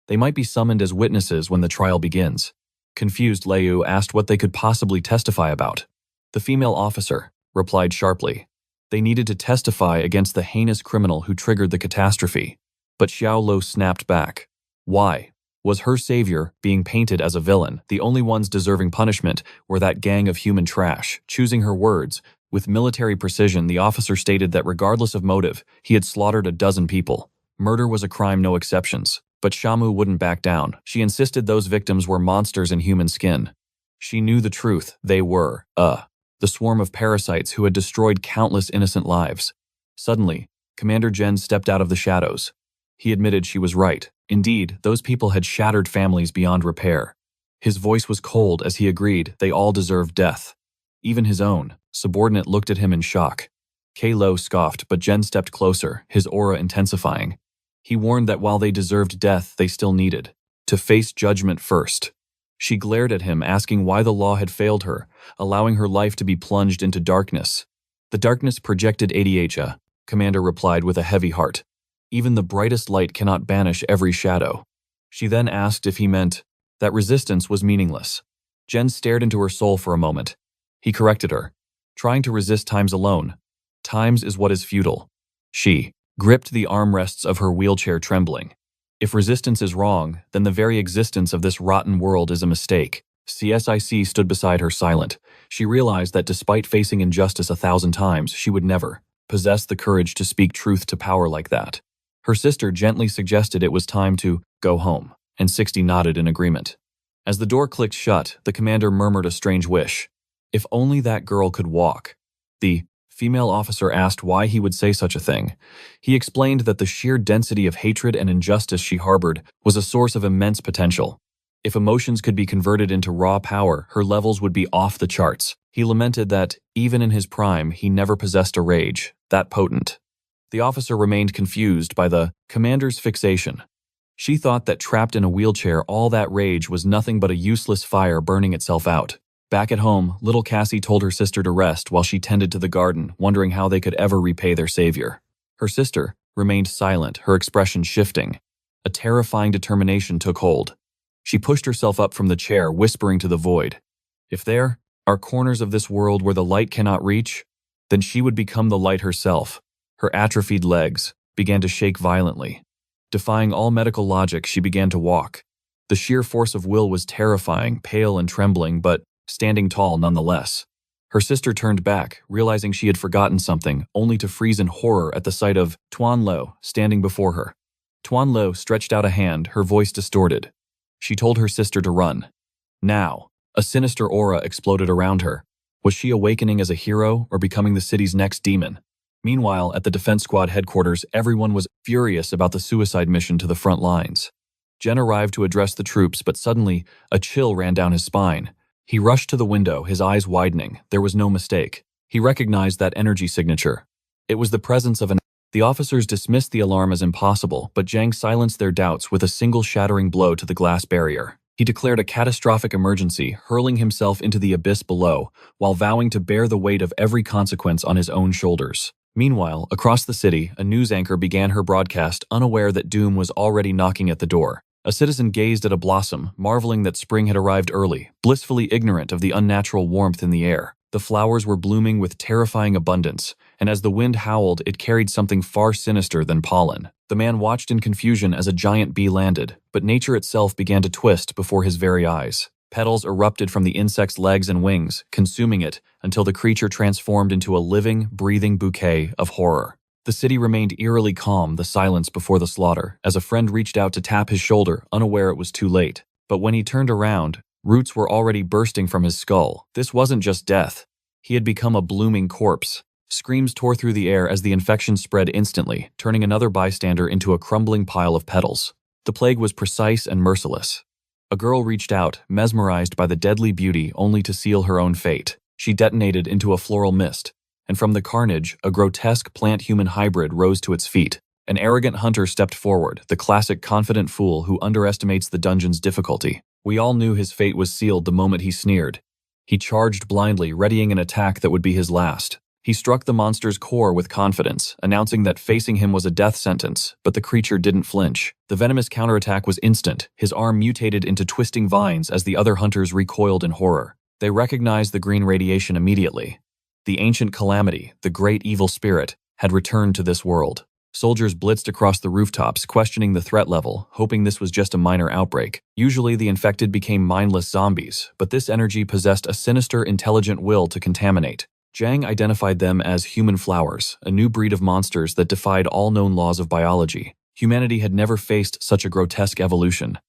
they might be summoned as witnesses when the trial begins. Confused, Liu asked what they could possibly testify about. The female officer replied sharply. They needed to testify against the heinous criminal who triggered the catastrophe. But Xiao Lo snapped back. Why was her savior being painted as a villain? The only ones deserving punishment were that gang of human trash. Choosing her words with military precision, the officer stated that regardless of motive, he had slaughtered a dozen people. Murder was a crime, no exceptions. But Shamu wouldn't back down. She insisted those victims were monsters in human skin. She knew the truth. They were, the swarm of parasites who had destroyed countless innocent lives. Suddenly, Commander Jen stepped out of the shadows. He admitted she was right. Indeed, those people had shattered families beyond repair. His voice was cold as he agreed they all deserved death. Even his own subordinate looked at him in shock. K-Lo scoffed, but Jen stepped closer, his aura intensifying. He warned that while they deserved death, they still needed to face judgment first. She glared at him, asking why the law had failed her, allowing her life to be plunged into darkness. The darkness projected ADHA, Commander replied with a heavy heart. Even the brightest light cannot banish every shadow. She then asked if he meant that resistance was meaningless. Jen stared into her soul for a moment. He corrected her. Trying to resist times alone. Times is what is futile. She gripped the armrests of her wheelchair, trembling. If resistance is wrong, then the very existence of this rotten world is a mistake. CSIC stood beside her silent. She realized that despite facing injustice 1,000 times, she would never possess the courage to speak truth to power like that. Her sister gently suggested it was time to go home, and 60 nodded in agreement. As the door clicked shut, the commander murmured a strange wish. If only that girl could walk. The female officer asked why he would say such a thing. He explained that the sheer density of hatred and injustice she harbored was a source of immense potential. If emotions could be converted into raw power, her levels would be off the charts. He lamented that, even in his prime, he never possessed a rage that potent. The officer remained confused by the commander's fixation. She thought that trapped in a wheelchair, all that rage was nothing but a useless fire burning itself out. Back at home, little Cassie told her sister to rest while she tended to the garden, wondering how they could ever repay their savior. Her sister remained silent, her expression shifting. A terrifying determination took hold. She pushed herself up from the chair, whispering to the void. If there are corners of this world where the light cannot reach, then she would become the light herself. Her atrophied legs began to shake violently. Defying all medical logic, she began to walk. The sheer force of will was terrifying, pale and trembling, but standing tall nonetheless. Her sister turned back, realizing she had forgotten something, only to freeze in horror at the sight of Tuan Lo standing before her. Tuan Lo stretched out a hand, her voice distorted. She told her sister to run. Now, a sinister aura exploded around her. Was she awakening as a hero or becoming the city's next demon? Meanwhile, at the defense squad headquarters, everyone was furious about the suicide mission to the front lines. Jen arrived to address the troops, but suddenly, a chill ran down his spine. He rushed to the window, his eyes widening. There was no mistake. He recognized that energy signature. It was the presence of an... The officers dismissed the alarm as impossible, but Zhang silenced their doubts with a single shattering blow to the glass barrier. He declared a catastrophic emergency, hurling himself into the abyss below, while vowing to bear the weight of every consequence on his own shoulders. Meanwhile, across the city, a news anchor began her broadcast, unaware that doom was already knocking at the door. A citizen gazed at a blossom, marveling that spring had arrived early, blissfully ignorant of the unnatural warmth in the air. The flowers were blooming with terrifying abundance, and as the wind howled, it carried something far sinister than pollen. The man watched in confusion as a giant bee landed, but nature itself began to twist before his very eyes. Petals erupted from the insect's legs and wings, consuming it until the creature transformed into a living, breathing bouquet of horror. The city remained eerily calm, the silence before the slaughter, as a friend reached out to tap his shoulder, unaware it was too late. But when he turned around, roots were already bursting from his skull. This wasn't just death. He had become a blooming corpse. Screams tore through the air as the infection spread instantly, turning another bystander into a crumbling pile of petals. The plague was precise and merciless. A girl reached out, mesmerized by the deadly beauty only to seal her own fate. She detonated into a floral mist, and from the carnage, a grotesque plant-human hybrid rose to its feet. An arrogant hunter stepped forward, the classic confident fool who underestimates the dungeon's difficulty. We all knew his fate was sealed the moment he sneered. He charged blindly, readying an attack that would be his last. He struck the monster's core with confidence, announcing that facing him was a death sentence, but the creature didn't flinch. The venomous counterattack was instant. His arm mutated into twisting vines as the other hunters recoiled in horror. They recognized the green radiation immediately. The ancient calamity, the great evil spirit, had returned to this world. Soldiers blitzed across the rooftops, questioning the threat level, hoping this was just a minor outbreak. Usually the infected became mindless zombies, but this energy possessed a sinister, intelligent will to contaminate. Zhang identified them as human flowers, a new breed of monsters that defied all known laws of biology. Humanity had never faced such a grotesque evolution.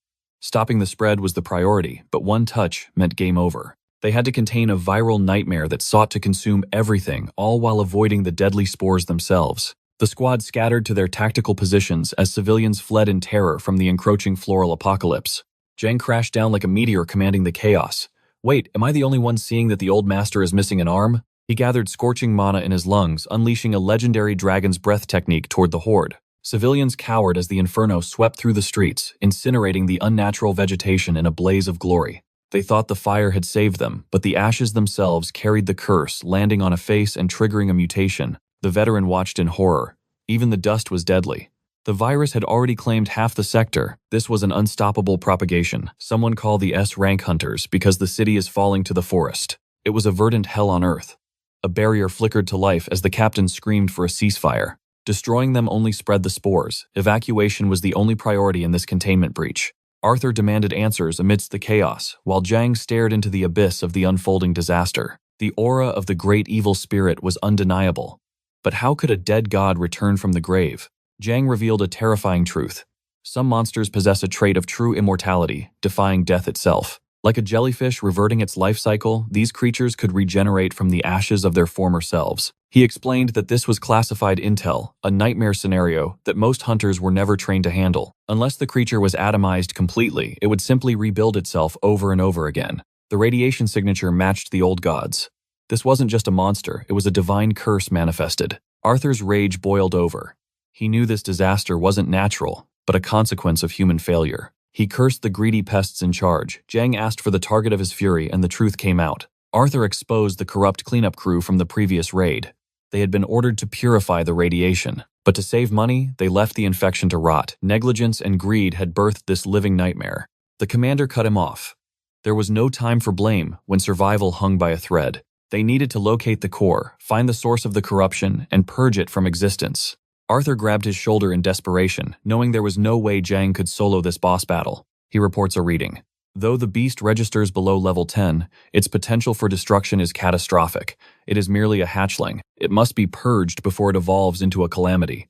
Stopping the spread was the priority, but one touch meant game over. They had to contain a viral nightmare that sought to consume everything, all while avoiding the deadly spores themselves. The squad scattered to their tactical positions as civilians fled in terror from the encroaching floral apocalypse. Zhang crashed down like a meteor, commanding the chaos. Wait, am I the only one seeing that the old master is missing an arm? He gathered scorching mana in his lungs, unleashing a legendary dragon's breath technique toward the horde. Civilians cowered as the inferno swept through the streets, incinerating the unnatural vegetation in a blaze of glory. They thought the fire had saved them, but the ashes themselves carried the curse, landing on a face and triggering a mutation. The veteran watched in horror. Even the dust was deadly. The virus had already claimed half the sector. This was an unstoppable propagation. Someone called the S-Rank hunters because the city is falling to the forest. It was a verdant hell on earth. A barrier flickered to life as the captain screamed for a ceasefire. Destroying them only spread the spores. Evacuation was the only priority in this containment breach. Arthur demanded answers amidst the chaos, while Zhang stared into the abyss of the unfolding disaster. The aura of the great evil spirit was undeniable. But how could a dead god return from the grave? Zhang revealed a terrifying truth. Some monsters possess a trait of true immortality, defying death itself. Like a jellyfish reverting its life cycle, these creatures could regenerate from the ashes of their former selves. He explained that this was classified intel, a nightmare scenario that most hunters were never trained to handle. Unless the creature was atomized completely, it would simply rebuild itself over and over again. The radiation signature matched the old gods. This wasn't just a monster, it was a divine curse manifested. Arthur's rage boiled over. He knew this disaster wasn't natural, but a consequence of human failure. He cursed the greedy pests in charge. Zhang asked for the target of his fury, and the truth came out. Arthur exposed the corrupt cleanup crew from the previous raid. They had been ordered to purify the radiation. But to save money, they left the infection to rot. Negligence and greed had birthed this living nightmare. The commander cut him off. There was no time for blame when survival hung by a thread. They needed to locate the core, find the source of the corruption, and purge it from existence. Arthur grabbed his shoulder in desperation, knowing there was no way Zhang could solo this boss battle. He reports a reading. Though the beast registers below level 10, its potential for destruction is catastrophic. It is merely a hatchling. It must be purged before it evolves into a calamity.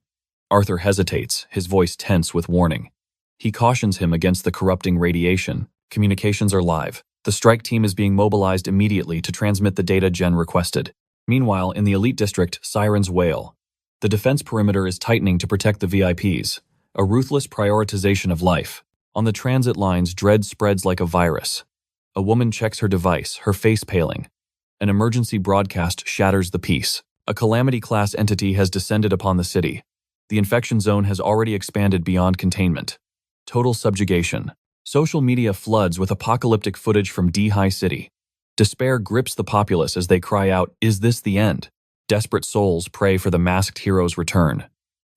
Arthur hesitates, his voice tense with warning. He cautions him against the corrupting radiation. Communications are live. The strike team is being mobilized immediately to transmit the data Jen requested. Meanwhile, in the elite district, sirens wail. The defense perimeter is tightening to protect the VIPs, a ruthless prioritization of life. On the transit lines, dread spreads like a virus. A woman checks her device, her face paling. An emergency broadcast shatters the peace. A calamity-class entity has descended upon the city. The infection zone has already expanded beyond containment. Total subjugation. Social media floods with apocalyptic footage from D-High City. Despair grips the populace as they cry out, "Is this the end?" Desperate souls pray for the masked hero's return.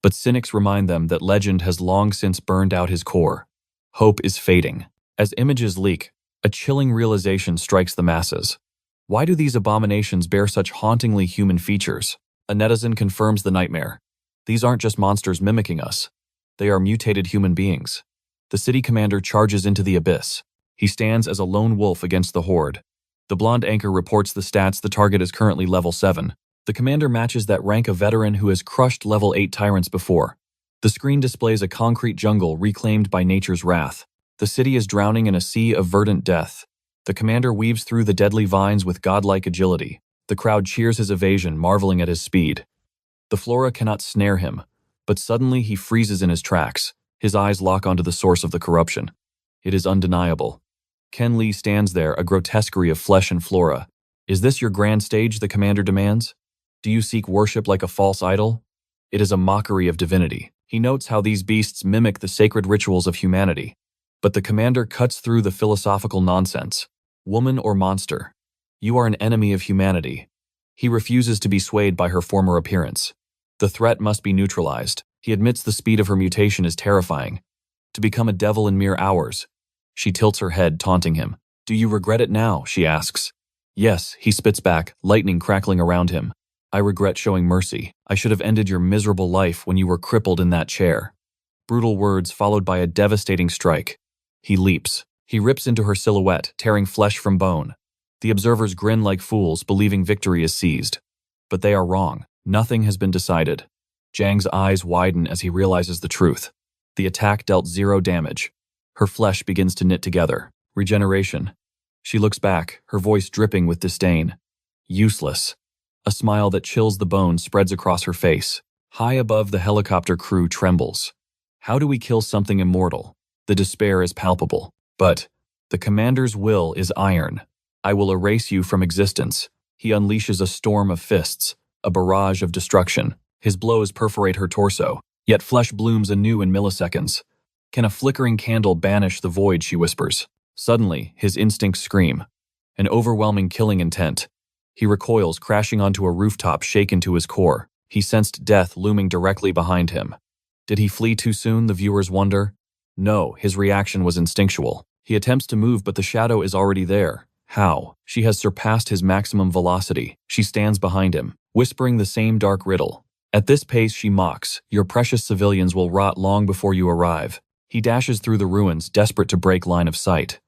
But cynics remind them that legend has long since burned out his core. Hope is fading. As images leak, a chilling realization strikes the masses. Why do these abominations bear such hauntingly human features? A netizen confirms the nightmare. These aren't just monsters mimicking us. They are mutated human beings. The city commander charges into the abyss. He stands as a lone wolf against the horde. The blonde anchor reports the stats. The target is currently level 7. The commander matches that rank a veteran who has crushed level 8 tyrants before. The screen displays a concrete jungle reclaimed by nature's wrath. The city is drowning in a sea of verdant death. The commander weaves through the deadly vines with godlike agility. The crowd cheers his evasion, marveling at his speed. The Flora cannot snare him, but suddenly he freezes in his tracks. His eyes lock onto the source of the corruption. It is undeniable. Ken Lee stands there, a grotesquerie of flesh and flora. Is this your grand stage, the commander demands? Do you seek worship like a false idol? It is a mockery of divinity. He notes how these beasts mimic the sacred rituals of humanity. But the commander cuts through the philosophical nonsense. Woman or monster? You are an enemy of humanity. He refuses to be swayed by her former appearance. The threat must be neutralized. He admits the speed of her mutation is terrifying. To become a devil in mere hours. She tilts her head, taunting him. Do you regret it now? She asks. Yes, he spits back, lightning crackling around him. I regret showing mercy. I should have ended your miserable life when you were crippled in that chair. Brutal words followed by a devastating strike. He leaps. He rips into her silhouette, tearing flesh from bone. The observers grin like fools, believing victory is seized. But they are wrong. Nothing has been decided. Zhang's eyes widen as he realizes the truth. The attack dealt 0 damage. Her flesh begins to knit together. Regeneration. She looks back, her voice dripping with disdain. Useless. A smile that chills the bones spreads across her face. High above, the helicopter crew trembles. How do we kill something immortal? The despair is palpable. But the commander's will is iron. I will erase you from existence. He unleashes a storm of fists, a barrage of destruction. His blows perforate her torso, yet flesh blooms anew in milliseconds. Can a flickering candle banish the void, she whispers. Suddenly, his instincts scream. An overwhelming killing intent. He recoils, crashing onto a rooftop, shaken to his core. He sensed death looming directly behind him. Did he flee too soon, the viewers wonder? No, his reaction was instinctual. He attempts to move, but the shadow is already there. How? She has surpassed his maximum velocity. She stands behind him, whispering the same dark riddle. At this pace, she mocks. Your precious civilians will rot long before you arrive. He dashes through the ruins, desperate to break line of sight.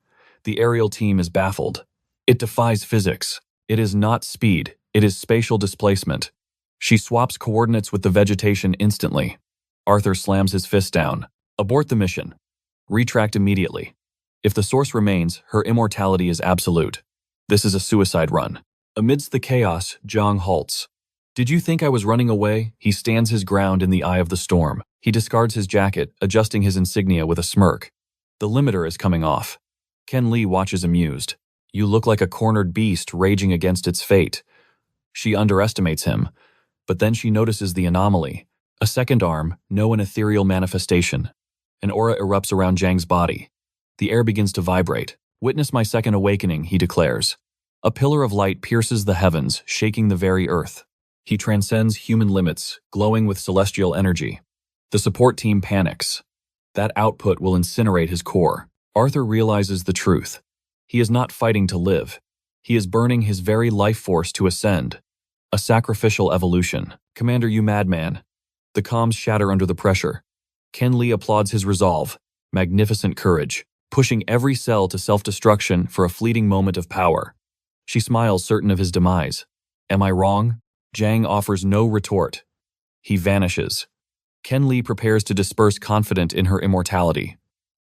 The aerial team is baffled. It defies physics. It is not speed, it is spatial displacement. She swaps coordinates with the vegetation instantly. Arthur slams his fist down. Abort the mission. Retract immediately. If the source remains, her immortality is absolute. This is a suicide run. Amidst the chaos, Zhang halts. Did you think I was running away? He stands his ground in the eye of the storm. He discards his jacket, adjusting his insignia with a smirk. The limiter is coming off. Ken Lee watches amused. You look like a cornered beast raging against its fate. She underestimates him, but then she notices the anomaly. A second arm, no an ethereal manifestation. An aura erupts around Zhang's body. The air begins to vibrate. Witness my second awakening, he declares. A pillar of light pierces the heavens, shaking the very earth. He transcends human limits, glowing with celestial energy. The support team panics. That output will incinerate his core. Arthur realizes the truth. He is not fighting to live. He is burning his very life force to ascend. A sacrificial evolution. Commander, you madman. The comms shatter under the pressure. Ken Lee applauds his resolve. Magnificent courage. Pushing every cell to self-destruction for a fleeting moment of power. She smiles, certain of his demise. Am I wrong? Zhang offers no retort. He vanishes. Ken Lee prepares to disperse, confident in her immortality.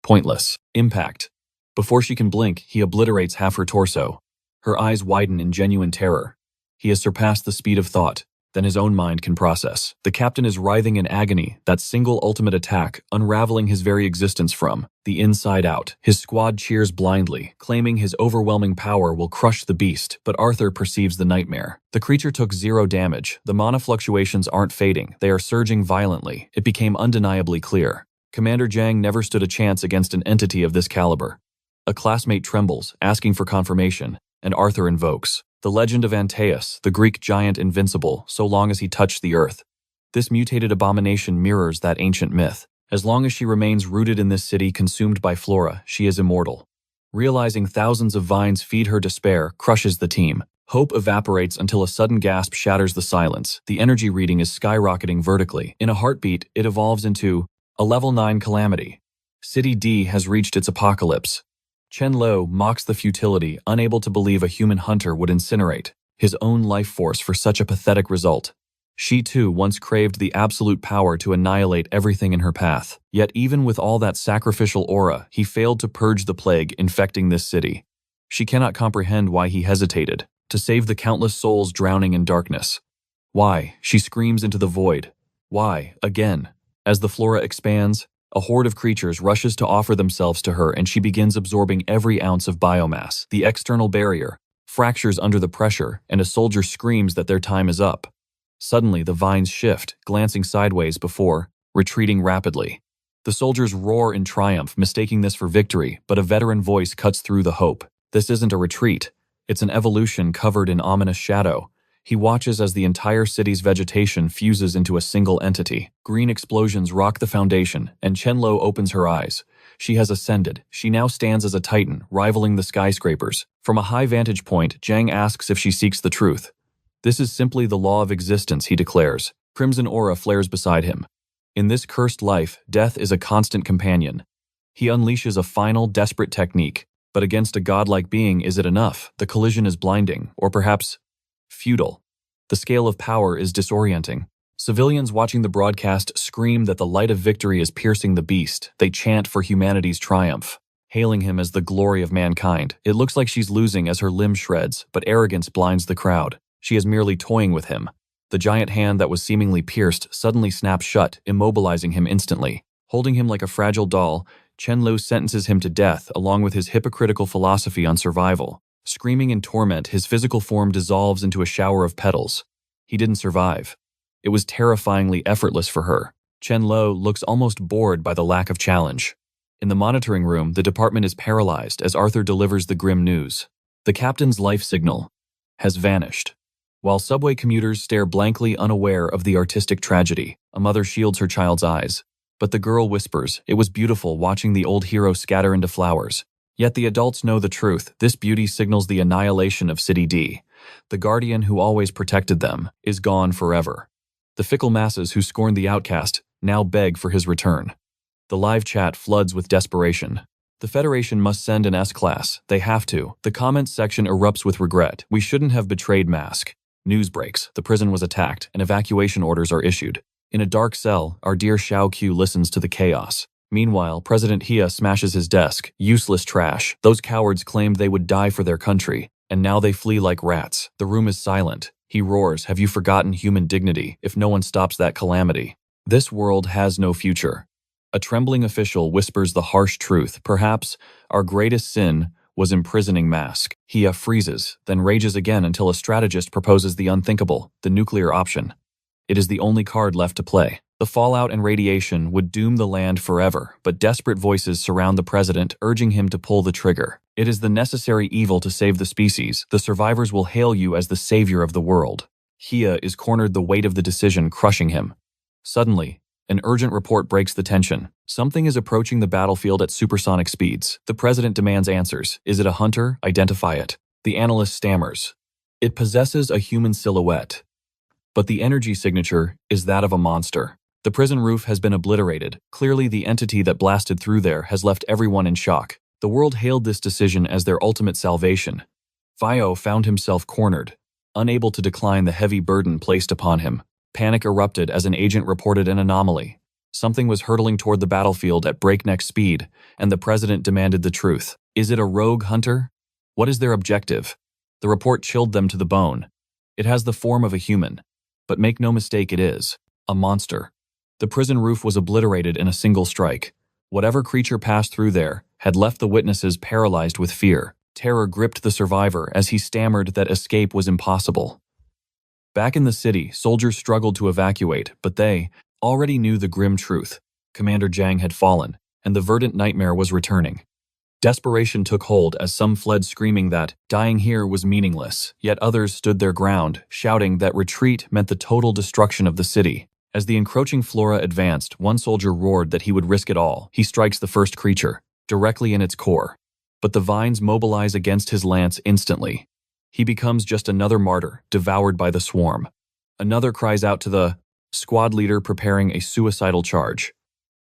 Pointless. Impact. Before she can blink, he obliterates half her torso. Her eyes widen in genuine terror. He has surpassed the speed of thought than his own mind can process. The captain is writhing in agony, that single ultimate attack unraveling his very existence from the inside out. His squad cheers blindly, claiming his overwhelming power will crush the beast, but Arthur perceives the nightmare. The creature took 0 damage. The mana fluctuations aren't fading, they are surging violently. It became undeniably clear. Commander Zhang never stood a chance against an entity of this caliber. A classmate trembles, asking for confirmation, and Arthur invokes the legend of Antaeus, the Greek giant invincible, so long as he touched the earth. This mutated abomination mirrors that ancient myth. As long as she remains rooted in this city consumed by flora, she is immortal. Realizing thousands of vines feed her despair crushes the team. Hope evaporates until a sudden gasp shatters the silence. The energy reading is skyrocketing vertically. In a heartbeat, it evolves into a level 9 calamity. City D has reached its apocalypse. Chen Lo mocks the futility, unable to believe a human hunter would incinerate his own life force for such a pathetic result. She too once craved the absolute power to annihilate everything in her path. Yet even with all that sacrificial aura, he failed to purge the plague infecting this city. She cannot comprehend why he hesitated. to save the countless souls drowning in darkness. Why? She screams into the void. Why? Again. As the flora expands, a horde of creatures rushes to offer themselves to her, and she begins absorbing every ounce of biomass. The external barrier fractures under the pressure, and a soldier screams that their time is up. Suddenly, the vines shift, glancing sideways before retreating rapidly. The soldiers roar in triumph, mistaking this for victory, but a veteran voice cuts through the hope. This isn't a retreat. It's an evolution covered in ominous shadow. He watches as the entire city's vegetation fuses into a single entity. Green explosions rock the foundation, and Chenlo opens her eyes. She has ascended. She now stands as a titan, rivaling the skyscrapers. From a high vantage point, Zhang asks if she seeks the truth. This is simply the law of existence, he declares. Crimson aura flares beside him. In this cursed life, death is a constant companion. He unleashes a final, desperate technique. But against a godlike being, is it enough? The collision is blinding, or perhaps futile. The scale of power is disorienting. Civilians watching the broadcast scream that the light of victory is piercing the beast. They chant for humanity's triumph, hailing him as the glory of mankind. It looks like she's losing as her limb shreds, but arrogance blinds the crowd. She is merely toying with him. The giant hand that was seemingly pierced suddenly snaps shut, immobilizing him instantly. Holding him like a fragile doll, Chenlo sentences him to death along with his hypocritical philosophy on survival. Screaming in torment, his physical form dissolves into a shower of petals. He didn't survive. It was terrifyingly effortless for her. Chenlo looks almost bored by the lack of challenge. In the monitoring room, the department is paralyzed as Arthur delivers the grim news. The captain's life signal has vanished. While subway commuters stare blankly, unaware of the artistic tragedy, a mother shields her child's eyes. But the girl whispers, "It was beautiful watching the old hero scatter into flowers." Yet the adults know the truth. This beauty signals the annihilation of City D. The guardian who always protected them is gone forever. The fickle masses who scorned the outcast now beg for his return. The live chat floods with desperation. The Federation must send an S-class. They have to. The comments section erupts with regret. "We shouldn't have betrayed Mask." News breaks. The prison was attacked, and evacuation orders are issued. In a dark cell, our dear Xiao Q listens to the chaos. Meanwhile, President Hia smashes his desk. Useless trash. Those cowards claimed they would die for their country, and now they flee like rats. The room is silent. He roars, "Have you forgotten human dignity if no one stops that calamity? This world has no future." A trembling official whispers the harsh truth. "Perhaps our greatest sin was imprisoning Mask." Hia freezes, then rages again until a strategist proposes the unthinkable, the nuclear option. It is the only card left to play. The fallout and radiation would doom the land forever, but desperate voices surround the president, urging him to pull the trigger. It is the necessary evil to save the species. The survivors will hail you as the savior of the world. Hia is cornered, the weight of the decision crushing him. Suddenly, an urgent report breaks the tension. Something is approaching the battlefield at supersonic speeds. The president demands answers. Is it a hunter? Identify it. The analyst stammers. It possesses a human silhouette, but the energy signature is that of a monster. The prison roof has been obliterated. Clearly, the entity that blasted through there has left everyone in shock. The world hailed this decision as their ultimate salvation. Fio found himself cornered, unable to decline the heavy burden placed upon him. Panic erupted as an agent reported an anomaly. Something was hurtling toward the battlefield at breakneck speed, and the president demanded the truth. Is it a rogue hunter? What is their objective? The report chilled them to the bone. It has the form of a human, but make no mistake, it is a monster. The prison roof was obliterated in a single strike. Whatever creature passed through there had left the witnesses paralyzed with fear. Terror gripped the survivor as he stammered that escape was impossible. Back in the city, soldiers struggled to evacuate, but they already knew the grim truth. Commander Zhang had fallen, and the verdant nightmare was returning. Desperation took hold as some fled, screaming that dying here was meaningless, yet others stood their ground, shouting that retreat meant the total destruction of the city. As the encroaching flora advanced, one soldier roared that he would risk it all. He strikes the first creature, directly in its core. But the vines mobilize against his lance instantly. He becomes just another martyr, devoured by the swarm. Another cries out to the squad leader preparing a suicidal charge.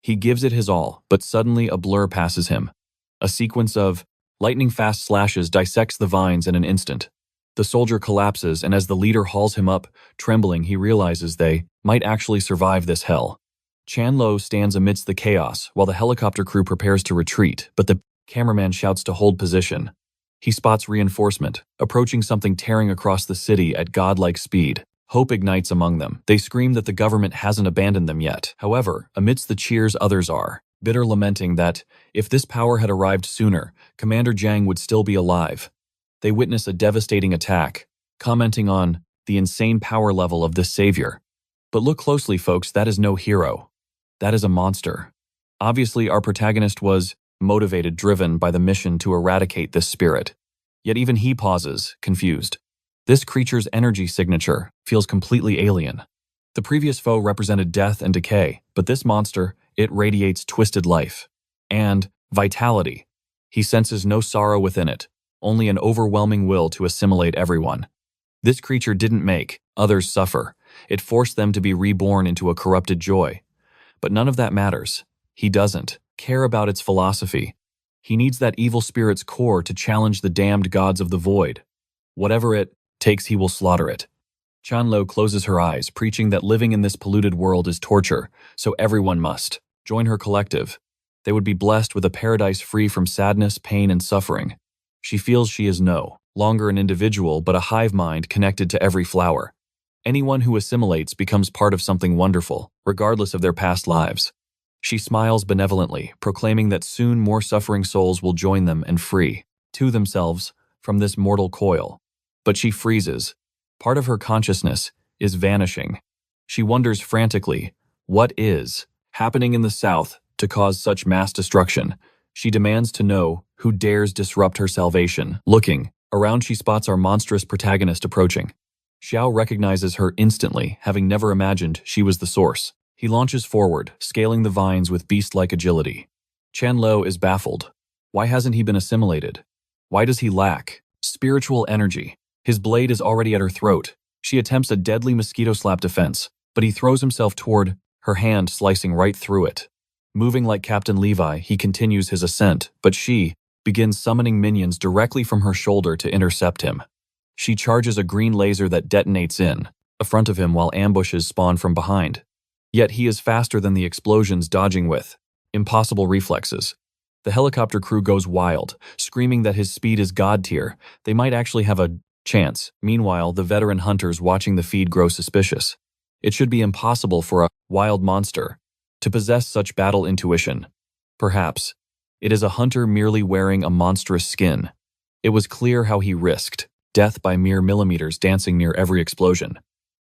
He gives it his all, but suddenly a blur passes him. A sequence of lightning-fast slashes dissects the vines in an instant. The soldier collapses, and as the leader hauls him up, trembling, he realizes they might actually survive this hell. Chanlo stands amidst the chaos while the helicopter crew prepares to retreat, but the cameraman shouts to hold position. He spots reinforcement, approaching something tearing across the city at godlike speed. Hope ignites among them. They scream that the government hasn't abandoned them yet. However, amidst the cheers others are, bitter lamenting that, if this power had arrived sooner, Commander Jiang would still be alive. They witness a devastating attack, commenting on the insane power level of this savior. But look closely, folks, that is no hero. That is a monster. Obviously, our protagonist was motivated, driven by the mission to eradicate this spirit. Yet even he pauses, confused. This creature's energy signature feels completely alien. The previous foe represented death and decay, but this monster, it radiates twisted life and vitality. He senses no sorrow within it, only an overwhelming will to assimilate everyone. This creature didn't make others suffer. It forced them to be reborn into a corrupted joy. But none of that matters. He doesn't care about its philosophy. He needs that evil spirit's core to challenge the damned gods of the void. Whatever it takes, he will slaughter it. Chanlo closes her eyes, preaching that living in this polluted world is torture, so everyone must join her collective. They would be blessed with a paradise free from sadness, pain, and suffering. She feels she is no longer an individual, but a hive mind connected to every flower. Anyone who assimilates becomes part of something wonderful, regardless of their past lives. She smiles benevolently, proclaiming that soon more suffering souls will join them and free to themselves from this mortal coil. But she freezes. Part of her consciousness is vanishing. She wonders frantically, what is happening in the South to cause such mass destruction? She demands to know who dares disrupt her salvation. Looking around, she spots our monstrous protagonist approaching. Xiao recognizes her instantly, having never imagined she was the source. He launches forward, scaling the vines with beast-like agility. Chanlo is baffled. Why hasn't he been assimilated? Why does he lack spiritual energy? His blade is already at her throat. She attempts a deadly mosquito slap defense, but he throws himself toward her hand, slicing right through it. Moving like Captain Levi, he continues his ascent, but she begins summoning minions directly from her shoulder to intercept him. She charges a green laser that detonates in front of him while ambushes spawn from behind. Yet he is faster than the explosions, dodging with impossible reflexes. The helicopter crew goes wild, screaming that his speed is god tier. They might actually have a chance. Meanwhile, the veteran hunters watching the feed grow suspicious. It should be impossible for a wild monster to possess such battle intuition. Perhaps it is a hunter merely wearing a monstrous skin. It was clear how he risked death by mere millimeters, dancing near every explosion.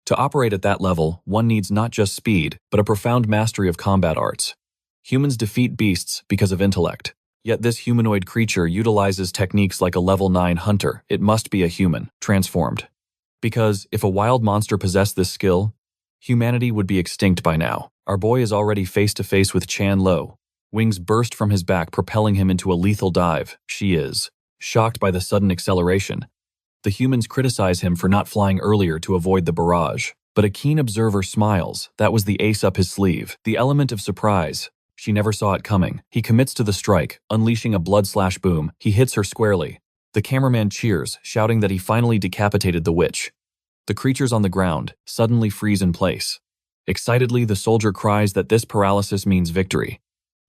To operate at that level, one needs not just speed, but a profound mastery of combat arts. Humans defeat beasts because of intellect. Yet this humanoid creature utilizes techniques like a level 9 hunter. It must be a human, transformed. Because if a wild monster possessed this skill, humanity would be extinct by now. Our boy is already face to face with Chan Lo. Wings burst from his back, propelling him into a lethal dive. She is shocked by the sudden acceleration. The humans criticize him for not flying earlier to avoid the barrage. But a keen observer smiles. That was the ace up his sleeve. The element of surprise. She never saw it coming. He commits to the strike, unleashing a blood-slash boom. He hits her squarely. The cameraman cheers, shouting that he finally decapitated the witch. The creatures on the ground suddenly freeze in place. Excitedly, the soldier cries that this paralysis means victory.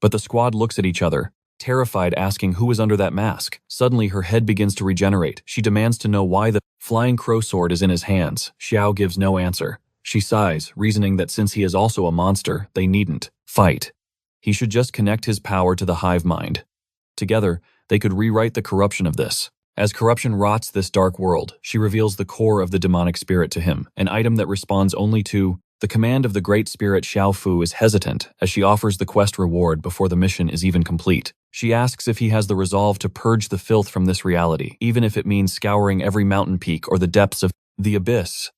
But the squad looks at each other, terrified, asking who is under that mask. Suddenly, her head begins to regenerate. She demands to know why the flying crow sword is in his hands. Xiao gives no answer. She sighs, reasoning that since he is also a monster, they needn't fight. He should just connect his power to the hive mind. Together, they could rewrite the corruption of this. As corruption rots this dark world, she reveals the core of the demonic spirit to him, an item that responds only to the command of the great spirit. Xiao Fu is hesitant as she offers the quest reward before the mission is even complete. She asks if he has the resolve to purge the filth from this reality, even if it means scouring every mountain peak or the depths of the abyss.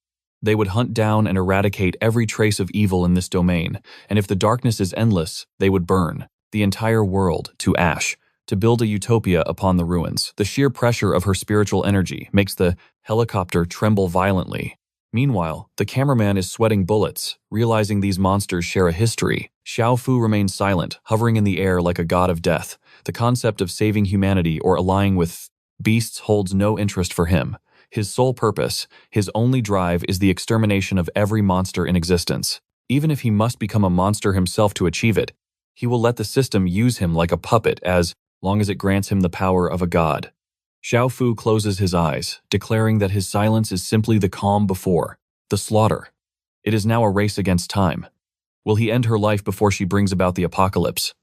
They would hunt down and eradicate every trace of evil in this domain, and if the darkness is endless, they would burn the entire world to ash, to build a utopia upon the ruins. The sheer pressure of her spiritual energy makes the helicopter tremble violently. Meanwhile, the cameraman is sweating bullets, realizing these monsters share a history. Xiao Fu remains silent, hovering in the air like a god of death. The concept of saving humanity or allying with beasts holds no interest for him. His sole purpose, his only drive, is the extermination of every monster in existence. Even if he must become a monster himself to achieve it, he will let the system use him like a puppet as long as it grants him the power of a god. Xiao Fu closes his eyes, declaring that his silence is simply the calm before the slaughter. It is now a race against time. Will he end her life before she brings about the apocalypse?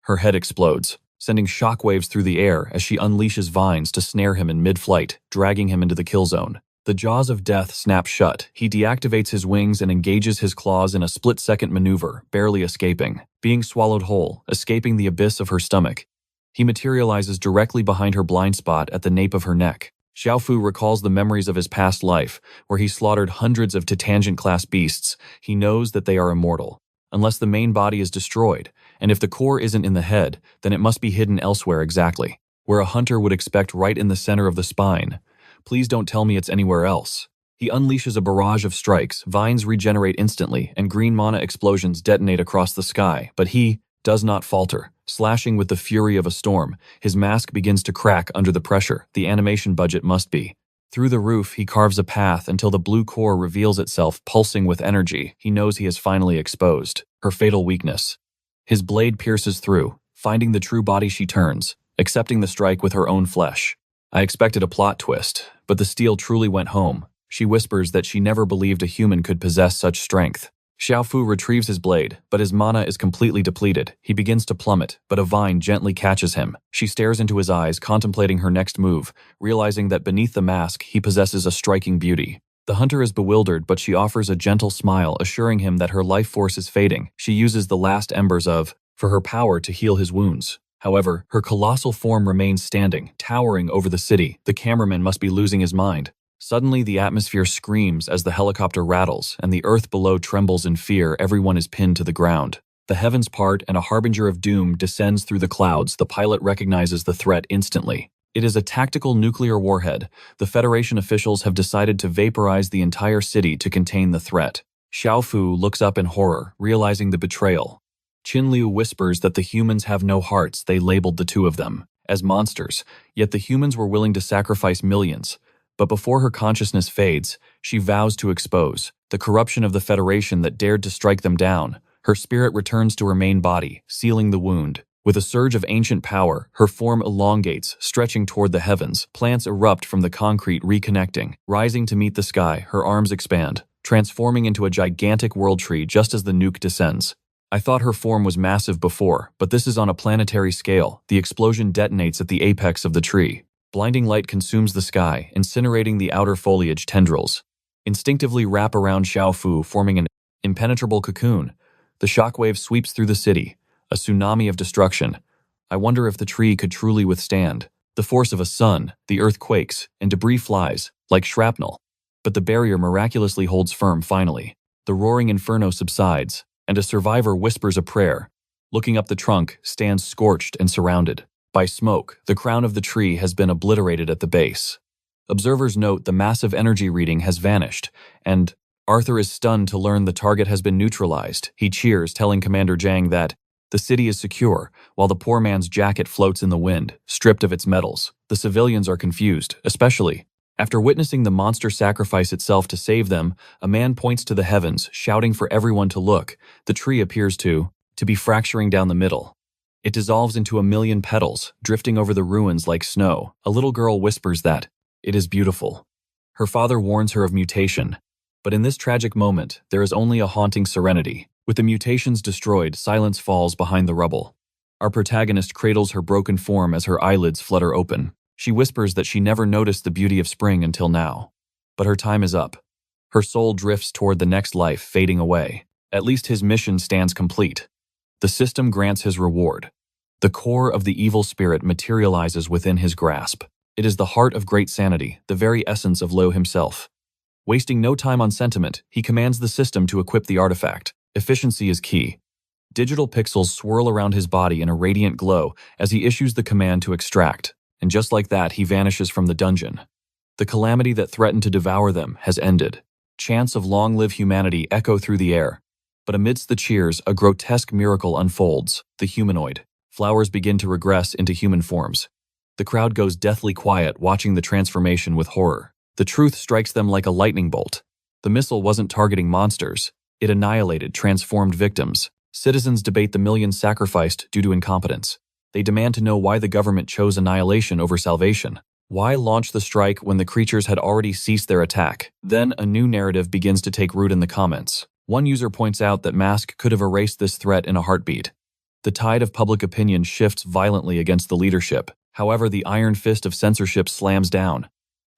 Her head explodes, sending shockwaves through the air as she unleashes vines to snare him in mid-flight, dragging him into the kill zone. The jaws of death snap shut. He deactivates his wings and engages his claws in a split-second maneuver, barely escaping. Being swallowed whole, escaping the abyss of her stomach. He materializes directly behind her blind spot at the nape of her neck. Xiao Fu recalls the memories of his past life, where he slaughtered hundreds of Titangent-class beasts. He knows that they are immortal, unless the main body is destroyed, and if the core isn't in the head, then it must be hidden elsewhere exactly, where a hunter would expect, right in the center of the spine. Please don't tell me it's anywhere else. He unleashes a barrage of strikes, vines regenerate instantly, and green mana explosions detonate across the sky, but he does not falter. Slashing with the fury of a storm, his mask begins to crack under the pressure. The animation budget must be. Through the roof, he carves a path until the blue core reveals itself, pulsing with energy. He knows he is finally exposed. Her fatal weakness. His blade pierces through, finding the true body. She turns, accepting the strike with her own flesh. I expected a plot twist, but the steel truly went home. She whispers that she never believed a human could possess such strength. Xiao Fu retrieves his blade, but his mana is completely depleted. He begins to plummet, but a vine gently catches him. She stares into his eyes, contemplating her next move, realizing that beneath the mask, he possesses a striking beauty. The hunter is bewildered, but she offers a gentle smile, assuring him that her life force is fading. She uses the last embers for her power to heal his wounds. However, her colossal form remains standing, towering over the city. The cameraman must be losing his mind. Suddenly, the atmosphere screams as the helicopter rattles, and the earth below trembles in fear. Everyone is pinned to the ground. The heavens part, and a harbinger of doom descends through the clouds. The pilot recognizes the threat instantly. It is a tactical nuclear warhead. The Federation officials have decided to vaporize the entire city to contain the threat. Xiao Fu looks up in horror, realizing the betrayal. Qin Liu whispers that the humans have no hearts. They labeled the two of them as monsters, yet the humans were willing to sacrifice millions. But before her consciousness fades, she vows to expose the corruption of the Federation that dared to strike them down. Her spirit returns to her main body, sealing the wound. With a surge of ancient power, her form elongates, stretching toward the heavens. Plants erupt from the concrete, reconnecting. Rising to meet the sky, her arms expand, transforming into a gigantic world tree just as the nuke descends. I thought her form was massive before, but this is on a planetary scale. The explosion detonates at the apex of the tree. Blinding light consumes the sky, incinerating the outer foliage. Tendrils instinctively wrap around Xiao Fu, forming an impenetrable cocoon. The shockwave sweeps through the city, a tsunami of destruction. I wonder if the tree could truly withstand the force of a sun. The earth quakes, and debris flies, like shrapnel. But the barrier miraculously holds firm finally. The roaring inferno subsides, and a survivor whispers a prayer. Looking up, the trunk stands scorched and surrounded by smoke. The crown of the tree has been obliterated at the base. Observers note the massive energy reading has vanished, and Arthur is stunned to learn the target has been neutralized. He cheers, telling Commander Zhang that the city is secure, while the poor man's jacket floats in the wind, stripped of its medals. The civilians are confused, especially after witnessing the monster sacrifice itself to save them. A man points to the heavens, shouting for everyone to look. The tree appears to be fracturing down the middle. It dissolves into a million petals, drifting over the ruins like snow. A little girl whispers that it is beautiful. Her father warns her of mutation. But in this tragic moment, there is only a haunting serenity. With the mutations destroyed, silence falls behind the rubble. Our protagonist cradles her broken form as her eyelids flutter open. She whispers that she never noticed the beauty of spring until now. But her time is up. Her soul drifts toward the next life, fading away. At least his mission stands complete. The system grants his reward. The core of the evil spirit materializes within his grasp. It is the heart of great sanity, the very essence of Lo himself. Wasting no time on sentiment, he commands the system to equip the artifact. Efficiency is key. Digital pixels swirl around his body in a radiant glow as he issues the command to extract, and just like that, he vanishes from the dungeon. The calamity that threatened to devour them has ended. Chants of long live humanity echo through the air. But amidst the cheers, a grotesque miracle unfolds. The humanoid flowers begin to regress into human forms. The crowd goes deathly quiet, watching the transformation with horror. The truth strikes them like a lightning bolt. The missile wasn't targeting monsters. It annihilated transformed victims. Citizens debate the millions sacrificed due to incompetence. They demand to know why the government chose annihilation over salvation. Why launch the strike when the creatures had already ceased their attack? Then a new narrative begins to take root in the comments. One user points out that Mask could have erased this threat in a heartbeat. The tide of public opinion shifts violently against the leadership. However, the iron fist of censorship slams down.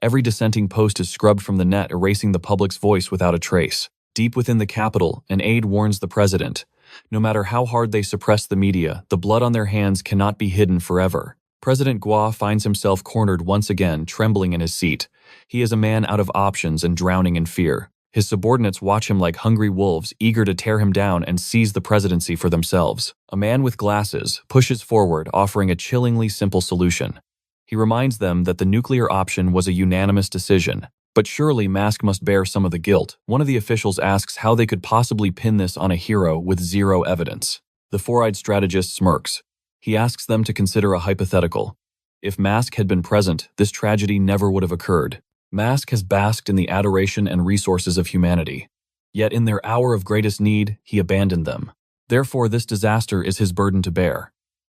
Every dissenting post is scrubbed from the net, erasing the public's voice without a trace. Deep within the Capitol, an aide warns the president. No matter how hard they suppress the media, the blood on their hands cannot be hidden forever. President Gua finds himself cornered once again, trembling in his seat. He is a man out of options and drowning in fear. His subordinates watch him like hungry wolves, eager to tear him down and seize the presidency for themselves. A man with glasses pushes forward, offering a chillingly simple solution. He reminds them that the nuclear option was a unanimous decision. But surely Mask must bear some of the guilt. One of the officials asks how they could possibly pin this on a hero with zero evidence. The four-eyed strategist smirks. He asks them to consider a hypothetical. If Mask had been present, this tragedy never would have occurred. Mask has basked in the adoration and resources of humanity. Yet in their hour of greatest need, he abandoned them. Therefore, this disaster is his burden to bear.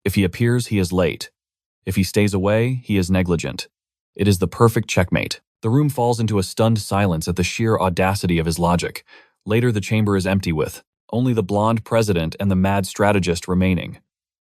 If he appears, he is late. If he stays away, he is negligent. It is the perfect checkmate. The room falls into a stunned silence at the sheer audacity of his logic. Later, the chamber is empty with only the blonde president and the mad strategist remaining.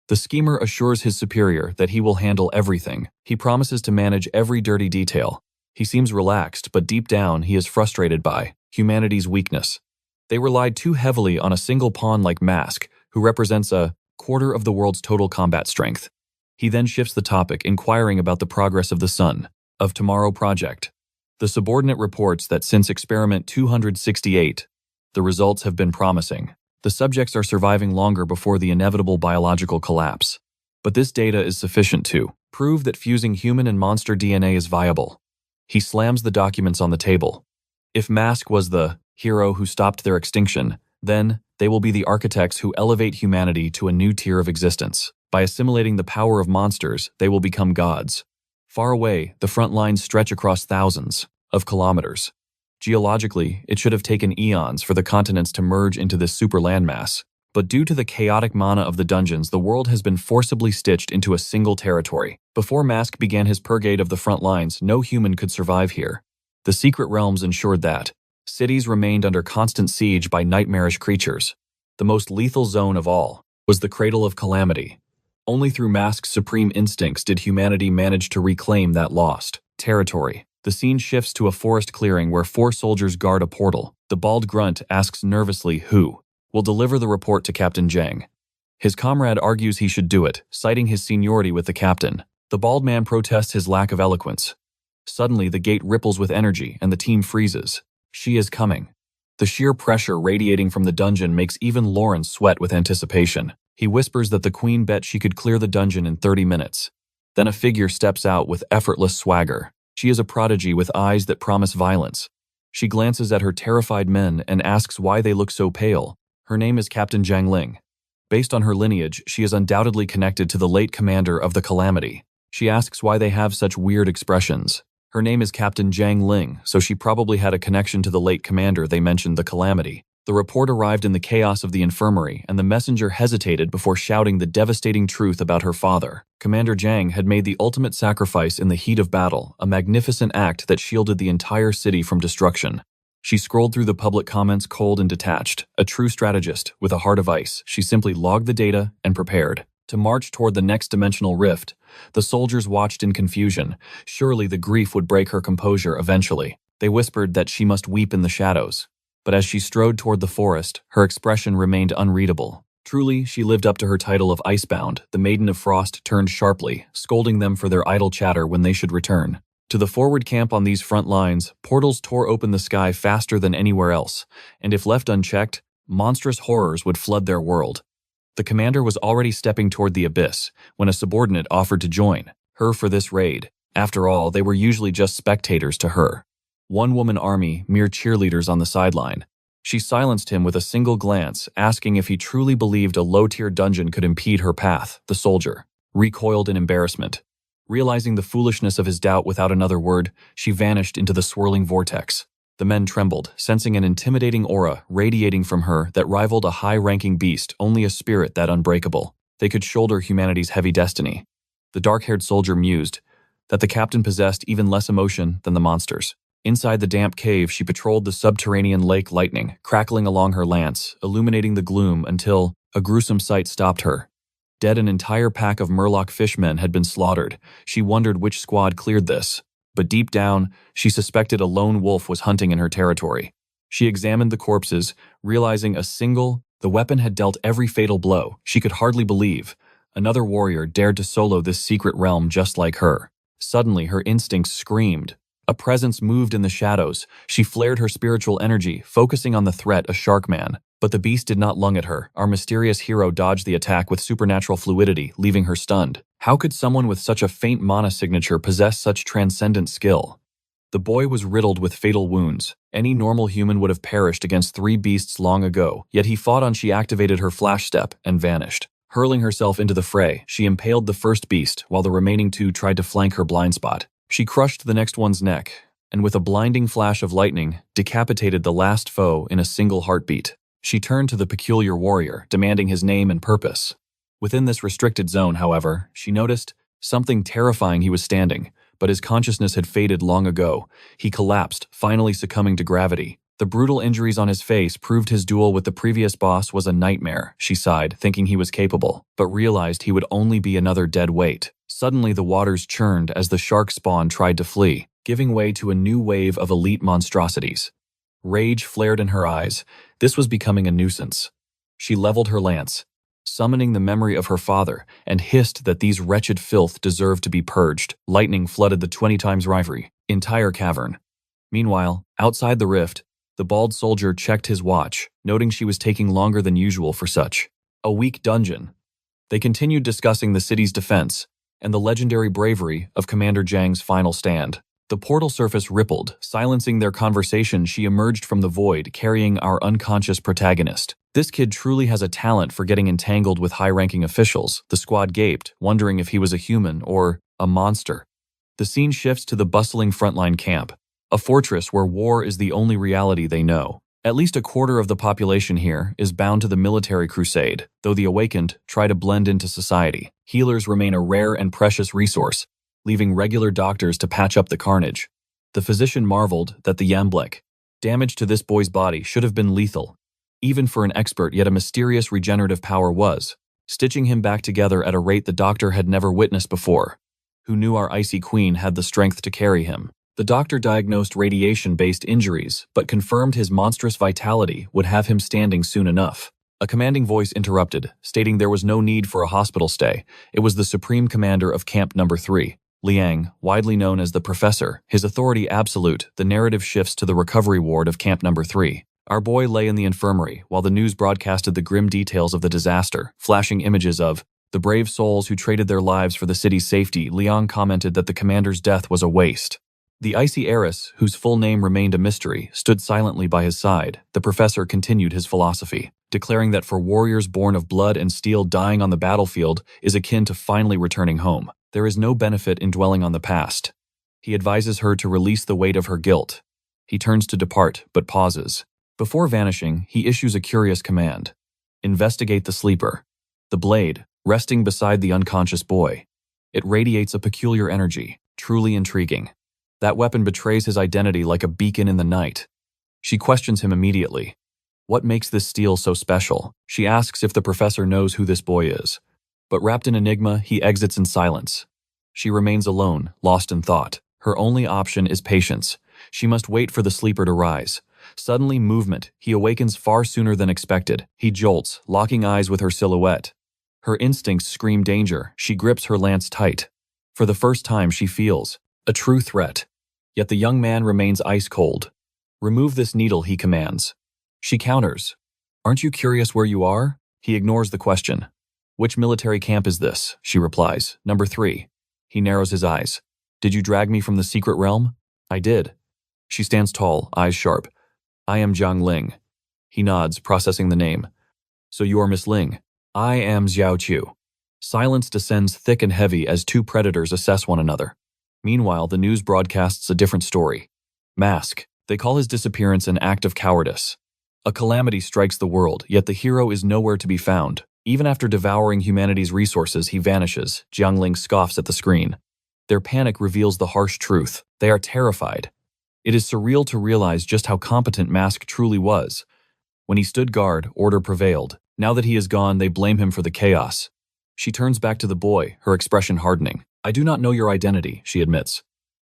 The schemer assures his superior that he will handle everything. He promises to manage every dirty detail. He seems relaxed, but deep down he is frustrated by humanity's weakness. They relied too heavily on a single pawn like Mask, who represents a quarter of the world's total combat strength. He then shifts the topic, inquiring about the progress of the Sun of Tomorrow project. The subordinate reports that since experiment 268, the results have been promising. The subjects are surviving longer before the inevitable biological collapse. But this data is sufficient to prove that fusing human and monster DNA is viable. He slams the documents on the table. If Mask was the hero who stopped their extinction, then they will be the architects who elevate humanity to a new tier of existence. By assimilating the power of monsters, they will become gods. Far away, the front lines stretch across thousands of kilometers. Geologically, it should have taken eons for the continents to merge into this super landmass. But due to the chaotic mana of the dungeons, the world has been forcibly stitched into a single territory. Before Mask began his purgate of the front lines, no human could survive here. The secret realms ensured that cities remained under constant siege by nightmarish creatures. The most lethal zone of all was the Cradle of Calamity. Only through Mask's supreme instincts did humanity manage to reclaim that lost territory. The scene shifts to a forest clearing where 4 soldiers guard a portal. The bald grunt asks nervously who will deliver the report to Captain Zhang. His comrade argues he should do it, citing his seniority with the captain. The bald man protests his lack of eloquence. Suddenly, the gate ripples with energy and the team freezes. She is coming. The sheer pressure radiating from the dungeon makes even Lawrence sweat with anticipation. He whispers that the queen bet she could clear the dungeon in 30 minutes. Then a figure steps out with effortless swagger. She is a prodigy with eyes that promise violence. She glances at her terrified men and asks why they look so pale. Her name is Captain Zhang Ling. Based on her lineage, she is undoubtedly connected to the late commander of the Calamity. She asks why they have such weird expressions. Her name is Captain Zhang Ling, so she probably had a connection to the late commander they mentioned, the Calamity. The report arrived in the chaos of the infirmary, and the messenger hesitated before shouting the devastating truth about her father. Commander Zhang had made the ultimate sacrifice in the heat of battle, a magnificent act that shielded the entire city from destruction. She scrolled through the public comments cold and detached. A true strategist, with a heart of ice, she simply logged the data and prepared to march toward the next dimensional rift. The soldiers watched in confusion. Surely the grief would break her composure eventually. They whispered that she must weep in the shadows. But as she strode toward the forest, her expression remained unreadable. Truly, she lived up to her title of Icebound. The Maiden of Frost turned sharply, scolding them for their idle chatter when they should return. To the forward camp on these front lines, portals tore open the sky faster than anywhere else, and if left unchecked, monstrous horrors would flood their world. The commander was already stepping toward the abyss when a subordinate offered to join her for this raid. After all, they were usually just spectators to her. One-woman army, mere cheerleaders on the sideline. She silenced him with a single glance, asking if he truly believed a low-tier dungeon could impede her path. The soldier recoiled in embarrassment. Realizing the foolishness of his doubt without another word, she vanished into the swirling vortex. The men trembled, sensing an intimidating aura radiating from her that rivaled a high-ranking beast, only a spirit that unbreakable. They could shoulder humanity's heavy destiny. The dark-haired soldier mused, that the captain possessed even less emotion than the monsters. Inside the damp cave, she patrolled the subterranean lake lightning, crackling along her lance, illuminating the gloom until a gruesome sight stopped her. Dead, an entire pack of Murloc fishmen had been slaughtered. She wondered which squad cleared this. But deep down, she suspected a lone wolf was hunting in her territory. She examined the corpses, realizing the weapon had dealt every fatal blow. She could hardly believe. Another warrior dared to solo this secret realm just like her. Suddenly, her instincts screamed. A presence moved in the shadows. She flared her spiritual energy, focusing on the threat, a shark man. But the beast did not lung at her. Our mysterious hero dodged the attack with supernatural fluidity, leaving her stunned. How could someone with such a faint mana signature possess such transcendent skill? The boy was riddled with fatal wounds. Any normal human would have perished against 3 beasts long ago, yet he fought on. She activated her flash step and vanished. Hurling herself into the fray, she impaled the first beast, while the remaining 2 tried to flank her blind spot. She crushed the next one's neck, and with a blinding flash of lightning, decapitated the last foe in a single heartbeat. She turned to the peculiar warrior, demanding his name and purpose. Within this restricted zone, however, she noticed something terrifying. He was standing, but his consciousness had faded long ago. He collapsed, finally succumbing to gravity. The brutal injuries on his face proved his duel with the previous boss was a nightmare. She sighed, thinking he was capable, but realized he would only be another dead weight. Suddenly, the waters churned as the shark spawn tried to flee, giving way to a new wave of elite monstrosities. Rage flared in her eyes. This was becoming a nuisance. She leveled her lance, summoning the memory of her father, and hissed that these wretched filth deserved to be purged. Lightning flooded the 20 times rivalry entire cavern. Meanwhile, outside the rift, the bald soldier checked his watch, noting she was taking longer than usual for such a weak dungeon. They continued discussing the city's defense and the legendary bravery of Commander Zhang's final stand. The portal surface rippled, silencing their conversation. She emerged from the void, carrying our unconscious protagonist. This kid truly has a talent for getting entangled with high-ranking officials. The squad gaped, wondering if he was a human or a monster. The scene shifts to the bustling frontline camp, a fortress where war is the only reality they know. At least a quarter of the population here is bound to the military crusade, though the awakened try to blend into society. Healers remain a rare and precious resource, leaving regular doctors to patch up the carnage. The physician marveled that the Yamblek damage to this boy's body should have been lethal, even for an expert, yet a mysterious regenerative power was, stitching him back together at a rate the doctor had never witnessed before. Who knew our icy queen had the strength to carry him? The doctor diagnosed radiation-based injuries, but confirmed his monstrous vitality would have him standing soon enough. A commanding voice interrupted, stating there was no need for a hospital stay. It was the supreme commander of Camp Number 3. Liang, widely known as the Professor, his authority absolute. The narrative shifts to the recovery ward of Camp Number 3. Our boy lay in the infirmary, while the news broadcasted the grim details of the disaster, flashing images of the brave souls who traded their lives for the city's safety. Liang commented that the commander's death was a waste. The icy heiress, whose full name remained a mystery, stood silently by his side. The professor continued his philosophy, declaring that for warriors born of blood and steel, dying on the battlefield is akin to finally returning home. There is no benefit in dwelling on the past. He advises her to release the weight of her guilt. He turns to depart, but pauses. Before vanishing, he issues a curious command. Investigate the sleeper. The blade, resting beside the unconscious boy. It radiates a peculiar energy, truly intriguing. That weapon betrays his identity like a beacon in the night. She questions him immediately. What makes this steel so special? She asks if the professor knows who this boy is. But wrapped in enigma, he exits in silence. She remains alone, lost in thought. Her only option is patience. She must wait for the sleeper to rise. Suddenly, movement. He awakens far sooner than expected. He jolts, locking eyes with her silhouette. Her instincts scream danger. She grips her lance tight. For the first time, she feels a true threat. Yet the young man remains ice cold. Remove this needle, he commands. She counters. Aren't you curious where you are? He ignores the question. Which military camp is this? She replies. Number 3. He narrows his eyes. Did you drag me from the secret realm? I did. She stands tall, eyes sharp. I am Jiang Ling. He nods, processing the name. So you are Miss Ling. I am Xiao Chu. Silence descends thick and heavy as 2 predators assess one another. Meanwhile, the news broadcasts a different story. Mask. They call his disappearance an act of cowardice. A calamity strikes the world, yet the hero is nowhere to be found. Even after devouring humanity's resources, he vanishes. Jiang Ling scoffs at the screen. Their panic reveals the harsh truth. They are terrified. It is surreal to realize just how competent Mask truly was. When he stood guard, order prevailed. Now that he is gone, they blame him for the chaos. She turns back to the boy, her expression hardening. I do not know your identity, she admits.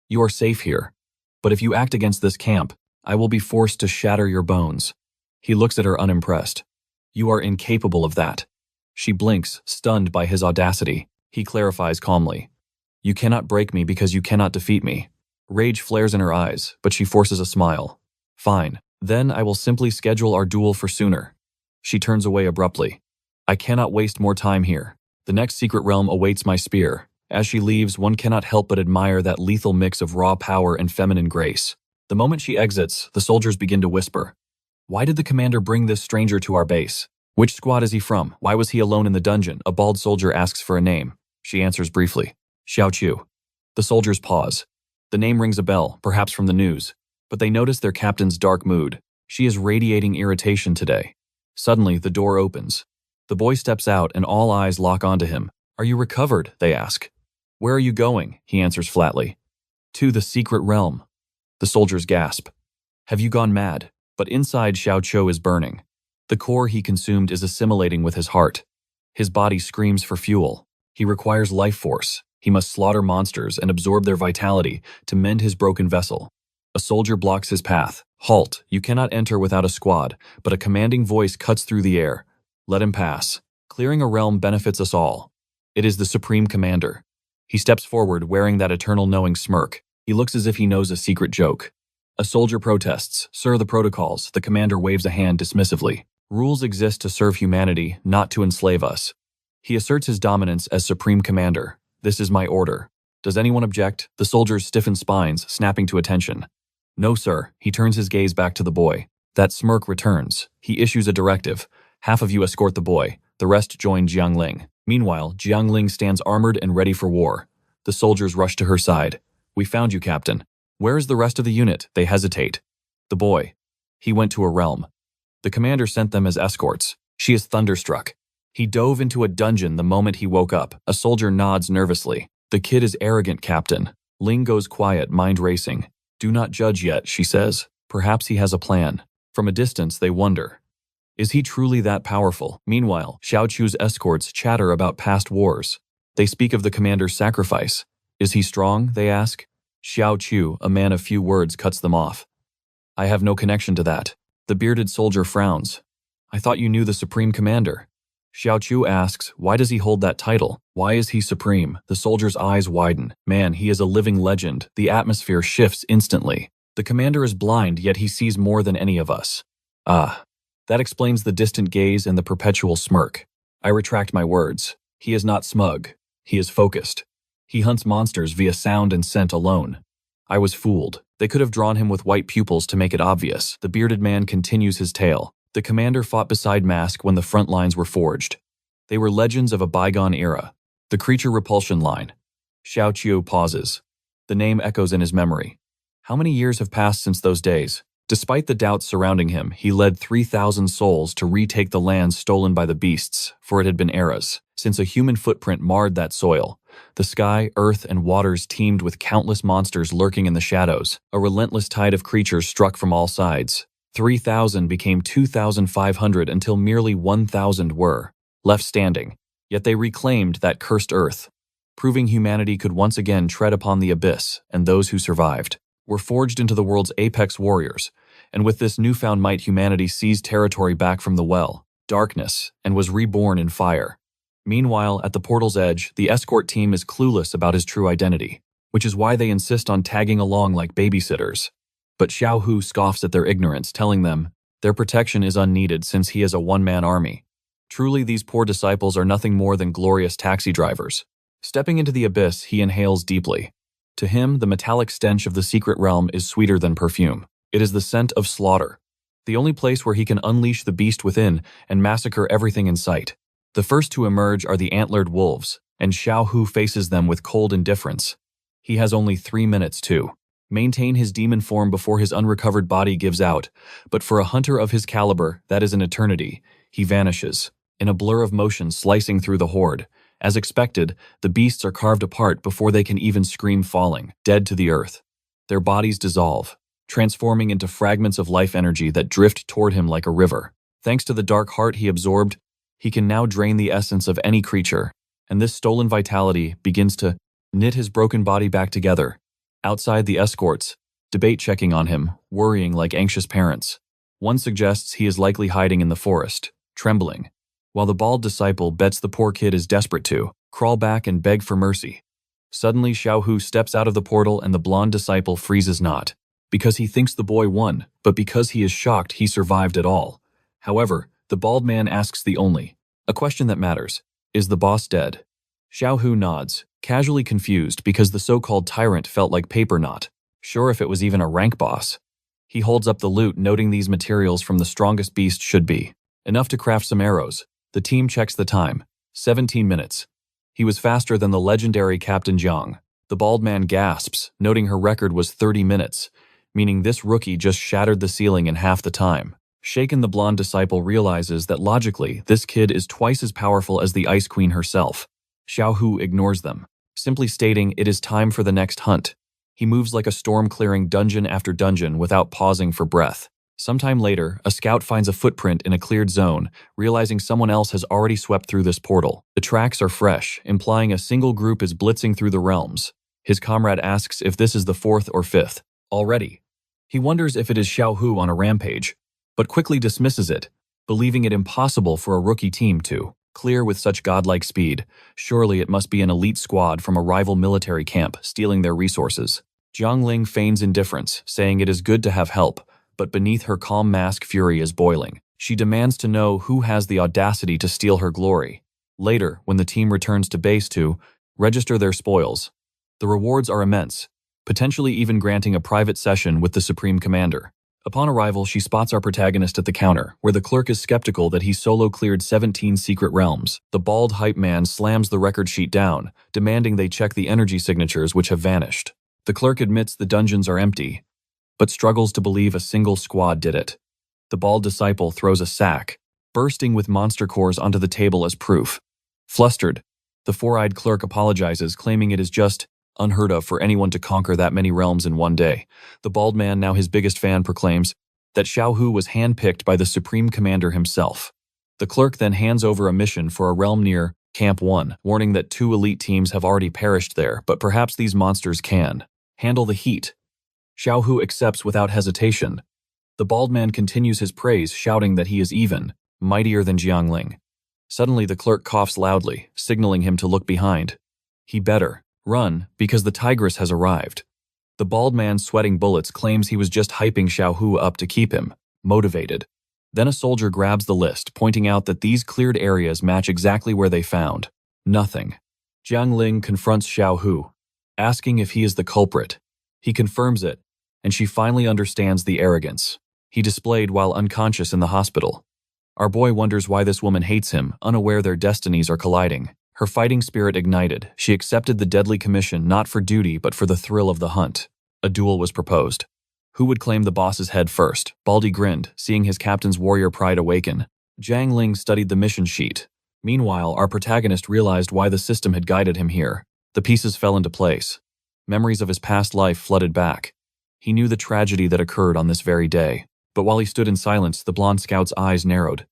You are safe here. But if you act against this camp, I will be forced to shatter your bones. He looks at her unimpressed. You are incapable of that. She blinks, stunned by his audacity. He clarifies calmly. You cannot break me because you cannot defeat me. Rage flares in her eyes, but she forces a smile. Fine. Then I will simply schedule our duel for sooner. She turns away abruptly. I cannot waste more time here. The next secret realm awaits my spear. As she leaves, one cannot help but admire that lethal mix of raw power and feminine grace. The moment she exits, the soldiers begin to whisper. Why did the commander bring this stranger to our base? Which squad is he from? Why was he alone in the dungeon? A bald soldier asks for a name. She answers briefly. Xiao Chu. The soldiers pause. The name rings a bell, perhaps from the news. But they notice their captain's dark mood. She is radiating irritation today. Suddenly, the door opens. The boy steps out and all eyes lock onto him. Are you recovered? They ask. Where are you going? He answers flatly. To the secret realm. The soldiers gasp. Have you gone mad? But inside Xiao Chu is burning. The core he consumed is assimilating with his heart. His body screams for fuel. He requires life force. He must slaughter monsters and absorb their vitality to mend his broken vessel. A soldier blocks his path. Halt, you cannot enter without a squad, but a commanding voice cuts through the air. Let him pass. Clearing a realm benefits us all. It is the Supreme Commander. He steps forward wearing that eternal knowing smirk. He looks as if he knows a secret joke. A soldier protests. Sir, the protocols. The commander waves a hand dismissively. Rules exist to serve humanity, not to enslave us. He asserts his dominance as Supreme Commander. This is my order. Does anyone object? The soldiers stiffen spines, snapping to attention. No, sir. He turns his gaze back to the boy. That smirk returns. He issues a directive. Half of you escort the boy. The rest join Jiangling. Meanwhile, Jiangling stands armored and ready for war. The soldiers rush to her side. We found you, Captain. Where is the rest of the unit? They hesitate. The boy. He went to a realm. The commander sent them as escorts. She is thunderstruck. He dove into a dungeon the moment he woke up. A soldier nods nervously. The kid is arrogant, Captain. Ling goes quiet, mind racing. Do not judge yet, she says. Perhaps he has a plan. From a distance, they wonder. Is he truly that powerful? Meanwhile, Xiao Chu's escorts chatter about past wars. They speak of the commander's sacrifice. Is he strong? They ask. Xiao Chu, a man of few words, cuts them off. I have no connection to that. The bearded soldier frowns. I thought you knew the Supreme Commander. Xiao Chu asks, why does he hold that title? Why is he supreme? The soldier's eyes widen. Man, he is a living legend. The atmosphere shifts instantly. The commander is blind, yet he sees more than any of us. Ah, that explains the distant gaze and the perpetual smirk. I retract my words. He is not smug. He is focused. He hunts monsters via sound and scent alone. I was fooled. They could have drawn him with white pupils to make it obvious. The bearded man continues his tale. The commander fought beside Mask when the front lines were forged. They were legends of a bygone era. The creature repulsion line. Xiao Chu pauses. The name echoes in his memory. How many years have passed since those days? Despite the doubts surrounding him, he led 3,000 souls to retake the lands stolen by the beasts, for it had been eras, since a human footprint marred that soil. The sky, earth, and waters teemed with countless monsters lurking in the shadows. A relentless tide of creatures struck from all sides. 3,000 became 2,500 until merely 1,000 were left standing. Yet they reclaimed that cursed earth, proving humanity could once again tread upon the abyss, and those who survived were forged into the world's apex warriors. And with this newfound might, humanity seized territory back from the well, darkness, and was reborn in fire. Meanwhile, at the portal's edge, the escort team is clueless about his true identity, which is why they insist on tagging along like babysitters. But Xiao Hu scoffs at their ignorance, telling them their protection is unneeded since he is a one-man army. Truly, these poor disciples are nothing more than glorious taxi drivers. Stepping into the abyss, he inhales deeply. To him, the metallic stench of the secret realm is sweeter than perfume. It is the scent of slaughter, the only place where he can unleash the beast within and massacre everything in sight. The first to emerge are the antlered wolves, and Xiao Hu faces them with cold indifference. He has only 3 minutes to maintain his demon form before his unrecovered body gives out, but for a hunter of his caliber, that is an eternity. He vanishes, in a blur of motion slicing through the horde, As expected, the beasts are carved apart before they can even scream, falling, dead to the earth. Their bodies dissolve, transforming into fragments of life energy that drift toward him like a river. Thanks to the dark heart he absorbed, he can now drain the essence of any creature, and this stolen vitality begins to knit his broken body back together. Outside, the escorts debate checking on him, worrying like anxious parents. One suggests he is likely hiding in the forest, trembling, while the bald disciple bets the poor kid is desperate to crawl back and beg for mercy. Suddenly, Xiao Hu steps out of the portal and the blonde disciple freezes not, because he thinks the boy won, but because he is shocked he survived at all. However, the bald man asks a question that matters. Is the boss dead? Xiao Hu nods, casually confused because the so-called tyrant felt like paper, not sure if it was even a rank boss. He holds up the loot, noting these materials from the strongest beast should be enough to craft some arrows. The team checks the time. 17 minutes. He was faster than the legendary Captain Jiang. The bald man gasps, noting her record was 30 minutes, meaning this rookie just shattered the ceiling in half the time. Shaken, the blonde disciple realizes that logically, this kid is twice as powerful as the Ice Queen herself. Xiao Hu ignores them, simply stating it is time for the next hunt. He moves like a storm, clearing dungeon after dungeon without pausing for breath. Sometime later, a scout finds a footprint in a cleared zone, realizing someone else has already swept through this portal. The tracks are fresh, implying a single group is blitzing through the realms. His comrade asks if this is the fourth or fifth already. He wonders if it is Xiao Hu on a rampage, but quickly dismisses it, believing it impossible for a rookie team to clear with such godlike speed. Surely it must be an elite squad from a rival military camp stealing their resources. Jiang Ling feigns indifference, saying it is good to have help, but beneath her calm mask fury is boiling. She demands to know who has the audacity to steal her glory. Later, when the team returns to base to register their spoils, the rewards are immense, potentially even granting a private session with the Supreme Commander. Upon arrival, she spots our protagonist at the counter, where the clerk is skeptical that he solo cleared 17 secret realms. The bald hype man slams the record sheet down, demanding they check the energy signatures which have vanished. The clerk admits the dungeons are empty, but struggles to believe a single squad did it. The bald disciple throws a sack, bursting with monster cores, onto the table as proof. Flustered, the four-eyed clerk apologizes, claiming it is just unheard of for anyone to conquer that many realms in one day. The bald man, now his biggest fan, proclaims that Xiao Hu was handpicked by the Supreme Commander himself. The clerk then hands over a mission for a realm near Camp 1, warning that 2 elite teams have already perished there, but perhaps these monsters can handle the heat. Xiao Hu accepts without hesitation. The bald man continues his praise, shouting that he is even mightier than Jiang Ling. Suddenly, the clerk coughs loudly, signaling him to look behind. He better run, because the tigress has arrived. The bald man, sweating bullets, claims he was just hyping Xiao Hu up to keep him motivated. Then a soldier grabs the list, pointing out that these cleared areas match exactly where they found nothing. Jiang Ling confronts Xiao Hu, asking if he is the culprit. He confirms it, and she finally understands the arrogance he displayed while unconscious in the hospital. Our boy wonders why this woman hates him, unaware their destinies are colliding. Her fighting spirit ignited, she accepted the deadly commission not for duty but for the thrill of the hunt. A duel was proposed. Who would claim the boss's head first? Baldy grinned, seeing his captain's warrior pride awaken. Jiang Ling studied the mission sheet. Meanwhile, our protagonist realized why the system had guided him here. The pieces fell into place. Memories of his past life flooded back. He knew the tragedy that occurred on this very day. But while he stood in silence, the blonde scout's eyes narrowed.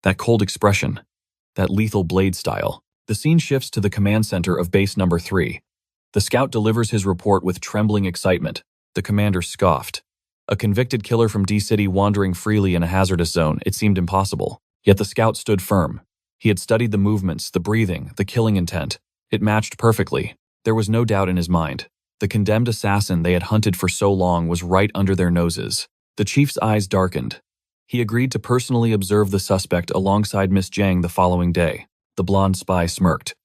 That cold expression, that lethal blade style. The scene shifts to the command center of base number 3. The scout delivers his report with trembling excitement. The commander scoffed. A convicted killer from D-City wandering freely in a hazardous zone, it seemed impossible. Yet the scout stood firm. He had studied the movements, the breathing, the killing intent. It matched perfectly. There was no doubt in his mind. The condemned assassin they had hunted for so long was right under their noses. The chief's eyes darkened. He agreed to personally observe the suspect alongside Miss Jiang the following day. The blonde spy smirked.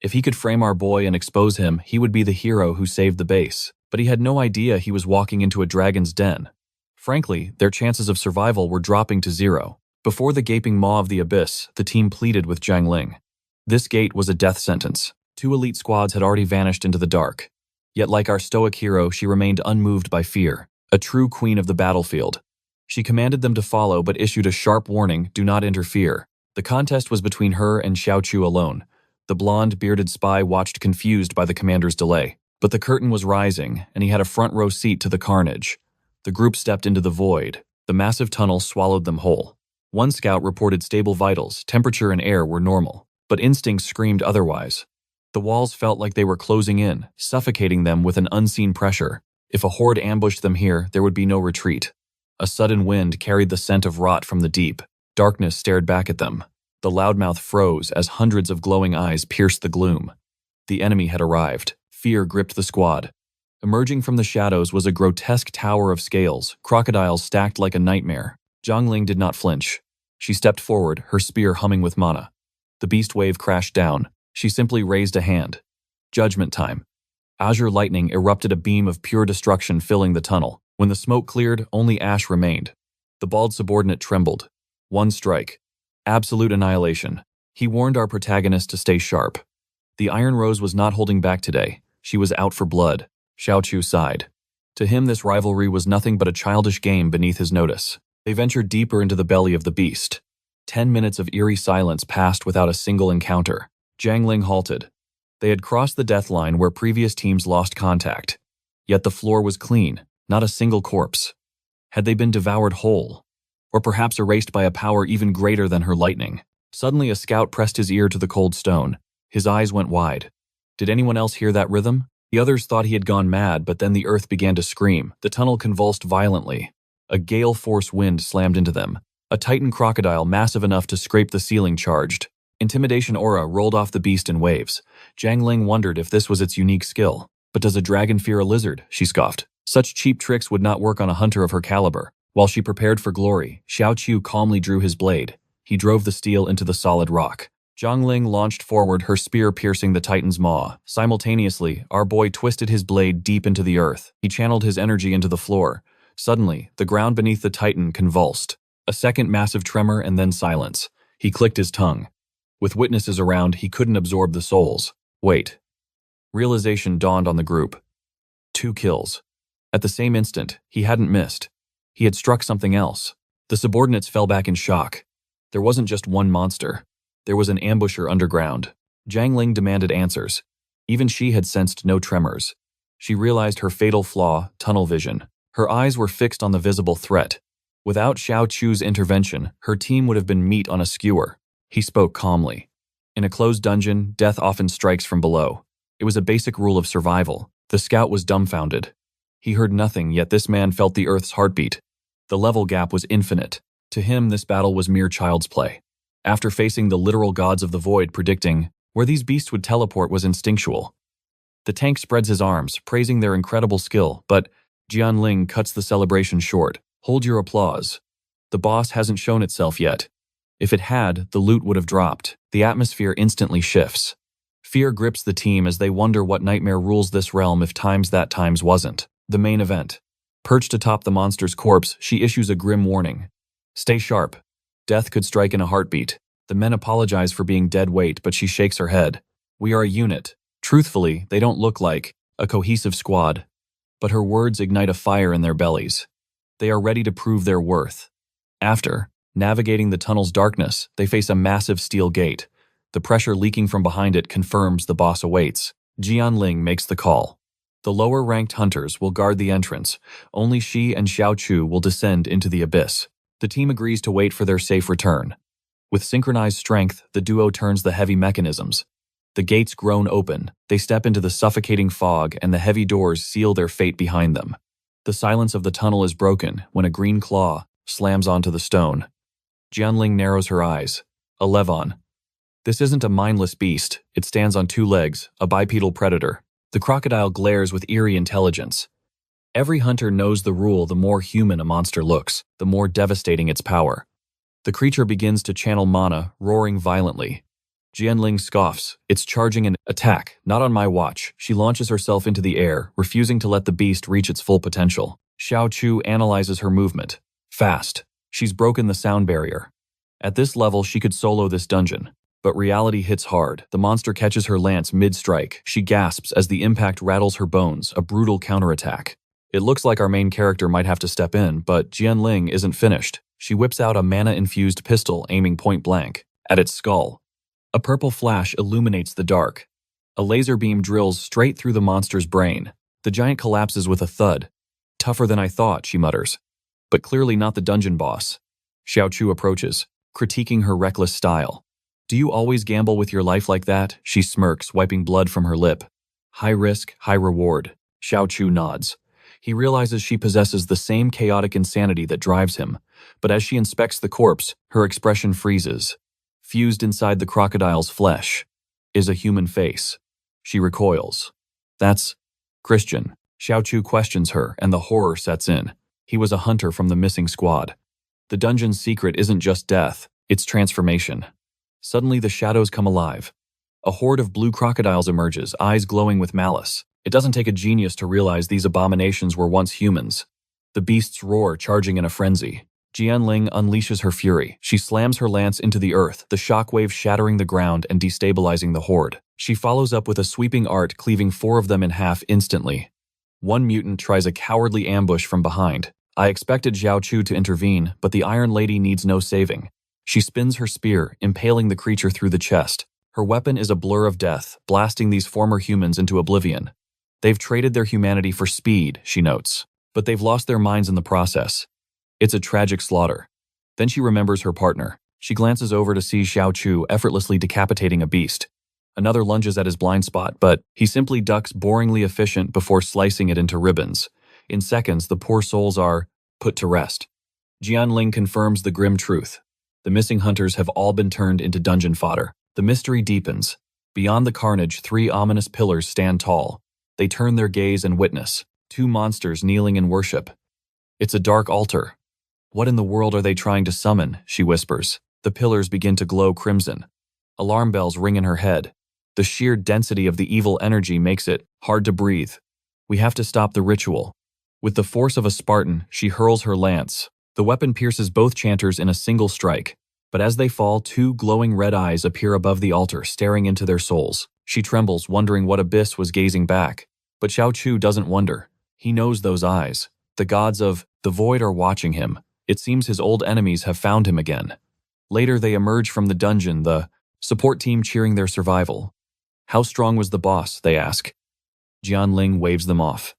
If he could frame our boy and expose him, he would be the hero who saved the base. But he had no idea he was walking into a dragon's den. Frankly, their chances of survival were dropping to 0. Before the gaping maw of the abyss, the team pleaded with Jiang Ling. This gate was a death sentence. 2 elite squads had already vanished into the dark. Yet like our stoic hero, she remained unmoved by fear. A true queen of the battlefield. She commanded them to follow but issued a sharp warning, do not interfere. The contest was between her and Xiao Chu alone, The blonde, bearded spy watched confused by the commander's delay. But the curtain was rising, and he had a front-row seat to the carnage. The group stepped into the void. The massive tunnel swallowed them whole. One scout reported stable vitals, temperature and air were normal, but instincts screamed otherwise. The walls felt like they were closing in, suffocating them with an unseen pressure. If a horde ambushed them here, there would be no retreat. A sudden wind carried the scent of rot from the deep. Darkness stared back at them. The loudmouth froze as hundreds of glowing eyes pierced the gloom. The enemy had arrived. Fear gripped the squad. Emerging from the shadows was a grotesque tower of scales, crocodiles stacked like a nightmare. Jiangling did not flinch. She stepped forward, her spear humming with mana. The beast wave crashed down. She simply raised a hand. Judgment time. Azure lightning erupted, a beam of pure destruction filling the tunnel. When the smoke cleared, only ash remained. The bald subordinate trembled. One strike. Absolute annihilation. He warned our protagonist to stay sharp. The Iron Rose was not holding back today. She was out for blood. Xiao Chu sighed. To him, this rivalry was nothing but a childish game beneath his notice. They ventured deeper into the belly of the beast. 10 minutes of eerie silence passed without a single encounter. Jiangling halted. They had crossed the death line where previous teams lost contact. Yet the floor was clean, not a single corpse. Had they been devoured whole? Or perhaps erased by a power even greater than her lightning? Suddenly a scout pressed his ear to the cold stone. His eyes went wide. Did anyone else hear that rhythm? The others thought he had gone mad, but then the earth began to scream. The tunnel convulsed violently. A gale-force wind slammed into them. A titan crocodile massive enough to scrape the ceiling charged. Intimidation aura rolled off the beast in waves. Jiangling wondered if this was its unique skill. But does a dragon fear a lizard? She scoffed. Such cheap tricks would not work on a hunter of her caliber. While she prepared for glory, Xiao Chu calmly drew his blade. He drove the steel into the solid rock. Jiangling launched forward, her spear piercing the titan's maw. Simultaneously, our boy twisted his blade deep into the earth. He channeled his energy into the floor. Suddenly, the ground beneath the titan convulsed. A second massive tremor and then silence. He clicked his tongue. With witnesses around, he couldn't absorb the souls. Wait. Realization dawned on the group. 2 kills. At the same instant, he hadn't missed. He had struck something else. The subordinates fell back in shock. There wasn't just one monster. There was an ambusher underground. Jiangling demanded answers. Even she had sensed no tremors. She realized her fatal flaw, tunnel vision. Her eyes were fixed on the visible threat. Without Xiao Chu's intervention, her team would have been meat on a skewer. He spoke calmly. In a closed dungeon, death often strikes from below. It was a basic rule of survival. The scout was dumbfounded. He heard nothing, yet this man felt the earth's heartbeat. The level gap was infinite. To him, this battle was mere child's play. After facing the literal gods of the void, predicting where these beasts would teleport was instinctual. The tank spreads his arms, praising their incredible skill, but Jianling cuts the celebration short. Hold your applause. The boss hasn't shown itself yet. If it had, the loot would have dropped. The atmosphere instantly shifts. Fear grips the team as they wonder what nightmare rules this realm if times that times wasn't. The main event. Perched atop the monster's corpse, she issues a grim warning. Stay sharp. Death could strike in a heartbeat. The men apologize for being dead weight, but she shakes her head. We are a unit. Truthfully, they don't look like a cohesive squad. But her words ignite a fire in their bellies. They are ready to prove their worth. After navigating the tunnel's darkness, they face a massive steel gate. The pressure leaking from behind it confirms the boss awaits. Jianling makes the call. The lower-ranked hunters will guard the entrance. Only she and Xiao Chu will descend into the abyss. The team agrees to wait for their safe return. With synchronized strength, the duo turns the heavy mechanisms. The gates groan open. They step into the suffocating fog, and the heavy doors seal their fate behind them. The silence of the tunnel is broken when a green claw slams onto the stone. Jianling narrows her eyes. A Levon. This isn't a mindless beast. It stands on 2 legs, a bipedal predator. The crocodile glares with eerie intelligence. Every hunter knows the rule: the more human a monster looks, the more devastating its power. The creature begins to channel mana, roaring violently. Jianling scoffs. It's charging an attack, not on my watch. She launches herself into the air, refusing to let the beast reach its full potential. Xiao Chu analyzes her movement. Fast. She's broken the sound barrier. At this level, she could solo this dungeon. But reality hits hard. The monster catches her lance mid-strike. She gasps as the impact rattles her bones, a brutal counterattack. It looks like our main character might have to step in, but Jianling isn't finished. She whips out a mana-infused pistol, aiming point blank at its skull. A purple flash illuminates the dark. A laser beam drills straight through the monster's brain. The giant collapses with a thud. Tougher than I thought, she mutters. But clearly not the dungeon boss. Xiao Chu approaches, critiquing her reckless style. Do you always gamble with your life like that? She smirks, wiping blood from her lip. High risk, high reward. Xiao Chu nods. He realizes she possesses the same chaotic insanity that drives him, but as she inspects the corpse, her expression freezes. Fused inside the crocodile's flesh is a human face. She recoils. That's Christian. Xiao Chu questions her, and the horror sets in. He was a hunter from the missing squad. The dungeon's secret isn't just death, it's transformation. Suddenly the shadows come alive. A horde of blue crocodiles emerges, eyes glowing with malice. It doesn't take a genius to realize these abominations were once humans. The beasts roar, charging in a frenzy. Jianling unleashes her fury. She slams her lance into the earth, the shockwave shattering the ground and destabilizing the horde. She follows up with a sweeping art, cleaving 4 of them in half instantly. One mutant tries a cowardly ambush from behind. I expected Xiao Chu to intervene, but the Iron Lady needs no saving. She spins her spear, impaling the creature through the chest. Her weapon is a blur of death, blasting these former humans into oblivion. They've traded their humanity for speed, she notes, but they've lost their minds in the process. It's a tragic slaughter. Then she remembers her partner. She glances over to see Xiao Chu effortlessly decapitating a beast. Another lunges at his blind spot, but he simply ducks, boringly efficient before slicing it into ribbons. In seconds, the poor souls are put to rest. Jianling confirms the grim truth. The missing hunters have all been turned into dungeon fodder. The mystery deepens. Beyond the carnage, 3 ominous pillars stand tall. They turn their gaze and witness 2 monsters kneeling in worship. It's a dark altar. What in the world are they trying to summon? She whispers. The pillars begin to glow crimson. Alarm bells ring in her head. The sheer density of the evil energy makes it hard to breathe. We have to stop the ritual. With the force of a Spartan, she hurls her lance. The weapon pierces both chanters in a single strike. But as they fall, 2 glowing red eyes appear above the altar, staring into their souls. She trembles, wondering what abyss was gazing back. But Xiao Chu doesn't wonder. He knows those eyes. The gods of the void are watching him. It seems his old enemies have found him again. Later they emerge from the dungeon, the support team cheering their survival. How strong was the boss, they ask. Jianling waves them off.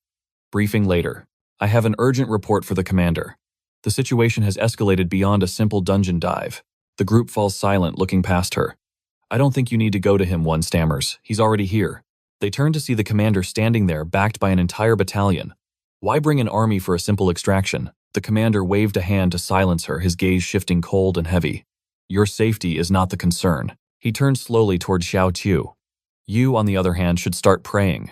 Briefing later. I have an urgent report for the commander. The situation has escalated beyond a simple dungeon dive. The group falls silent, looking past her. I don't think you need to go to him, one stammers. He's already here. They turn to see the commander standing there, backed by an entire battalion. Why bring an army for a simple extraction? The commander waved a hand to silence her, his gaze shifting cold and heavy. Your safety is not the concern. He turned slowly toward Xiao Chu. You, on the other hand, should start praying.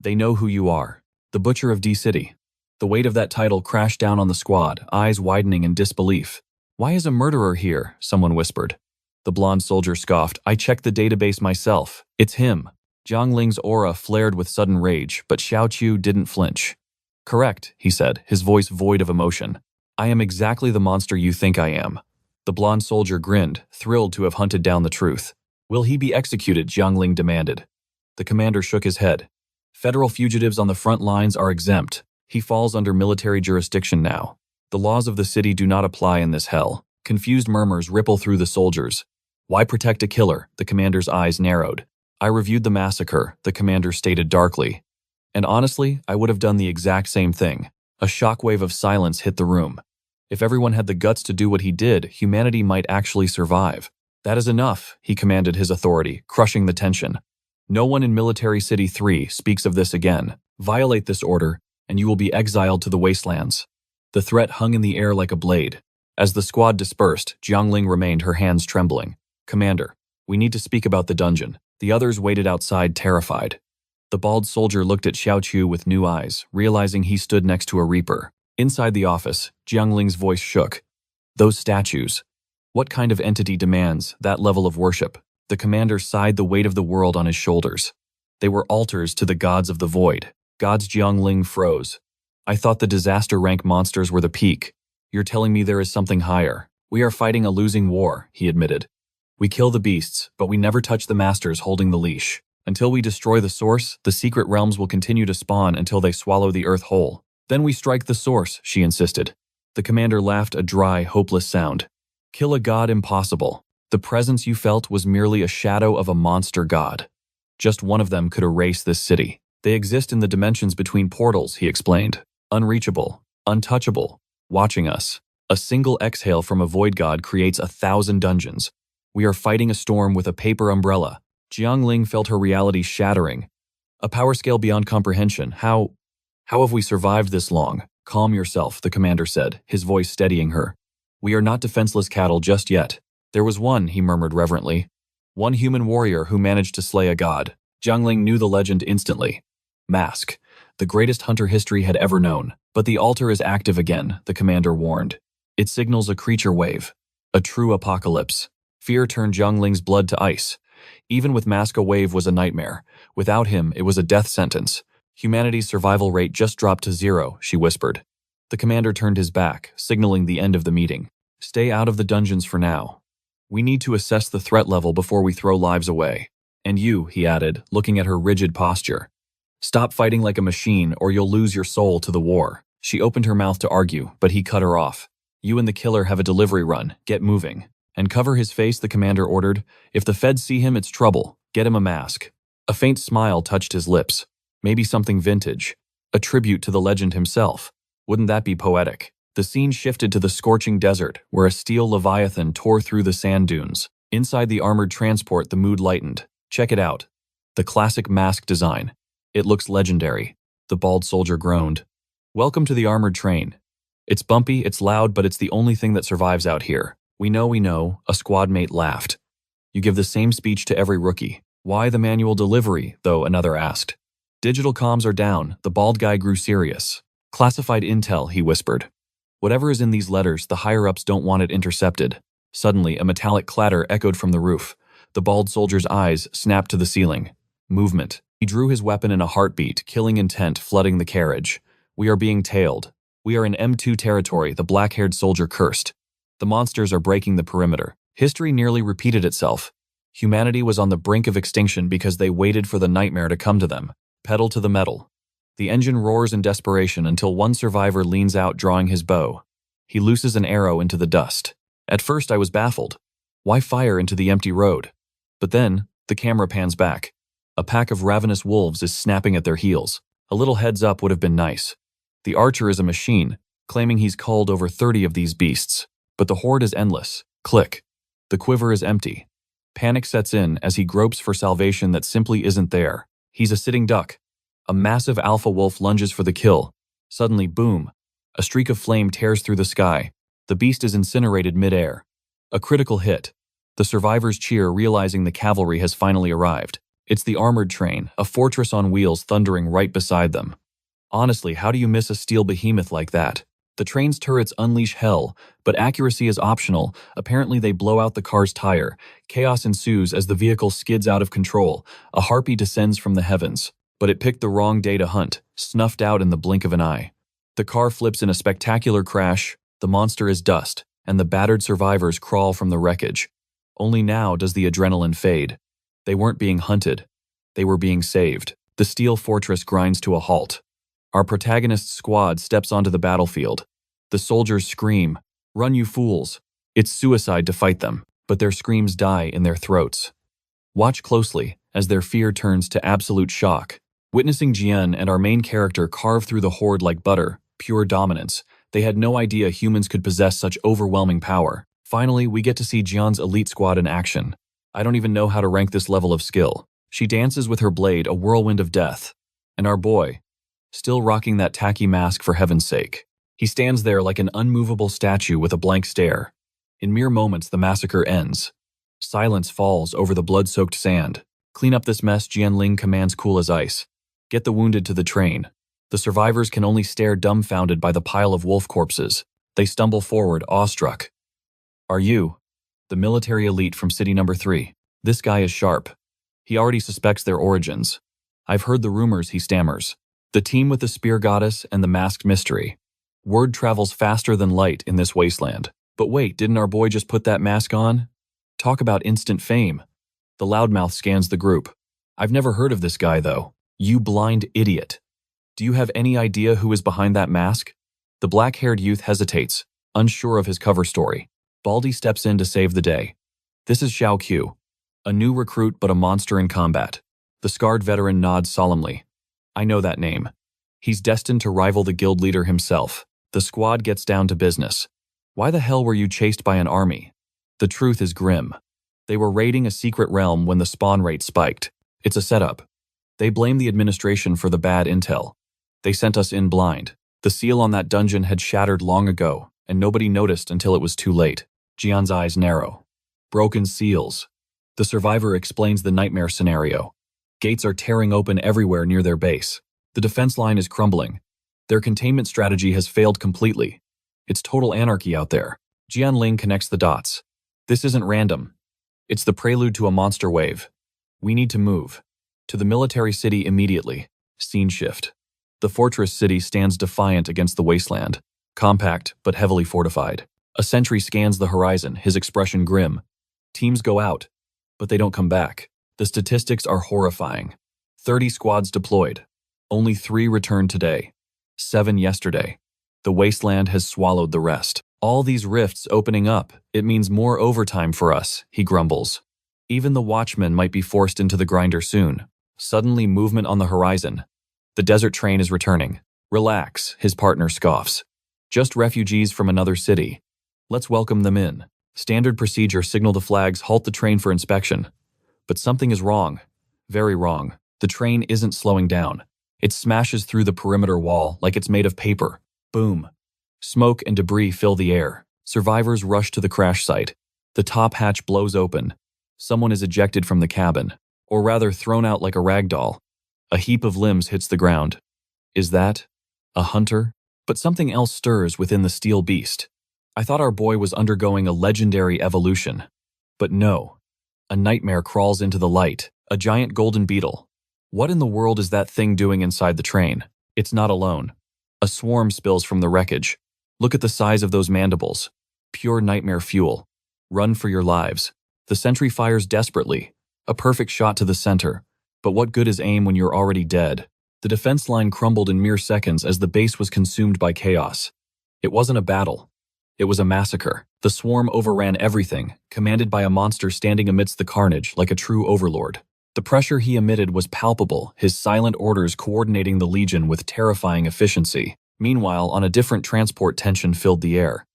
They know who you are. The Butcher of D-City. The weight of that title crashed down on the squad, eyes widening in disbelief. Why is a murderer here? Someone whispered. The blonde soldier scoffed. I checked the database myself. It's him. Jiangling's aura flared with sudden rage, but Xiao Chu didn't flinch. Correct, he said, his voice void of emotion. I am exactly the monster you think I am. The blonde soldier grinned, thrilled to have hunted down the truth. Will he be executed? Jiangling demanded. The commander shook his head. Federal fugitives on the front lines are exempt. He falls under military jurisdiction now. The laws of the city do not apply in this hell. Confused murmurs ripple through the soldiers. Why protect a killer? The commander's eyes narrowed. I reviewed the massacre, the commander stated darkly. And honestly, I would have done the exact same thing. A shockwave of silence hit the room. If everyone had the guts to do what he did, humanity might actually survive. That is enough, he commanded his authority, crushing the tension. No one in Military City 3 speaks of this again. Violate this order, and you will be exiled to the wastelands. The threat hung in the air like a blade. As the squad dispersed, Jiangling remained, her hands trembling. Commander, we need to speak about the dungeon. The others waited outside, terrified. The bald soldier looked at Xiao Chu with new eyes, realizing he stood next to a reaper. Inside the office, Jiangling's voice shook. Those statues. What kind of entity demands that level of worship? The commander sighed, the weight of the world on his shoulders. They were altars to the gods of the void. Gods. Jiangling froze. I thought the disaster rank monsters were the peak. You're telling me there is something higher. We are fighting a losing war, he admitted. We kill the beasts, but we never touch the masters holding the leash. Until we destroy the source, the secret realms will continue to spawn until they swallow the earth whole. Then we strike the source, she insisted. The commander laughed, a dry, hopeless sound. Kill a god? Impossible. The presence you felt was merely a shadow of a monster god. Just one of them could erase this city. They exist in the dimensions between portals, he explained. Unreachable, untouchable, watching us. A single exhale from a void god creates 1,000 dungeons. We are fighting a storm with a paper umbrella. Jiangling felt her reality shattering. A power scale beyond comprehension. How have we survived this long? Calm yourself, the commander said, his voice steadying her. We are not defenseless cattle just yet. There was one, he murmured reverently. One human warrior who managed to slay a god. Jiangling knew the legend instantly. Mask, the greatest hunter history had ever known. But the altar is active again, the commander warned. It signals a creature wave. A true apocalypse. Fear turned Jiangling's blood to ice. Even with Mask, a wave was a nightmare. Without him, it was a death sentence. Humanity's survival rate just dropped to 0, she whispered. The commander turned his back, signaling the end of the meeting. Stay out of the dungeons for now. We need to assess the threat level before we throw lives away. And you, he added, looking at her rigid posture. Stop fighting like a machine or you'll lose your soul to the war. She opened her mouth to argue, but he cut her off. You and the killer have a delivery run. Get moving. And cover his face, the commander ordered. If the feds see him, it's trouble. Get him a mask. A faint smile touched his lips. Maybe something vintage. A tribute to the legend himself. Wouldn't that be poetic? The scene shifted to the scorching desert, where a steel leviathan tore through the sand dunes. Inside the armored transport, the mood lightened. Check it out. The classic mask design. It looks legendary. The bald soldier groaned. Welcome to the armored train. It's bumpy, it's loud, but it's the only thing that survives out here. We know, a squad mate laughed. You give the same speech to every rookie. Why the manual delivery, though, another asked. Digital comms are down, the bald guy grew serious. Classified intel, he whispered. Whatever is in these letters, the higher-ups don't want it intercepted. Suddenly, a metallic clatter echoed from the roof. The bald soldier's eyes snapped to the ceiling. Movement. He drew his weapon in a heartbeat, killing intent flooding the carriage. We are being tailed. We are in M2 territory, the black-haired soldier cursed. The monsters are breaking the perimeter. History nearly repeated itself. Humanity was on the brink of extinction because they waited for the nightmare to come to them. Pedal to the metal. The engine roars in desperation until one survivor leans out drawing his bow. He looses an arrow into the dust. At first I was baffled. Why fire into the empty road? But then, the camera pans back. A pack of ravenous wolves is snapping at their heels. A little heads up would have been nice. The archer is a machine, claiming he's culled over 30 of these beasts. But the horde is endless. Click. The quiver is empty. Panic sets in as he gropes for salvation that simply isn't there. He's a sitting duck. A massive alpha wolf lunges for the kill. Suddenly, boom. A streak of flame tears through the sky. The beast is incinerated mid-air. A critical hit. The survivors cheer, realizing the cavalry has finally arrived. It's the armored train, a fortress on wheels thundering right beside them. Honestly, how do you miss a steel behemoth like that? The train's turrets unleash hell, but accuracy is optional. Apparently they blow out the car's tire. Chaos ensues as the vehicle skids out of control. A harpy descends from the heavens. But it picked the wrong day to hunt, snuffed out in the blink of an eye. The car flips in a spectacular crash, the monster is dust, and the battered survivors crawl from the wreckage. Only now does the adrenaline fade. They weren't being hunted. They were being saved. The steel fortress grinds to a halt. Our protagonist's squad steps onto the battlefield. The soldiers scream, "Run, you fools!" It's suicide to fight them, but their screams die in their throats. Watch closely as their fear turns to absolute shock. Witnessing Jian and our main character carve through the horde like butter, pure dominance, they had no idea humans could possess such overwhelming power. Finally, we get to see Jian's elite squad in action. I don't even know how to rank this level of skill. She dances with her blade, a whirlwind of death. And our boy, still rocking that tacky mask for heaven's sake. He stands there like an unmovable statue with a blank stare. In mere moments, the massacre ends. Silence falls over the blood-soaked sand. Clean up this mess, Jianling commands, cool as ice. Get the wounded to the train. The survivors can only stare dumbfounded by the pile of wolf corpses. They stumble forward, awestruck. Are you? The military elite from city number 3. This guy is sharp. He already suspects their origins. I've heard the rumors, he stammers. The team with the spear goddess and the masked mystery. Word travels faster than light in this wasteland. But wait, didn't our boy just put that mask on? Talk about instant fame. The loudmouth scans the group. I've never heard of this guy, though. You blind idiot. Do you have any idea who is behind that mask? The black-haired youth hesitates, unsure of his cover story. Baldy steps in to save the day. This is Xiao Qiu, a new recruit but a monster in combat. The scarred veteran nods solemnly. I know that name. He's destined to rival the guild leader himself. The squad gets down to business. Why the hell were you chased by an army? The truth is grim. They were raiding a secret realm when the spawn rate spiked. It's a setup. They blame the administration for the bad intel. They sent us in blind. The seal on that dungeon had shattered long ago, and nobody noticed until it was too late. Jian's eyes narrow. Broken seals. The survivor explains the nightmare scenario. Gates are tearing open everywhere near their base. The defense line is crumbling. Their containment strategy has failed completely. It's total anarchy out there. Jian Ling connects the dots. This isn't random. It's the prelude to a monster wave. We need to move. To the military city immediately. Scene shift. The fortress city stands defiant against the wasteland. Compact, but heavily fortified. A sentry scans the horizon, his expression grim. Teams go out, but they don't come back. The statistics are horrifying. 30 squads deployed. Only 3 returned today. 7 yesterday. The wasteland has swallowed the rest. All these rifts opening up, it means more overtime for us, he grumbles. Even the watchmen might be forced into the grinder soon. Suddenly, movement on the horizon. The desert train is returning. Relax, his partner scoffs. Just refugees from another city. Let's welcome them in. Standard procedure: signal the flags, halt the train for inspection. But something is wrong. Very wrong. The train isn't slowing down. It smashes through the perimeter wall like it's made of paper. Boom. Smoke and debris fill the air. Survivors rush to the crash site. The top hatch blows open. Someone is ejected from the cabin, or rather thrown out like a rag doll. A heap of limbs hits the ground. Is that a hunter? But something else stirs within the steel beast. I thought our boy was undergoing a legendary evolution. But no. A nightmare crawls into the light. A giant golden beetle. What in the world is that thing doing inside the train? It's not alone. A swarm spills from the wreckage. Look at the size of those mandibles. Pure nightmare fuel. Run for your lives. The sentry fires desperately. A perfect shot to the center. But what good is aim when you're already dead? The defense line crumbled in mere seconds as the base was consumed by chaos. It wasn't a battle. It was a massacre. The swarm overran everything, commanded by a monster standing amidst the carnage like a true overlord. The pressure he emitted was palpable, his silent orders coordinating the Legion with terrifying efficiency. Meanwhile, on a different transport, tension filled the air.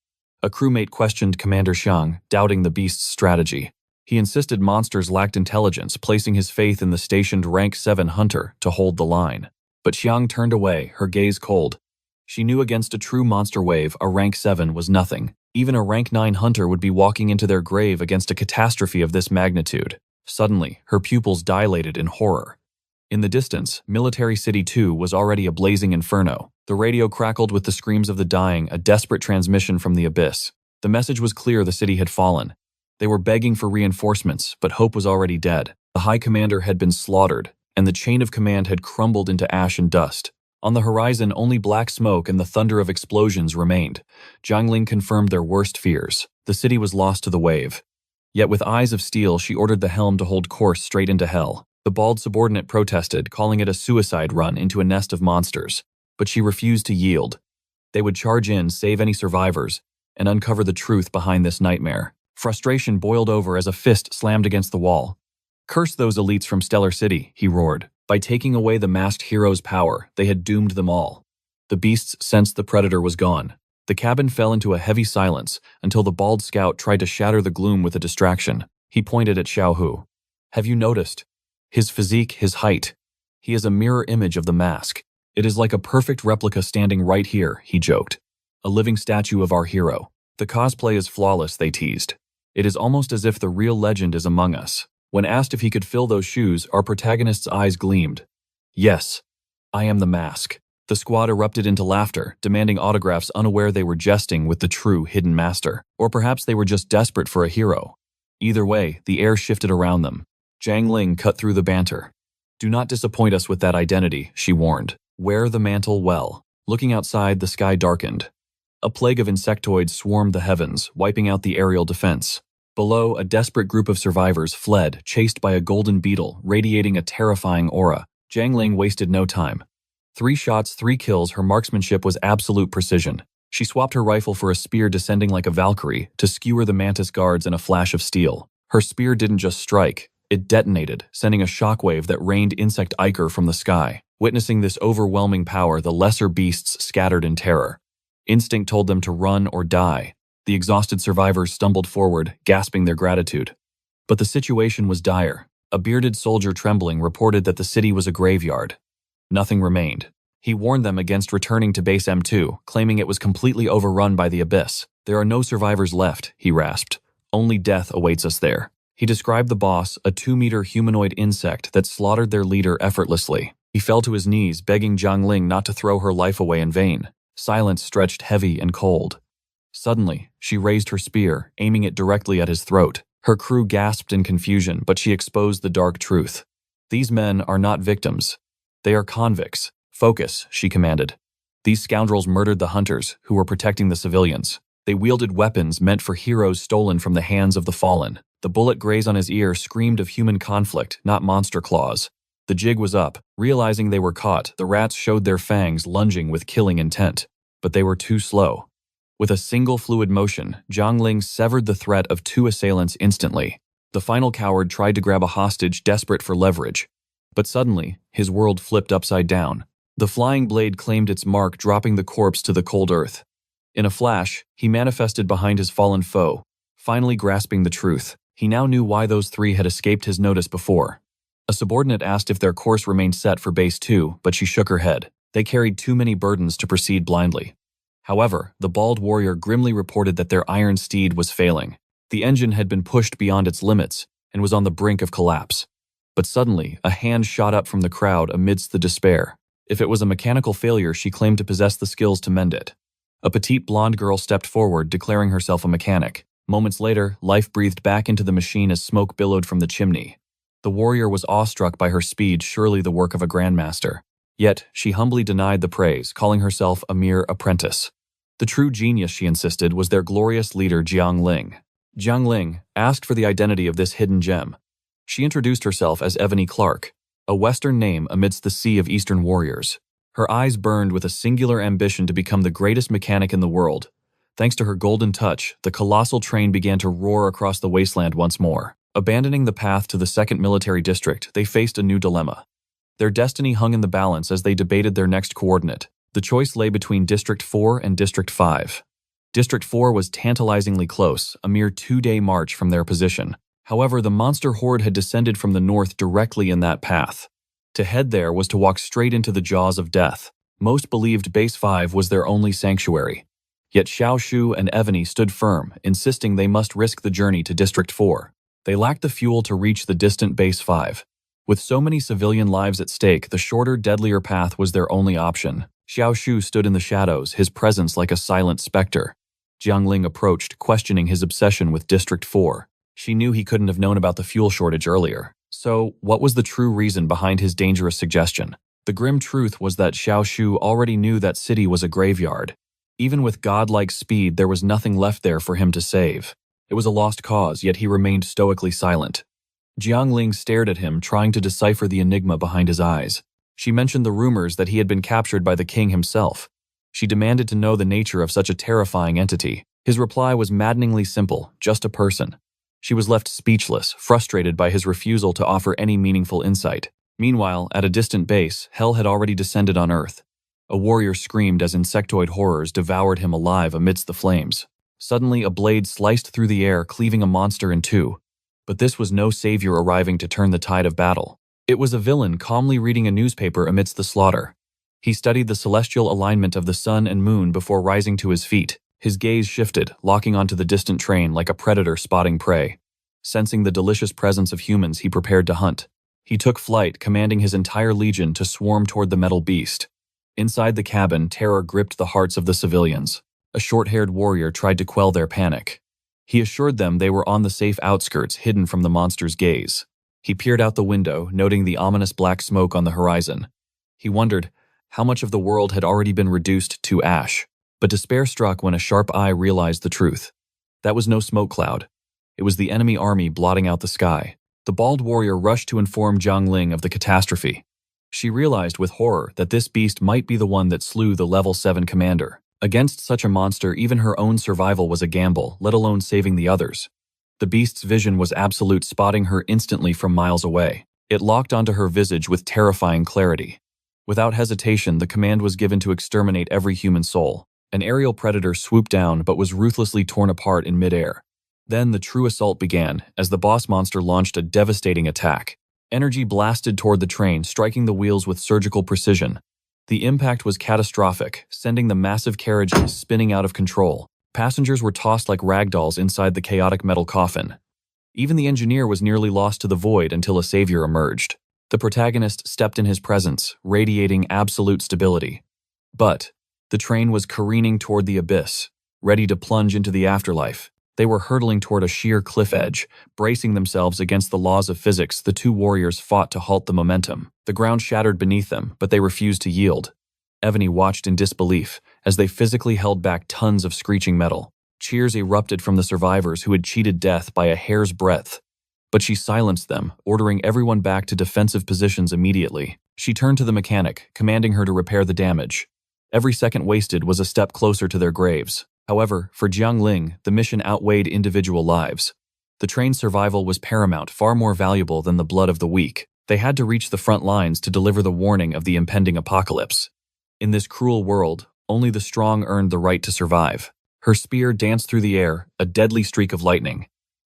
A crewmate questioned Commander Xiang, doubting the beast's strategy. He insisted monsters lacked intelligence, placing his faith in the stationed Rank 7 hunter to hold the line. But Xiang turned away, her gaze cold. She knew against a true monster wave, a Rank 7 was nothing. Even a Rank 9 hunter would be walking into their grave against a catastrophe of this magnitude. Suddenly, her pupils dilated in horror. In the distance, Military City 2 was already a blazing inferno. The radio crackled with the screams of the dying, a desperate transmission from the abyss. The message was clear: the city had fallen. They were begging for reinforcements, but hope was already dead. The High Commander had been slaughtered, and the chain of command had crumbled into ash and dust. On the horizon, only black smoke and the thunder of explosions remained. Jiang Ling confirmed their worst fears. The city was lost to the wave. Yet with eyes of steel, she ordered the helm to hold course straight into hell. The bald subordinate protested, calling it a suicide run into a nest of monsters. But she refused to yield. They would charge in, save any survivors, and uncover the truth behind this nightmare. Frustration boiled over as a fist slammed against the wall. Curse those elites from Stellar City, he roared. By taking away the masked hero's power, they had doomed them all. The beasts sensed the predator was gone. The cabin fell into a heavy silence until the bald scout tried to shatter the gloom with a distraction. He pointed at Xiao Hu. Have you noticed? His physique, his height. He is a mirror image of the mask. It is like a perfect replica standing right here, he joked. A living statue of our hero. The cosplay is flawless, they teased. It is almost as if the real legend is among us. When asked if he could fill those shoes, our protagonist's eyes gleamed. Yes, I am the mask. The squad erupted into laughter, demanding autographs, unaware they were jesting with the true hidden master. Or perhaps they were just desperate for a hero. Either way, the air shifted around them. Jiang Ling cut through the banter. Do not disappoint us with that identity, she warned. Wear the mantle well. Looking outside, the sky darkened. A plague of insectoids swarmed the heavens, wiping out the aerial defense. Below, a desperate group of survivors fled, chased by a golden beetle, radiating a terrifying aura. Jiang Ling wasted no time. 3 shots, 3 kills, her marksmanship was absolute precision. She swapped her rifle for a spear descending like a Valkyrie to skewer the mantis guards in a flash of steel. Her spear didn't just strike, it detonated, sending a shockwave that rained insect ichor from the sky. Witnessing this overwhelming power, the lesser beasts scattered in terror. Instinct told them to run or die. The exhausted survivors stumbled forward, gasping their gratitude. But the situation was dire. A bearded soldier trembling reported that the city was a graveyard. Nothing remained. He warned them against returning to base M2, claiming it was completely overrun by the abyss. There are no survivors left, he rasped. Only death awaits us there. He described the boss, a 2-meter humanoid insect that slaughtered their leader effortlessly. He fell to his knees, begging Jiang Ling not to throw her life away in vain. Silence stretched heavy and cold. Suddenly, she raised her spear, aiming it directly at his throat. Her crew gasped in confusion, but she exposed the dark truth. These men are not victims. They are convicts. Focus, she commanded. These scoundrels murdered the hunters, who were protecting the civilians. They wielded weapons meant for heroes stolen from the hands of the fallen. The bullet grazed on his ear screamed of human conflict, not monster claws. The jig was up. Realizing they were caught, the rats showed their fangs, lunging with killing intent. But they were too slow. With a single fluid motion, Jiang Ling severed the threat of 2 assailants instantly. The final coward tried to grab a hostage, desperate for leverage. But suddenly, his world flipped upside down. The flying blade claimed its mark, dropping the corpse to the cold earth. In a flash, he manifested behind his fallen foe, finally grasping the truth. He now knew why those 3 had escaped his notice before. A subordinate asked if their course remained set for Base 2, but she shook her head. They carried too many burdens to proceed blindly. However, the bald warrior grimly reported that their iron steed was failing. The engine had been pushed beyond its limits and was on the brink of collapse. But suddenly, a hand shot up from the crowd amidst the despair. If it was a mechanical failure, she claimed to possess the skills to mend it. A petite blonde girl stepped forward, declaring herself a mechanic. Moments later, life breathed back into the machine as smoke billowed from the chimney. The warrior was awestruck by her speed, surely the work of a grandmaster. Yet, she humbly denied the praise, calling herself a mere apprentice. The true genius, she insisted, was their glorious leader Jiang Ling. Jiang Ling asked for the identity of this hidden gem. She introduced herself as Ebony Clark, a Western name amidst the sea of Eastern warriors. Her eyes burned with a singular ambition to become the greatest mechanic in the world. Thanks to her golden touch, the colossal train began to roar across the wasteland once more. Abandoning the path to the 2nd Military District, they faced a new dilemma. Their destiny hung in the balance as they debated their next coordinate. The choice lay between District 4 and District 5. District 4 was tantalizingly close, a mere 2-day march from their position. However, the monster horde had descended from the north directly in that path. To head there was to walk straight into the jaws of death. Most believed Base 5 was their only sanctuary. Yet Xiao Shu and Evany stood firm, insisting they must risk the journey to District 4. They lacked the fuel to reach the distant Base 5. With so many civilian lives at stake, the shorter, deadlier path was their only option. Xiao Shu stood in the shadows, his presence like a silent specter. Jiang Ling approached, questioning his obsession with District 4. She knew he couldn't have known about the fuel shortage earlier. So, what was the true reason behind his dangerous suggestion? The grim truth was that Xiao Shu already knew that city was a graveyard. Even with godlike speed, there was nothing left there for him to save. It was a lost cause, yet he remained stoically silent. Jiang Ling stared at him, trying to decipher the enigma behind his eyes. She mentioned the rumors that he had been captured by the king himself. She demanded to know the nature of such a terrifying entity. His reply was maddeningly simple, just a person. She was left speechless, frustrated by his refusal to offer any meaningful insight. Meanwhile, at a distant base, hell had already descended on Earth. A warrior screamed as insectoid horrors devoured him alive amidst the flames. Suddenly, a blade sliced through the air, cleaving a monster in 2. But this was no savior arriving to turn the tide of battle. It was a villain calmly reading a newspaper amidst the slaughter. He studied the celestial alignment of the sun and moon before rising to his feet. His gaze shifted, locking onto the distant train like a predator spotting prey. Sensing the delicious presence of humans, he prepared to hunt. He took flight, commanding his entire legion to swarm toward the metal beast. Inside the cabin, terror gripped the hearts of the civilians. A short-haired warrior tried to quell their panic. He assured them they were on the safe outskirts, hidden from the monster's gaze. He peered out the window, noting the ominous black smoke on the horizon. He wondered how much of the world had already been reduced to ash. But despair struck when a sharp eye realized the truth. That was no smoke cloud. It was the enemy army blotting out the sky. The bald warrior rushed to inform Jiang Ling of the catastrophe. She realized with horror that this beast might be the one that slew the Level 7 commander. Against such a monster, even her own survival was a gamble, let alone saving the others. The beast's vision was absolute, spotting her instantly from miles away. It locked onto her visage with terrifying clarity. Without hesitation, the command was given to exterminate every human soul. An aerial predator swooped down but was ruthlessly torn apart in midair. Then the true assault began, as the boss monster launched a devastating attack. Energy blasted toward the train, striking the wheels with surgical precision. The impact was catastrophic, sending the massive carriage spinning out of control. Passengers were tossed like ragdolls inside the chaotic metal coffin. Even the engineer was nearly lost to the void until a savior emerged. The protagonist stepped in his presence, radiating absolute stability. But the train was careening toward the abyss, ready to plunge into the afterlife. They were hurtling toward a sheer cliff edge. Bracing themselves against the laws of physics, the two warriors fought to halt the momentum. The ground shattered beneath them, but they refused to yield. Evany watched in disbelief as they physically held back tons of screeching metal. Cheers erupted from the survivors who had cheated death by a hair's breadth. But she silenced them, ordering everyone back to defensive positions immediately. She turned to the mechanic, commanding her to repair the damage. Every second wasted was a step closer to their graves. However, for Jiangling, the mission outweighed individual lives. The train's survival was paramount, far more valuable than the blood of the weak. They had to reach the front lines to deliver the warning of the impending apocalypse. In this cruel world, only the strong earned the right to survive. Her spear danced through the air, a deadly streak of lightning.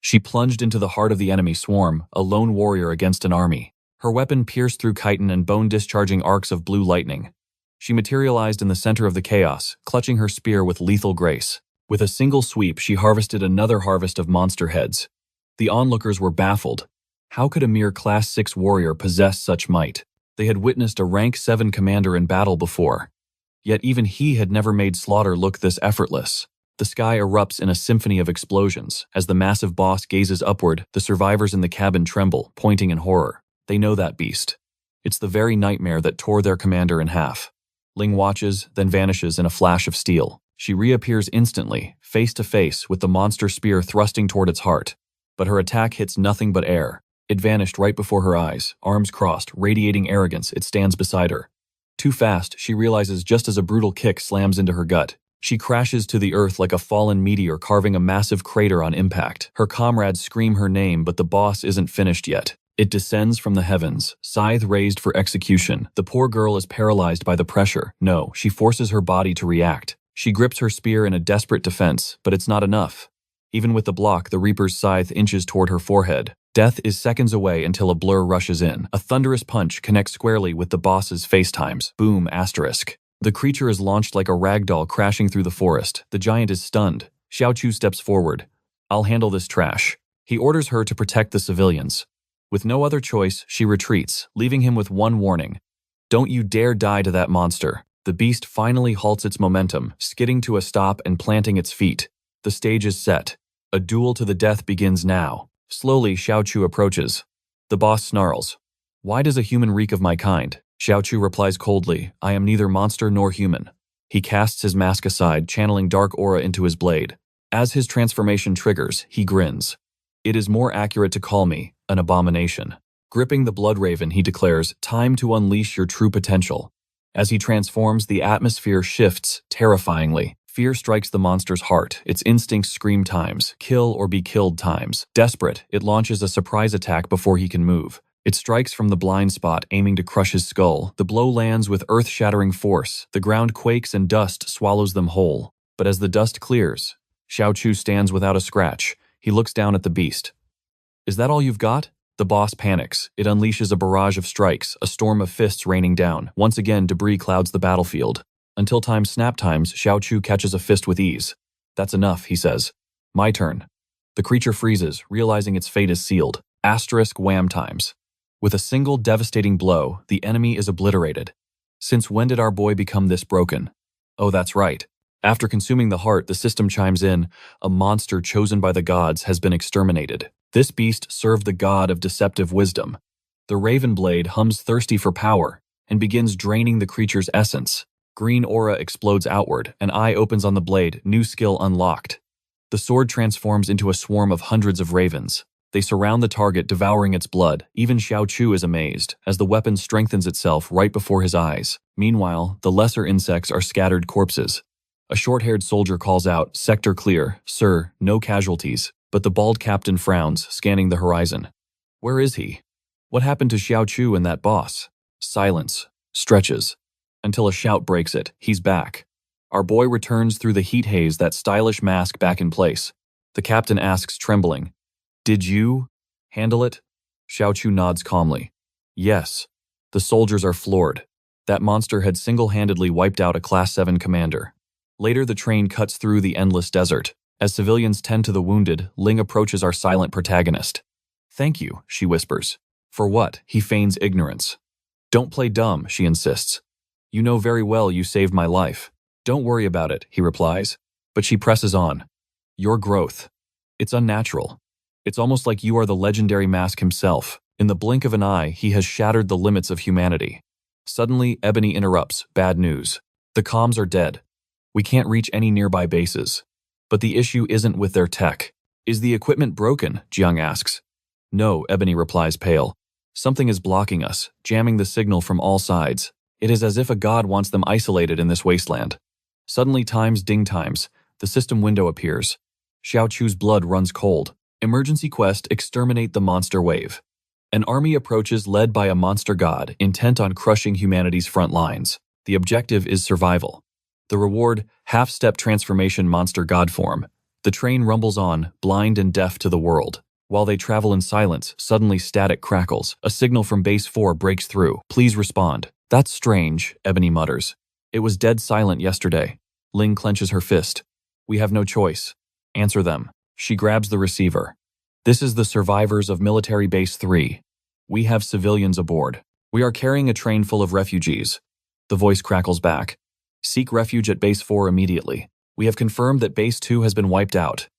She plunged into the heart of the enemy swarm, a lone warrior against an army. Her weapon pierced through chitin and bone-discharging arcs of blue lightning. She materialized in the center of the chaos, clutching her spear with lethal grace. With a single sweep, she harvested another harvest of monster heads. The onlookers were baffled. How could a mere Class 6 warrior possess such might? They had witnessed a Rank 7 commander in battle before. Yet even he had never made slaughter look this effortless. The sky erupts in a symphony of explosions. As the massive boss gazes upward, the survivors in the cabin tremble, pointing in horror. They know that beast. It's the very nightmare that tore their commander in half. Ling watches, then vanishes in a flash of steel. She reappears instantly, face to face with the monster spear thrusting toward its heart. But her attack hits nothing but air. It vanished right before her eyes, arms crossed, radiating arrogance. It stands beside her. Too fast, she realizes just as a brutal kick slams into her gut. She crashes to the earth like a fallen meteor, carving a massive crater on impact. Her comrades scream her name, but the boss isn't finished yet. It descends from the heavens, scythe raised for execution. The poor girl is paralyzed by the pressure. No, she forces her body to react. She grips her spear in a desperate defense, but it's not enough. Even with the block, the Reaper's scythe inches toward her forehead. Death is seconds away until a blur rushes in. A thunderous punch connects squarely with the boss's face times. Boom, asterisk. The creature is launched like a ragdoll crashing through the forest. The giant is stunned. Xiao Chu steps forward. I'll handle this trash. He orders her to protect the civilians. With no other choice, she retreats, leaving him with one warning. Don't you dare die to that monster. The beast finally halts its momentum, skidding to a stop and planting its feet. The stage is set. A duel to the death begins now. Slowly, Xiao Chu approaches. The boss snarls. Why does a human reek of my kind? Xiao Chu replies coldly, I am neither monster nor human. He casts his mask aside, channeling dark aura into his blade. As his transformation triggers, he grins. It is more accurate to call me an abomination. Gripping the blood raven, he declares, time to unleash your true potential. As he transforms, the atmosphere shifts terrifyingly. Fear strikes the monster's heart. Its instincts scream times, kill or be killed times. Desperate, it launches a surprise attack before he can move. It strikes from the blind spot, aiming to crush his skull. The blow lands with earth-shattering force. The ground quakes and dust swallows them whole. But as the dust clears, Xiao Chu stands without a scratch. He looks down at the beast. Is that all you've got? The boss panics. It unleashes a barrage of strikes, a storm of fists raining down. Once again, debris clouds the battlefield. Until time snap times, Xiao Chu catches a fist with ease. That's enough, he says. My turn. The creature freezes, realizing its fate is sealed. Asterisk wham times. With a single devastating blow, the enemy is obliterated. Since when did our boy become this broken? Oh, that's right. After consuming the heart, the system chimes in. A monster chosen by the gods has been exterminated. This beast served the god of deceptive wisdom. The raven blade hums thirsty for power and begins draining the creature's essence. Green aura explodes outward, an eye opens on the blade, new skill unlocked. The sword transforms into a swarm of hundreds of ravens. They surround the target, devouring its blood. Even Xiao Chu is amazed, as the weapon strengthens itself right before his eyes. Meanwhile, the lesser insects are scattered corpses. A short-haired soldier calls out, "Sector clear. Sir, no casualties." But the bald captain frowns, scanning the horizon. Where is he? What happened to Xiao Chu and that boss? Silence. Stretches. Until a shout breaks it. He's back. Our boy returns through the heat haze, that stylish mask back in place. The captain asks, trembling, "Did you handle it?" Xiao Chu nods calmly. Yes. The soldiers are floored. That monster had single-handedly wiped out a Class 7 commander. Later, the train cuts through the endless desert. As civilians tend to the wounded, Ling approaches our silent protagonist. "Thank you," she whispers. "For what?" He feigns ignorance. "Don't play dumb," she insists. "You know very well you saved my life." "Don't worry about it," he replies. But she presses on. "Your growth. It's unnatural. It's almost like you are the legendary Mask himself. In the blink of an eye, he has shattered the limits of humanity." Suddenly, Ebony interrupts. "Bad news. The comms are dead. We can't reach any nearby bases. But the issue isn't with their tech." "Is the equipment broken?" Jiang asks. "No," Ebony replies, pale. "Something is blocking us, jamming the signal from all sides. It is as if a god wants them isolated in this wasteland." Suddenly, ding times. The system window appears. Xiao Chu's blood runs cold. Emergency quest: exterminate the monster wave. An army approaches, led by a monster god, intent on crushing humanity's front lines. The objective is survival. The reward: half-step transformation monster god form. The train rumbles on, blind and deaf to the world. While they travel in silence, suddenly static crackles. A signal from Base 4 breaks through. "Please respond." "That's strange," Ebony mutters. "It was dead silent yesterday." Ling clenches her fist. "We have no choice. Answer them." She grabs the receiver. "This is the survivors of Military Base 3. We have civilians aboard. We are carrying a train full of refugees." The voice crackles back. "Seek refuge at Base 4 immediately. We have confirmed that Base 2 has been wiped out."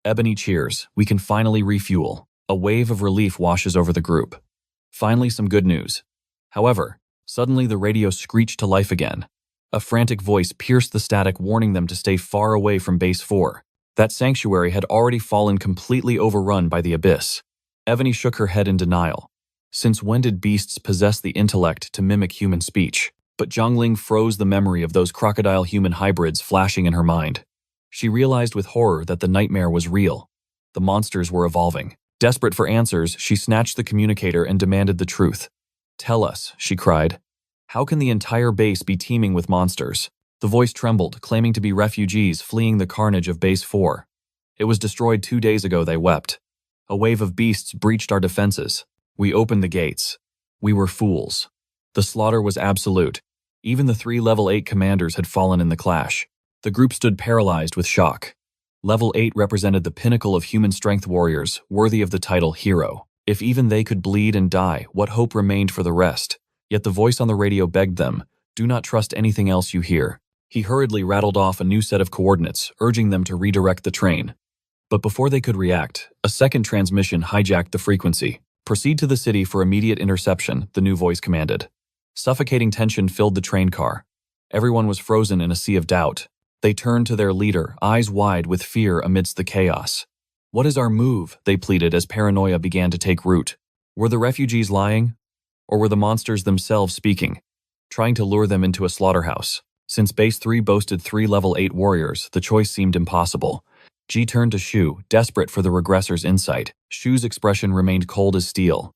Ebony cheers. "We can finally refuel." A wave of relief washes over the group. Finally, some good news. However, suddenly the radio screeched to life again. A frantic voice pierced the static, warning them to stay far away from Base 4. That sanctuary had already fallen, completely overrun by the abyss. Ebony shook her head in denial. Since when did beasts possess the intellect to mimic human speech? But Zhongling froze the memory of those crocodile-human hybrids flashing in her mind. She realized with horror that the nightmare was real. The monsters were evolving. Desperate for answers, she snatched the communicator and demanded the truth. "Tell us," she cried. "How can the entire base be teeming with monsters?" The voice trembled, claiming to be refugees fleeing the carnage of Base 4. "It was destroyed 2 days ago," they wept. "A wave of beasts breached our defenses. We opened the gates. We were fools." The slaughter was absolute. Even the 3 Level 8 commanders had fallen in the clash. The group stood paralyzed with shock. Level 8 represented the pinnacle of human strength warriors, worthy of the title hero. If even they could bleed and die, what hope remained for the rest? Yet the voice on the radio begged them, "Do not trust anything else you hear." He hurriedly rattled off a new set of coordinates, urging them to redirect the train. But before they could react, a second transmission hijacked the frequency. "Proceed to the city for immediate interception," the new voice commanded. Suffocating tension filled the train car. Everyone was frozen in a sea of doubt. They turned to their leader, eyes wide with fear amidst the chaos. "What is our move?" they pleaded as paranoia began to take root. Were the refugees lying? Or were the monsters themselves speaking, trying to lure them into a slaughterhouse? Since Base 3 boasted 3 Level 8 warriors, the choice seemed impossible. Ji turned to Shu, desperate for the Regressor's insight. Shu's expression remained cold as steel.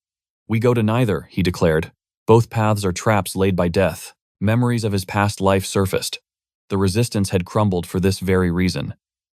"We go to neither," he declared. "Both paths are traps laid by death." Memories of his past life surfaced. The resistance had crumbled for this very reason.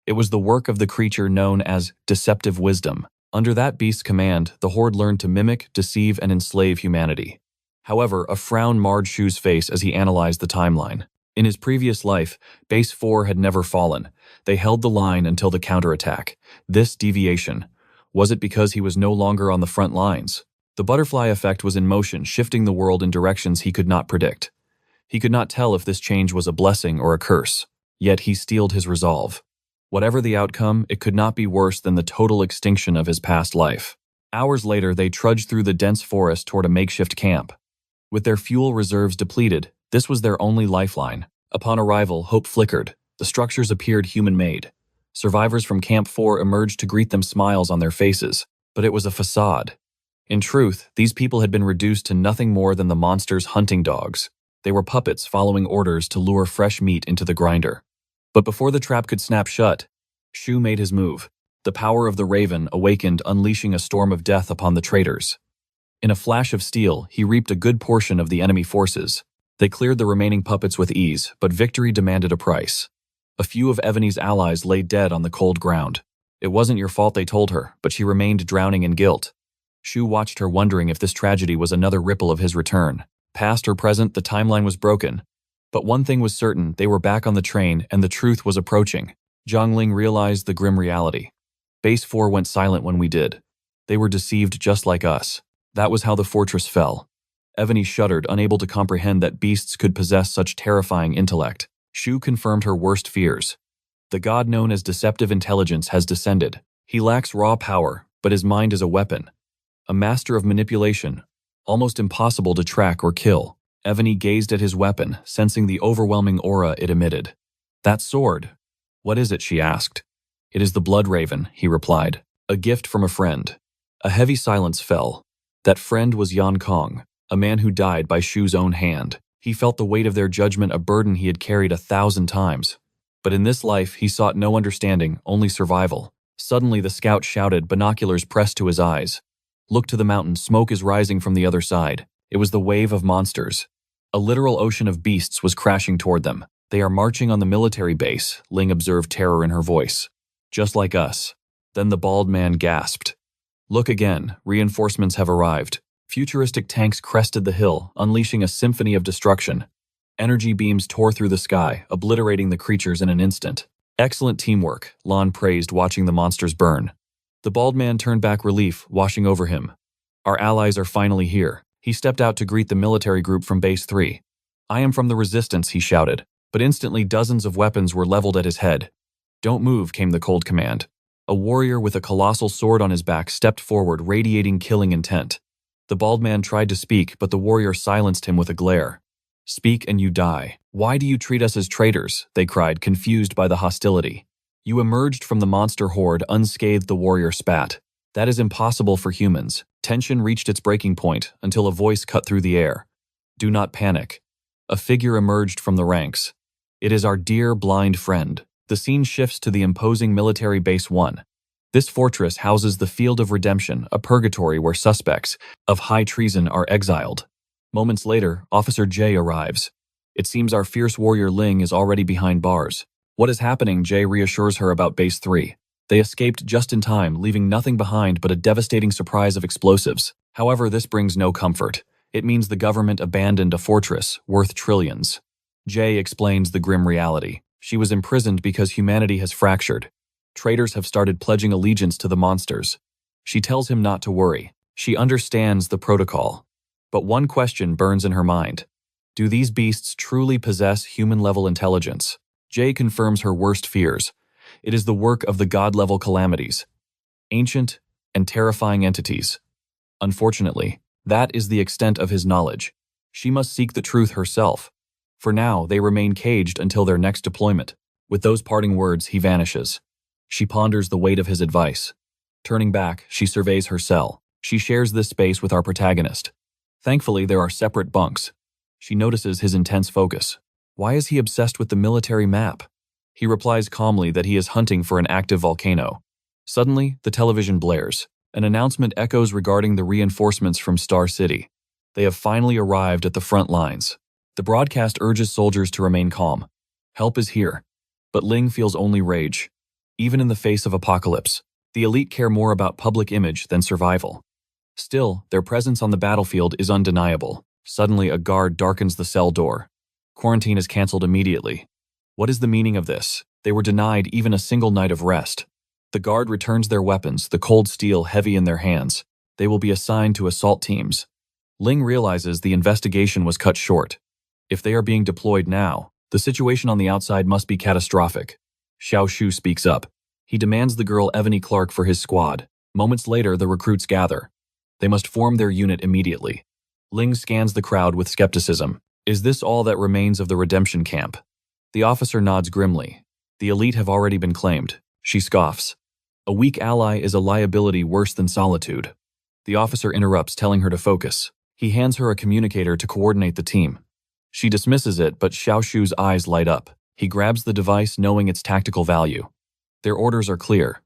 It was the work of the creature known as deceptive wisdom. Under that beast's command, the Horde learned to mimic, deceive, and enslave humanity. However, a frown marred Shu's face as he analyzed the timeline. In his previous life, Base 4 had never fallen. They held the line until the counterattack. This deviation, was it because he was no longer on the front lines? The butterfly effect was in motion, shifting the world in directions he could not predict. He could not tell if this change was a blessing or a curse. Yet he steeled his resolve. Whatever the outcome, it could not be worse than the total extinction of his past life. Hours later, they trudged through the dense forest toward a makeshift camp. With their fuel reserves depleted, this was their only lifeline. Upon arrival, hope flickered. The structures appeared human-made. Survivors from Camp 4 emerged to greet them, smiles on their faces. But it was a facade. In truth, these people had been reduced to nothing more than the monster's hunting dogs. They were puppets following orders to lure fresh meat into the grinder. But before the trap could snap shut, Shu made his move. The power of the Raven awakened, unleashing a storm of death upon the traitors. In a flash of steel, he reaped a good portion of the enemy forces. They cleared the remaining puppets with ease, but victory demanded a price. A few of Evany's allies lay dead on the cold ground. It wasn't your fault, they told her, but she remained drowning in guilt. Shu watched her, wondering if this tragedy was another ripple of his return. Past or present, the timeline was broken. But one thing was certain, they were back on the train, and the truth was approaching. Zhang Ling realized the grim reality. Base 4 went silent when we did. They were deceived just like us. That was how the fortress fell. Evany shuddered, unable to comprehend that beasts could possess such terrifying intellect. Shu confirmed her worst fears. The god known as deceptive intelligence has descended. He lacks raw power, but his mind is a weapon. A master of manipulation, almost impossible to track or kill. Evany gazed at his weapon, sensing the overwhelming aura it emitted. That sword. What is it, she asked. It is the Blood Raven, he replied. A gift from a friend. A heavy silence fell. That friend was Yan Kong, a man who died by Shu's own hand. He felt the weight of their judgment, a burden he had carried 1,000 times. But in this life, he sought no understanding, only survival. Suddenly, the scout shouted, binoculars pressed to his eyes. Look to the mountain, smoke is rising from the other side. It was the wave of monsters. A literal ocean of beasts was crashing toward them. They are marching on the military base, Ling observed, terror in her voice. Just like us. Then the bald man gasped. Look again, reinforcements have arrived. Futuristic tanks crested the hill, unleashing a symphony of destruction. Energy beams tore through the sky, obliterating the creatures in an instant. Excellent teamwork, Lan praised, watching the monsters burn. The bald man turned back, relief washing over him. Our allies are finally here. He stepped out to greet the military group from Base 3. I am from the Resistance, he shouted, but instantly dozens of weapons were leveled at his head. Don't move, came the cold command. A warrior with a colossal sword on his back stepped forward, radiating killing intent. The bald man tried to speak, but the warrior silenced him with a glare. Speak and you die. Why do you treat us as traitors? They cried, confused by the hostility. You emerged from the monster horde unscathed, the warrior spat. That is impossible for humans. Tension reached its breaking point until a voice cut through the air. Do not panic. A figure emerged from the ranks. It is our dear blind friend. The scene shifts to the imposing military base 1. This fortress houses the Field of Redemption, a purgatory where suspects of high treason are exiled. Moments later, Officer J arrives. It seems our fierce warrior Ling is already behind bars. What is happening? J reassures her about Base 3. They escaped just in time, leaving nothing behind but a devastating surprise of explosives. However, this brings no comfort. It means the government abandoned a fortress worth trillions. J explains the grim reality. She was imprisoned because humanity has fractured. Traitors have started pledging allegiance to the monsters. She tells him not to worry. She understands the protocol. But one question burns in her mind. Do these beasts truly possess human-level intelligence? Jay confirms her worst fears. It is the work of the god-level calamities. Ancient and terrifying entities. Unfortunately, that is the extent of his knowledge. She must seek the truth herself. For now, they remain caged until their next deployment. With those parting words, he vanishes. She ponders the weight of his advice. Turning back, she surveys her cell. She shares this space with our protagonist. Thankfully, there are separate bunks. She notices his intense focus. Why is he obsessed with the military map? He replies calmly that he is hunting for an active volcano. Suddenly, the television blares. An announcement echoes regarding the reinforcements from Star City. They have finally arrived at the front lines. The broadcast urges soldiers to remain calm. Help is here. But Ling feels only rage. Even in the face of apocalypse, the elite care more about public image than survival. Still, their presence on the battlefield is undeniable. Suddenly, a guard darkens the cell door. Quarantine is canceled immediately. What is the meaning of this? They were denied even a single night of rest. The guard returns their weapons, the cold steel heavy in their hands. They will be assigned to assault teams. Ling realizes the investigation was cut short. If they are being deployed now, the situation on the outside must be catastrophic. Xiao Shu speaks up. He demands the girl Evany Clark for his squad. Moments later, the recruits gather. They must form their unit immediately. Ling scans the crowd with skepticism. Is this all that remains of the redemption camp? The officer nods grimly. The elite have already been claimed. She scoffs. A weak ally is a liability worse than solitude. The officer interrupts, telling her to focus. He hands her a communicator to coordinate the team. She dismisses it, but Xiao Shu's eyes light up. He grabs the device, knowing its tactical value. Their orders are clear.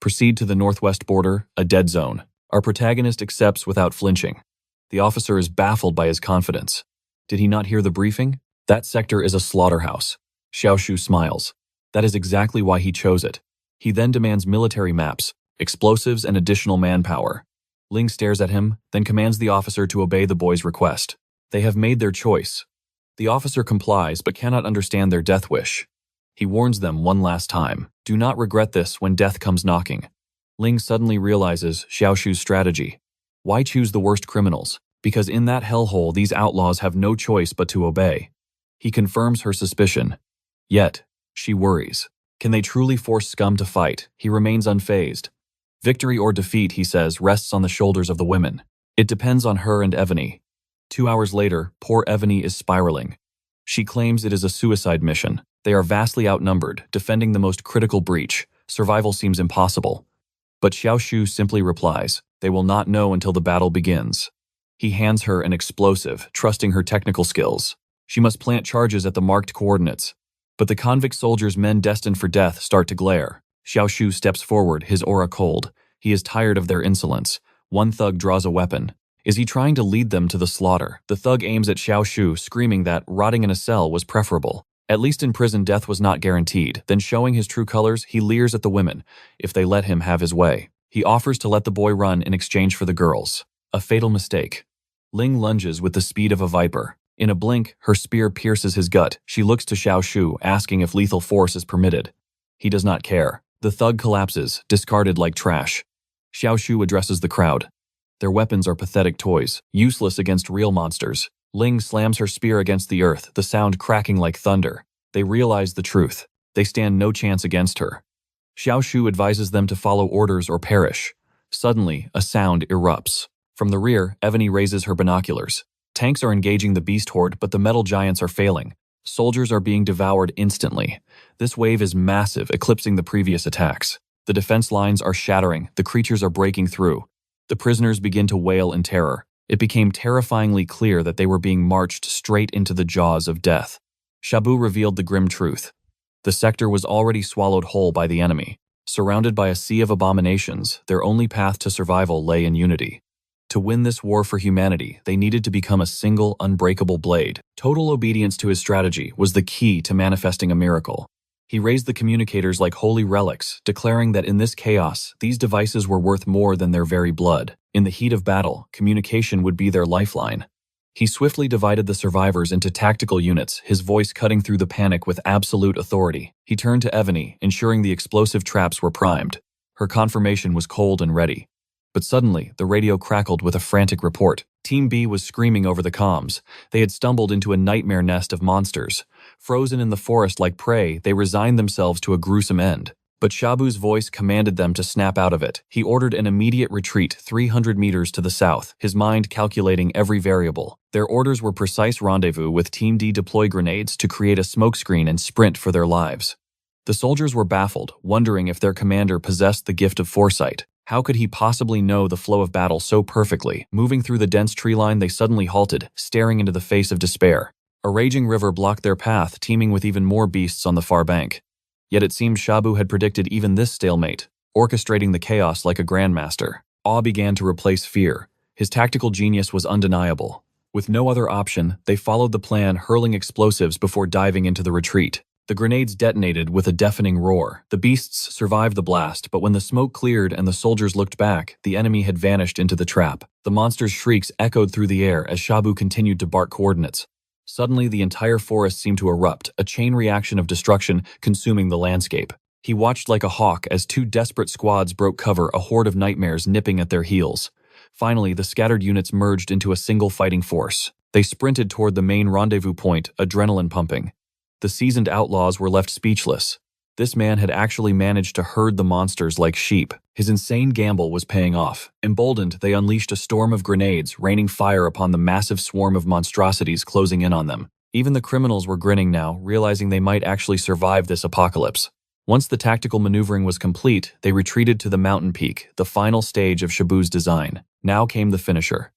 Proceed to the northwest border, a dead zone. Our protagonist accepts without flinching. The officer is baffled by his confidence. Did he not hear the briefing? That sector is a slaughterhouse. Xiaoshu smiles. That is exactly why he chose it. He then demands military maps, explosives, and additional manpower. Ling stares at him, then commands the officer to obey the boy's request. They have made their choice. The officer complies but cannot understand their death wish. He warns them one last time. Do not regret this when death comes knocking. Ling suddenly realizes Xiaoshu's strategy. Why choose the worst criminals? Because in that hellhole these outlaws have no choice but to obey. He confirms her suspicion. Yet, she worries. Can they truly force scum to fight? He remains unfazed. Victory or defeat, he says, rests on the shoulders of the women. It depends on her and Evany. 2 hours later, poor Evany is spiraling. She claims it is a suicide mission. They are vastly outnumbered, defending the most critical breach. Survival seems impossible. But Xiaoshu simply replies, they will not know until the battle begins. He hands her an explosive, trusting her technical skills. She must plant charges at the marked coordinates. But the convict soldiers' men destined for death start to glare. Xiaoshu steps forward, his aura cold. He is tired of their insolence. One thug draws a weapon. Is he trying to lead them to the slaughter? The thug aims at Xiaoshu, screaming that rotting in a cell was preferable. At least in prison, death was not guaranteed. Then, showing his true colors, he leers at the women, if they let him have his way. He offers to let the boy run in exchange for the girls. A fatal mistake. Ling lunges with the speed of a viper. In a blink, her spear pierces his gut. She looks to Xiaoshu, asking if lethal force is permitted. He does not care. The thug collapses, discarded like trash. Xiaoshu addresses the crowd. Their weapons are pathetic toys, useless against real monsters. Ling slams her spear against the earth, the sound cracking like thunder. They realize the truth. They stand no chance against her. Xiaoshu advises them to follow orders or perish. Suddenly, a sound erupts. From the rear, Evany raises her binoculars. Tanks are engaging the beast horde, but the metal giants are failing. Soldiers are being devoured instantly. This wave is massive, eclipsing the previous attacks. The defense lines are shattering, the creatures are breaking through. The prisoners begin to wail in terror. It became terrifyingly clear that they were being marched straight into the jaws of death. Shabu revealed the grim truth. The sector was already swallowed whole by the enemy. Surrounded by a sea of abominations, their only path to survival lay in unity. To win this war for humanity, they needed to become a single, unbreakable blade. Total obedience to his strategy was the key to manifesting a miracle. He raised the communicators like holy relics, declaring that in this chaos, these devices were worth more than their very blood. In the heat of battle, communication would be their lifeline. He swiftly divided the survivors into tactical units, his voice cutting through the panic with absolute authority. He turned to Evany, ensuring the explosive traps were primed. Her confirmation was cold and ready. But suddenly, the radio crackled with a frantic report. Team B was screaming over the comms. They had stumbled into a nightmare nest of monsters. Frozen in the forest like prey, they resigned themselves to a gruesome end. But Shabu's voice commanded them to snap out of it. He ordered an immediate retreat 300 meters to the south, his mind calculating every variable. Their orders were precise: rendezvous with Team D, deploy grenades to create a smokescreen and sprint for their lives. The soldiers were baffled, wondering if their commander possessed the gift of foresight. How could he possibly know the flow of battle so perfectly? Moving through the dense tree line, they suddenly halted, staring into the face of despair. A raging river blocked their path, teeming with even more beasts on the far bank. Yet it seemed Shabu had predicted even this stalemate, orchestrating the chaos like a grandmaster. Awe began to replace fear. His tactical genius was undeniable. With no other option, they followed the plan, hurling explosives before diving into the retreat. The grenades detonated with a deafening roar. The beasts survived the blast, but when the smoke cleared and the soldiers looked back, the enemy had vanished into the trap. The monster's shrieks echoed through the air as Shabu continued to bark coordinates. Suddenly, the entire forest seemed to erupt, a chain reaction of destruction consuming the landscape. He watched like a hawk as two desperate squads broke cover, a horde of nightmares nipping at their heels. Finally, the scattered units merged into a single fighting force. They sprinted toward the main rendezvous point, adrenaline pumping. The seasoned outlaws were left speechless. This man had actually managed to herd the monsters like sheep. His insane gamble was paying off. Emboldened, they unleashed a storm of grenades, raining fire upon the massive swarm of monstrosities closing in on them. Even the criminals were grinning now, realizing they might actually survive this apocalypse. Once the tactical maneuvering was complete, they retreated to the mountain peak, the final stage of Shabu's design. Now came the finisher.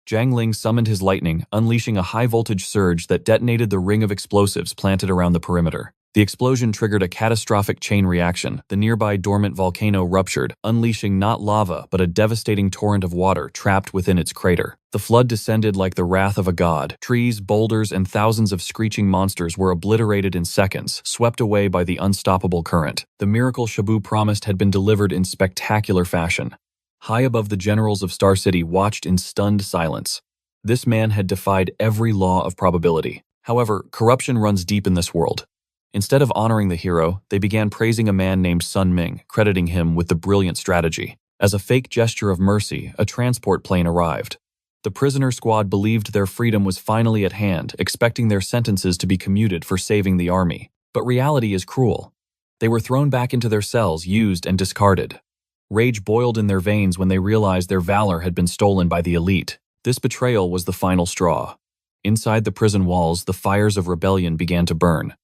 Zhang Ling summoned his lightning, unleashing a high-voltage surge that detonated the ring of explosives planted around the perimeter. The explosion triggered a catastrophic chain reaction. The nearby dormant volcano ruptured, unleashing not lava but a devastating torrent of water trapped within its crater. The flood descended like the wrath of a god. Trees, boulders, and thousands of screeching monsters were obliterated in seconds, swept away by the unstoppable current. The miracle Shabu promised had been delivered in spectacular fashion. High above, the generals of Star City watched in stunned silence. This man had defied every law of probability. However, corruption runs deep in this world. Instead of honoring the hero, they began praising a man named Sun Ming, crediting him with the brilliant strategy. As a fake gesture of mercy, a transport plane arrived. The prisoner squad believed their freedom was finally at hand, expecting their sentences to be commuted for saving the army. But reality is cruel. They were thrown back into their cells, used and discarded. Rage boiled in their veins when they realized their valor had been stolen by the elite. This betrayal was the final straw. Inside the prison walls, the fires of rebellion began to burn.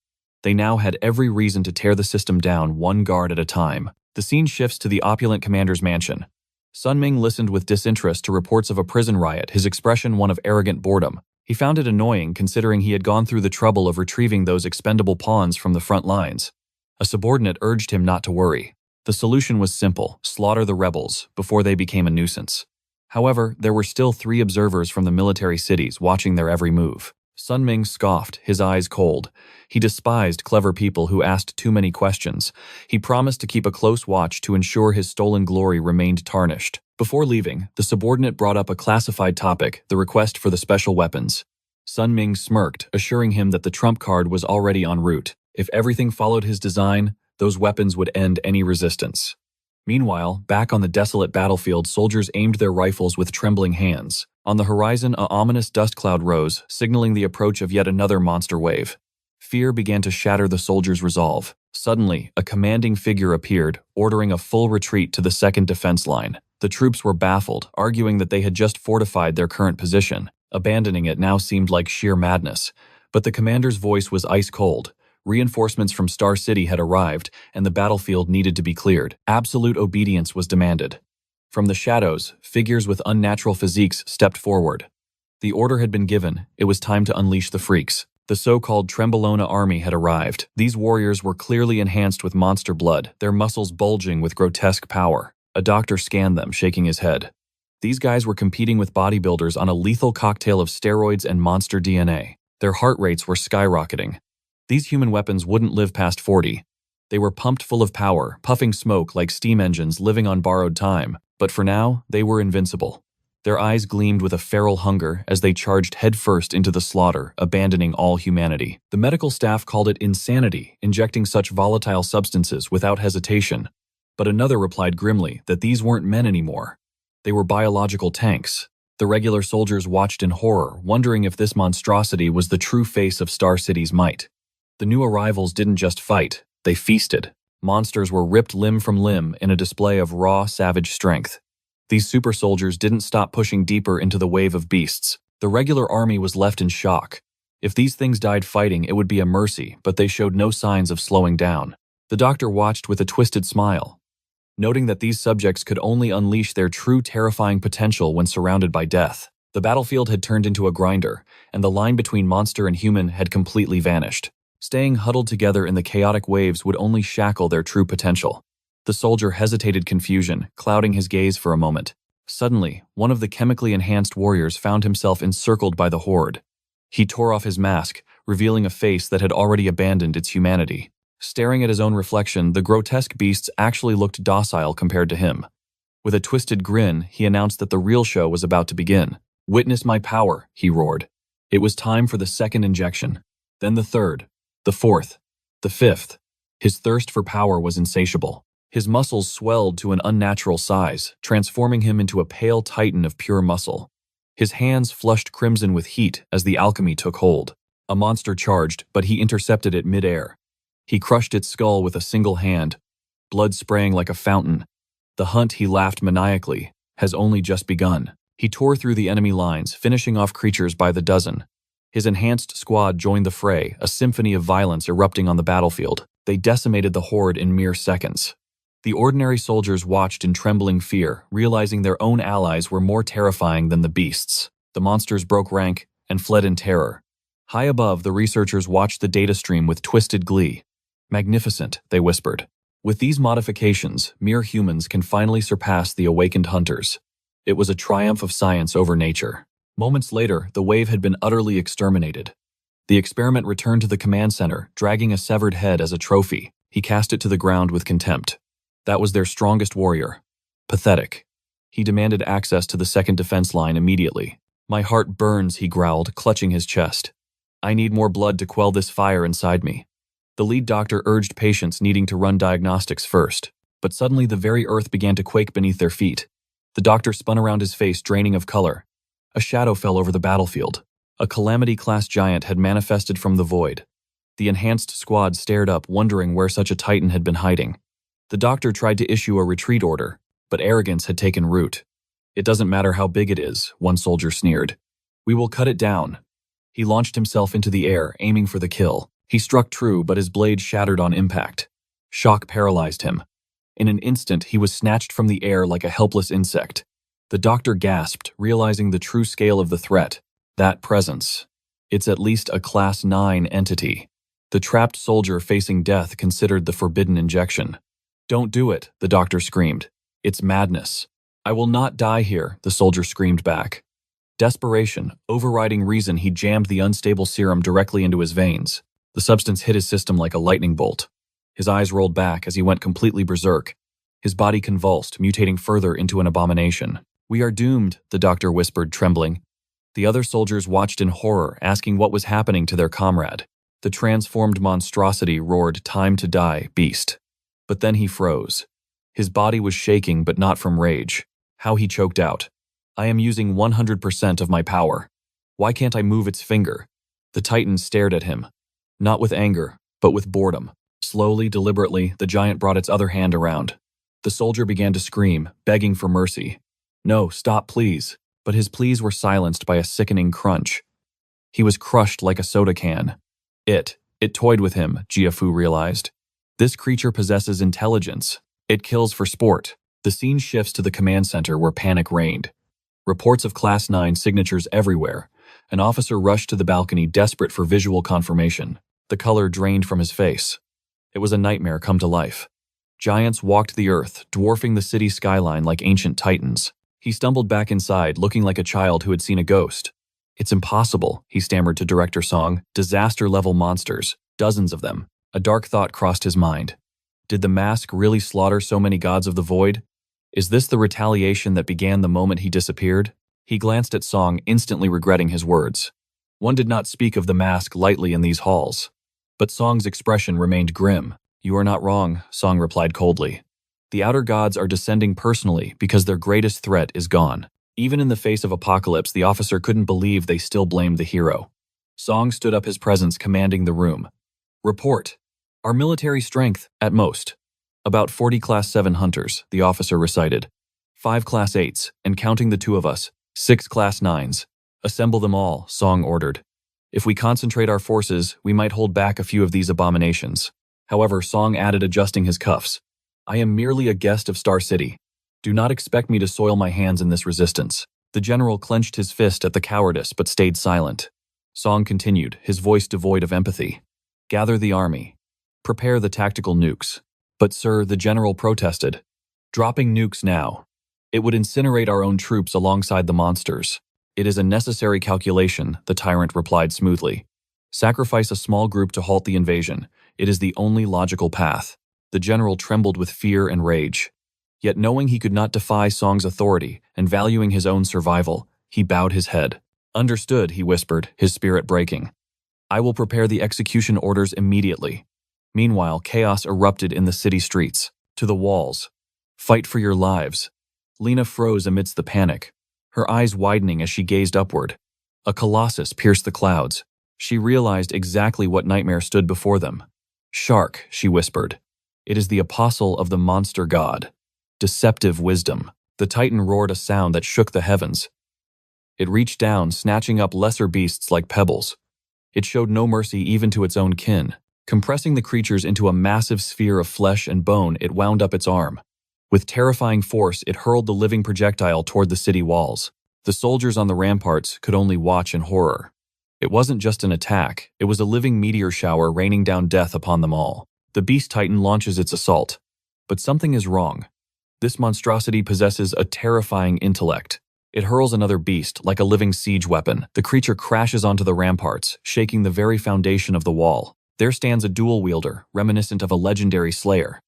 They now had every reason to tear the system down, one guard at a time. The scene shifts to the opulent commander's mansion. Sun Ming listened with disinterest to reports of a prison riot, his expression one of arrogant boredom. He found it annoying, considering he had gone through the trouble of retrieving those expendable pawns from the front lines. A subordinate urged him not to worry. The solution was simple: slaughter the rebels before they became a nuisance. However, there were still 3 observers from the military cities watching their every move. Sun Ming scoffed, his eyes cold. He despised clever people who asked too many questions. He promised to keep a close watch to ensure his stolen glory remained tarnished. Before leaving, the subordinate brought up a classified topic, the request for the special weapons. Sun Ming smirked, assuring him that the trump card was already en route. If everything followed his design, those weapons would end any resistance. Meanwhile, back on the desolate battlefield, soldiers aimed their rifles with trembling hands. On the horizon, an ominous dust cloud rose, signaling the approach of yet another monster wave. Fear began to shatter the soldiers' resolve. Suddenly, a commanding figure appeared, ordering a full retreat to the second defense line. The troops were baffled, arguing that they had just fortified their current position. Abandoning it now seemed like sheer madness. But the commander's voice was ice cold. Reinforcements from Star City had arrived, and the battlefield needed to be cleared. Absolute obedience was demanded. From the shadows, figures with unnatural physiques stepped forward. The order had been given. It was time to unleash the freaks. The so-called Trembolona army had arrived. These warriors were clearly enhanced with monster blood, their muscles bulging with grotesque power. A doctor scanned them, shaking his head. These guys were competing with bodybuilders on a lethal cocktail of steroids and monster DNA. Their heart rates were skyrocketing. These human weapons wouldn't live past 40. They were pumped full of power, puffing smoke like steam engines living on borrowed time. But for now, they were invincible. Their eyes gleamed with a feral hunger as they charged headfirst into the slaughter, abandoning all humanity. The medical staff called it insanity, injecting such volatile substances without hesitation. But another replied grimly that these weren't men anymore. They were biological tanks. The regular soldiers watched in horror, wondering if this monstrosity was the true face of Star City's might. The new arrivals didn't just fight, they feasted. Monsters were ripped limb from limb in a display of raw, savage strength. These super soldiers didn't stop pushing deeper into the wave of beasts. The regular army was left in shock. If these things died fighting, it would be a mercy, but they showed no signs of slowing down. The doctor watched with a twisted smile, noting that these subjects could only unleash their true terrifying potential when surrounded by death. The battlefield had turned into a grinder, and the line between monster and human had completely vanished. Staying huddled together in the chaotic waves would only shackle their true potential. The soldier hesitated, confusion clouding his gaze for a moment. Suddenly, one of the chemically enhanced warriors found himself encircled by the horde. He tore off his mask, revealing a face that had already abandoned its humanity. Staring at his own reflection, the grotesque beasts actually looked docile compared to him. With a twisted grin, he announced that the real show was about to begin. "Witness my power," he roared. It was time for the second injection, then the third, the fourth, the fifth. His thirst for power was insatiable. His muscles swelled to an unnatural size, transforming him into a pale titan of pure muscle. His hands flushed crimson with heat as the alchemy took hold. A monster charged, but he intercepted it mid-air. He crushed its skull with a single hand, blood spraying like a fountain. The hunt, he laughed maniacally, has only just begun. He tore through the enemy lines, finishing off creatures by the dozen. His enhanced squad joined the fray, a symphony of violence erupting on the battlefield. They decimated the horde in mere seconds. The ordinary soldiers watched in trembling fear, realizing their own allies were more terrifying than the beasts. The monsters broke rank and fled in terror. High above, the researchers watched the data stream with twisted glee. Magnificent, they whispered. With these modifications, mere humans can finally surpass the awakened hunters. It was a triumph of science over nature. Moments later, the wave had been utterly exterminated. The experiment returned to the command center, dragging a severed head as a trophy. He cast it to the ground with contempt. That was their strongest warrior. Pathetic. He demanded access to the second defense line immediately. My heart burns, he growled, clutching his chest. I need more blood to quell this fire inside me. The lead doctor urged patients needing to run diagnostics first, but suddenly the very earth began to quake beneath their feet. The doctor spun around his face, draining of color. A shadow fell over the battlefield. A Calamity-class giant had manifested from the void. The enhanced squad stared up, wondering where such a titan had been hiding. The doctor tried to issue a retreat order, but arrogance had taken root. It doesn't matter how big it is, one soldier sneered. We will cut it down. He launched himself into the air, aiming for the kill. He struck true, but his blade shattered on impact. Shock paralyzed him. In an instant, he was snatched from the air like a helpless insect. The doctor gasped, realizing the true scale of the threat. That presence. It's at least a Class 9 entity. The trapped soldier facing death considered the forbidden injection. Don't do it, the doctor screamed. It's madness. I will not die here, the soldier screamed back. Desperation, overriding reason, he jammed the unstable serum directly into his veins. The substance hit his system like a lightning bolt. His eyes rolled back as he went completely berserk. His body convulsed, mutating further into an abomination. We are doomed, the doctor whispered, trembling. The other soldiers watched in horror, asking what was happening to their comrade. The transformed monstrosity roared, "Time to die, beast." But then he froze. His body was shaking, but not from rage. How he choked out. I am using 100% of my power. Why can't I move its finger? The titan stared at him. Not with anger, but with boredom. Slowly, deliberately, the giant brought its other hand around. The soldier began to scream, begging for mercy. No, stop, please. But his pleas were silenced by a sickening crunch. He was crushed like a soda can. It toyed with him, Jiafu realized. This creature possesses intelligence. It kills for sport. The scene shifts to the command center where panic reigned. Reports of Class 9 signatures everywhere. An officer rushed to the balcony, desperate for visual confirmation. The color drained from his face. It was a nightmare come to life. Giants walked the earth, dwarfing the city skyline like ancient titans. He stumbled back inside, looking like a child who had seen a ghost. It's impossible, he stammered to Director Song. Disaster-level monsters, dozens of them. A dark thought crossed his mind. Did the mask really slaughter so many gods of the void? Is this the retaliation that began the moment he disappeared? He glanced at Song, instantly regretting his words. One did not speak of the mask lightly in these halls. But Song's expression remained grim. You are not wrong, Song replied coldly. The outer gods are descending personally because their greatest threat is gone. Even in the face of apocalypse, the officer couldn't believe they still blamed the hero. Song stood up, his presence commanding the room. Report. Our military strength, at most. About 40 Class 7 hunters, the officer recited. 5 Class 8s, and counting the 2 of us, 6 Class 9s. Assemble them all, Song ordered. If we concentrate our forces, we might hold back a few of these abominations. However, Song added, adjusting his cuffs. I am merely a guest of Star City. Do not expect me to soil my hands in this resistance. The general clenched his fist at the cowardice but stayed silent. Song continued, his voice devoid of empathy. Gather the army. Prepare the tactical nukes. But sir, the general protested. Dropping nukes now. It would incinerate our own troops alongside the monsters. It is a necessary calculation, the tyrant replied smoothly. Sacrifice a small group to halt the invasion. It is the only logical path. The general trembled with fear and rage. Yet knowing he could not defy Song's authority and valuing his own survival, he bowed his head. Understood, he whispered, his spirit breaking. I will prepare the execution orders immediately. Meanwhile, chaos erupted in the city streets. To the walls. Fight for your lives. Lena froze amidst the panic, her eyes widening as she gazed upward. A colossus pierced the clouds. She realized exactly what nightmare stood before them. Shark, she whispered. It is the apostle of the monster god. Deceptive wisdom. The titan roared a sound that shook the heavens. It reached down, snatching up lesser beasts like pebbles. It showed no mercy even to its own kin. Compressing the creatures into a massive sphere of flesh and bone, it wound up its arm. With terrifying force, it hurled the living projectile toward the city walls. The soldiers on the ramparts could only watch in horror. It wasn't just an attack, it was a living meteor shower raining down death upon them all. The Beast Titan launches its assault. But something is wrong. This monstrosity possesses a terrifying intellect. It hurls another beast like a living siege weapon. The creature crashes onto the ramparts, shaking the very foundation of the wall. There stands a dual wielder, reminiscent of a legendary slayer.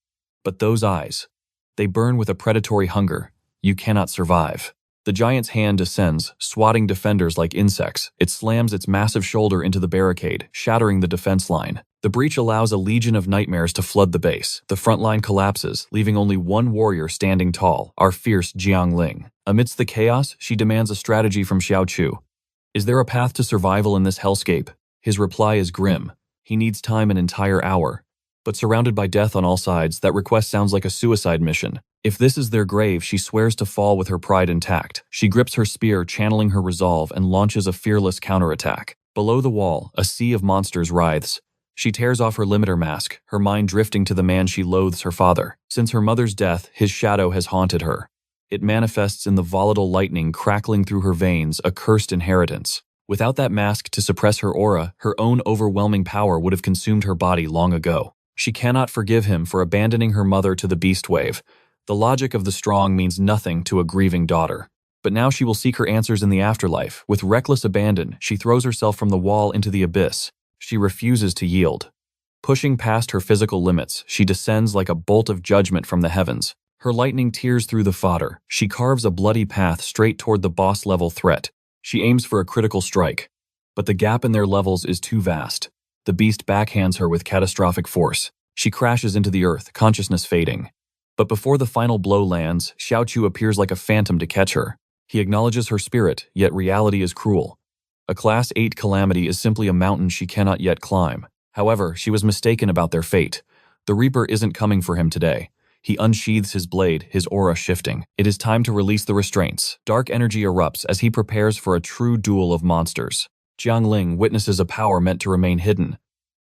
But those eyes, they burn with a predatory hunger. You cannot survive. The giant's hand descends, swatting defenders like insects. It slams its massive shoulder into the barricade, shattering the defense line. The breach allows a legion of nightmares to flood the base. The front line collapses, leaving only one warrior standing tall, our fierce Jiangling. Amidst the chaos, she demands a strategy from Xiao Chu. Is there a path to survival in this hellscape? His reply is grim. He needs time an entire hour. But surrounded by death on all sides, that request sounds like a suicide mission. If this is their grave, she swears to fall with her pride intact. She grips her spear, channeling her resolve, and launches a fearless counterattack. Below the wall, a sea of monsters writhes. She tears off her limiter mask, her mind drifting to the man she loathes, her father. Since her mother's death, his shadow has haunted her. It manifests in the volatile lightning crackling through her veins, a cursed inheritance. Without that mask to suppress her aura, her own overwhelming power would have consumed her body long ago. She cannot forgive him for abandoning her mother to the beast wave. The logic of the strong means nothing to a grieving daughter. But now she will seek her answers in the afterlife. With reckless abandon, she throws herself from the wall into the abyss. She refuses to yield. Pushing past her physical limits, she descends like a bolt of judgment from the heavens. Her lightning tears through the fodder. She carves a bloody path straight toward the boss-level threat. She aims for a critical strike. But the gap in their levels is too vast. The beast backhands her with catastrophic force. She crashes into the earth, consciousness fading. But before the final blow lands, Xiao Chu appears like a phantom to catch her. He acknowledges her spirit, yet reality is cruel. A Class 8 calamity is simply a mountain she cannot yet climb. However, she was mistaken about their fate. The Reaper isn't coming for him today. He unsheathes his blade, his aura shifting. It is time to release the restraints. Dark energy erupts as he prepares for a true duel of monsters. Jiangling witnesses a power meant to remain hidden.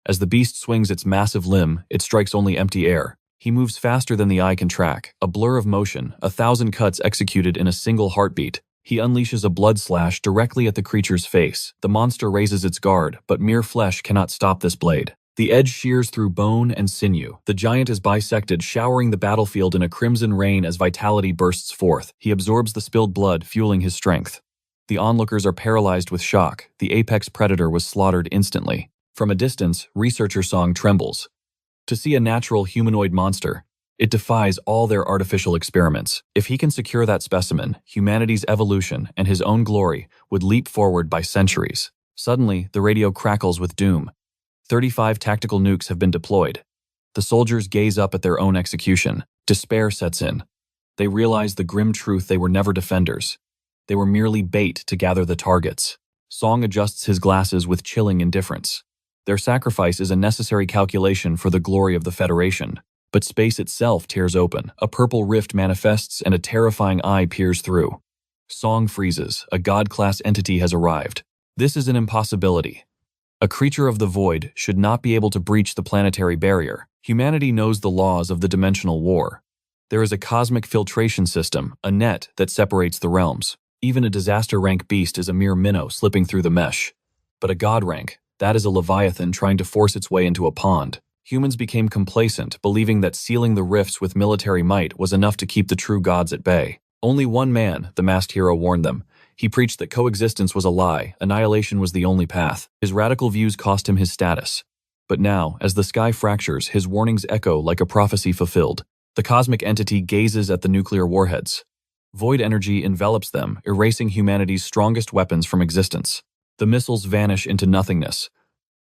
As the beast swings its massive limb, it strikes only empty air. He moves faster than the eye can track, a blur of motion, 1,000 cuts executed in a single heartbeat. He unleashes a blood slash directly at the creature's face. The monster raises its guard, but mere flesh cannot stop this blade. The edge shears through bone and sinew. The giant is bisected, showering the battlefield in a crimson rain as vitality bursts forth. He absorbs the spilled blood, fueling his strength. The onlookers are paralyzed with shock. The apex predator was slaughtered instantly. From a distance, Researcher Song trembles. To see a natural humanoid monster, it defies all their artificial experiments. If he can secure that specimen, humanity's evolution and his own glory would leap forward by centuries. Suddenly, the radio crackles with doom. 35 tactical nukes have been deployed. The soldiers gaze up at their own execution. Despair sets in. They realize the grim truth: they were never defenders. They were merely bait to gather the targets. Song adjusts his glasses with chilling indifference. Their sacrifice is a necessary calculation for the glory of the Federation. But space itself tears open. A purple rift manifests and a terrifying eye peers through. Song freezes. A god-class entity has arrived. This is an impossibility. A creature of the void should not be able to breach the planetary barrier. Humanity knows the laws of the dimensional war. There is a cosmic filtration system, a net that separates the realms. Even a disaster rank beast is a mere minnow slipping through the mesh. But a god rank, that is a leviathan trying to force its way into a pond. Humans became complacent, believing that sealing the rifts with military might was enough to keep the true gods at bay. Only one man, the masked hero, warned them. He preached that coexistence was a lie, annihilation was the only path. His radical views cost him his status. But now, as the sky fractures, his warnings echo like a prophecy fulfilled. The cosmic entity gazes at the nuclear warheads. Void energy envelops them, erasing humanity's strongest weapons from existence. The missiles vanish into nothingness.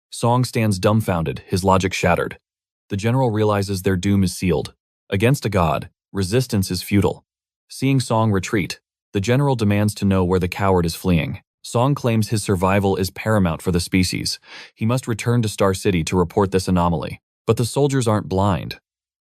Song stands dumbfounded, his logic shattered. The general realizes their doom is sealed. Against a god, resistance is futile. Seeing Song retreat, the general demands to know where the coward is fleeing. Song claims his survival is paramount for the species. He must return to Star City to report this anomaly. But the soldiers aren't blind.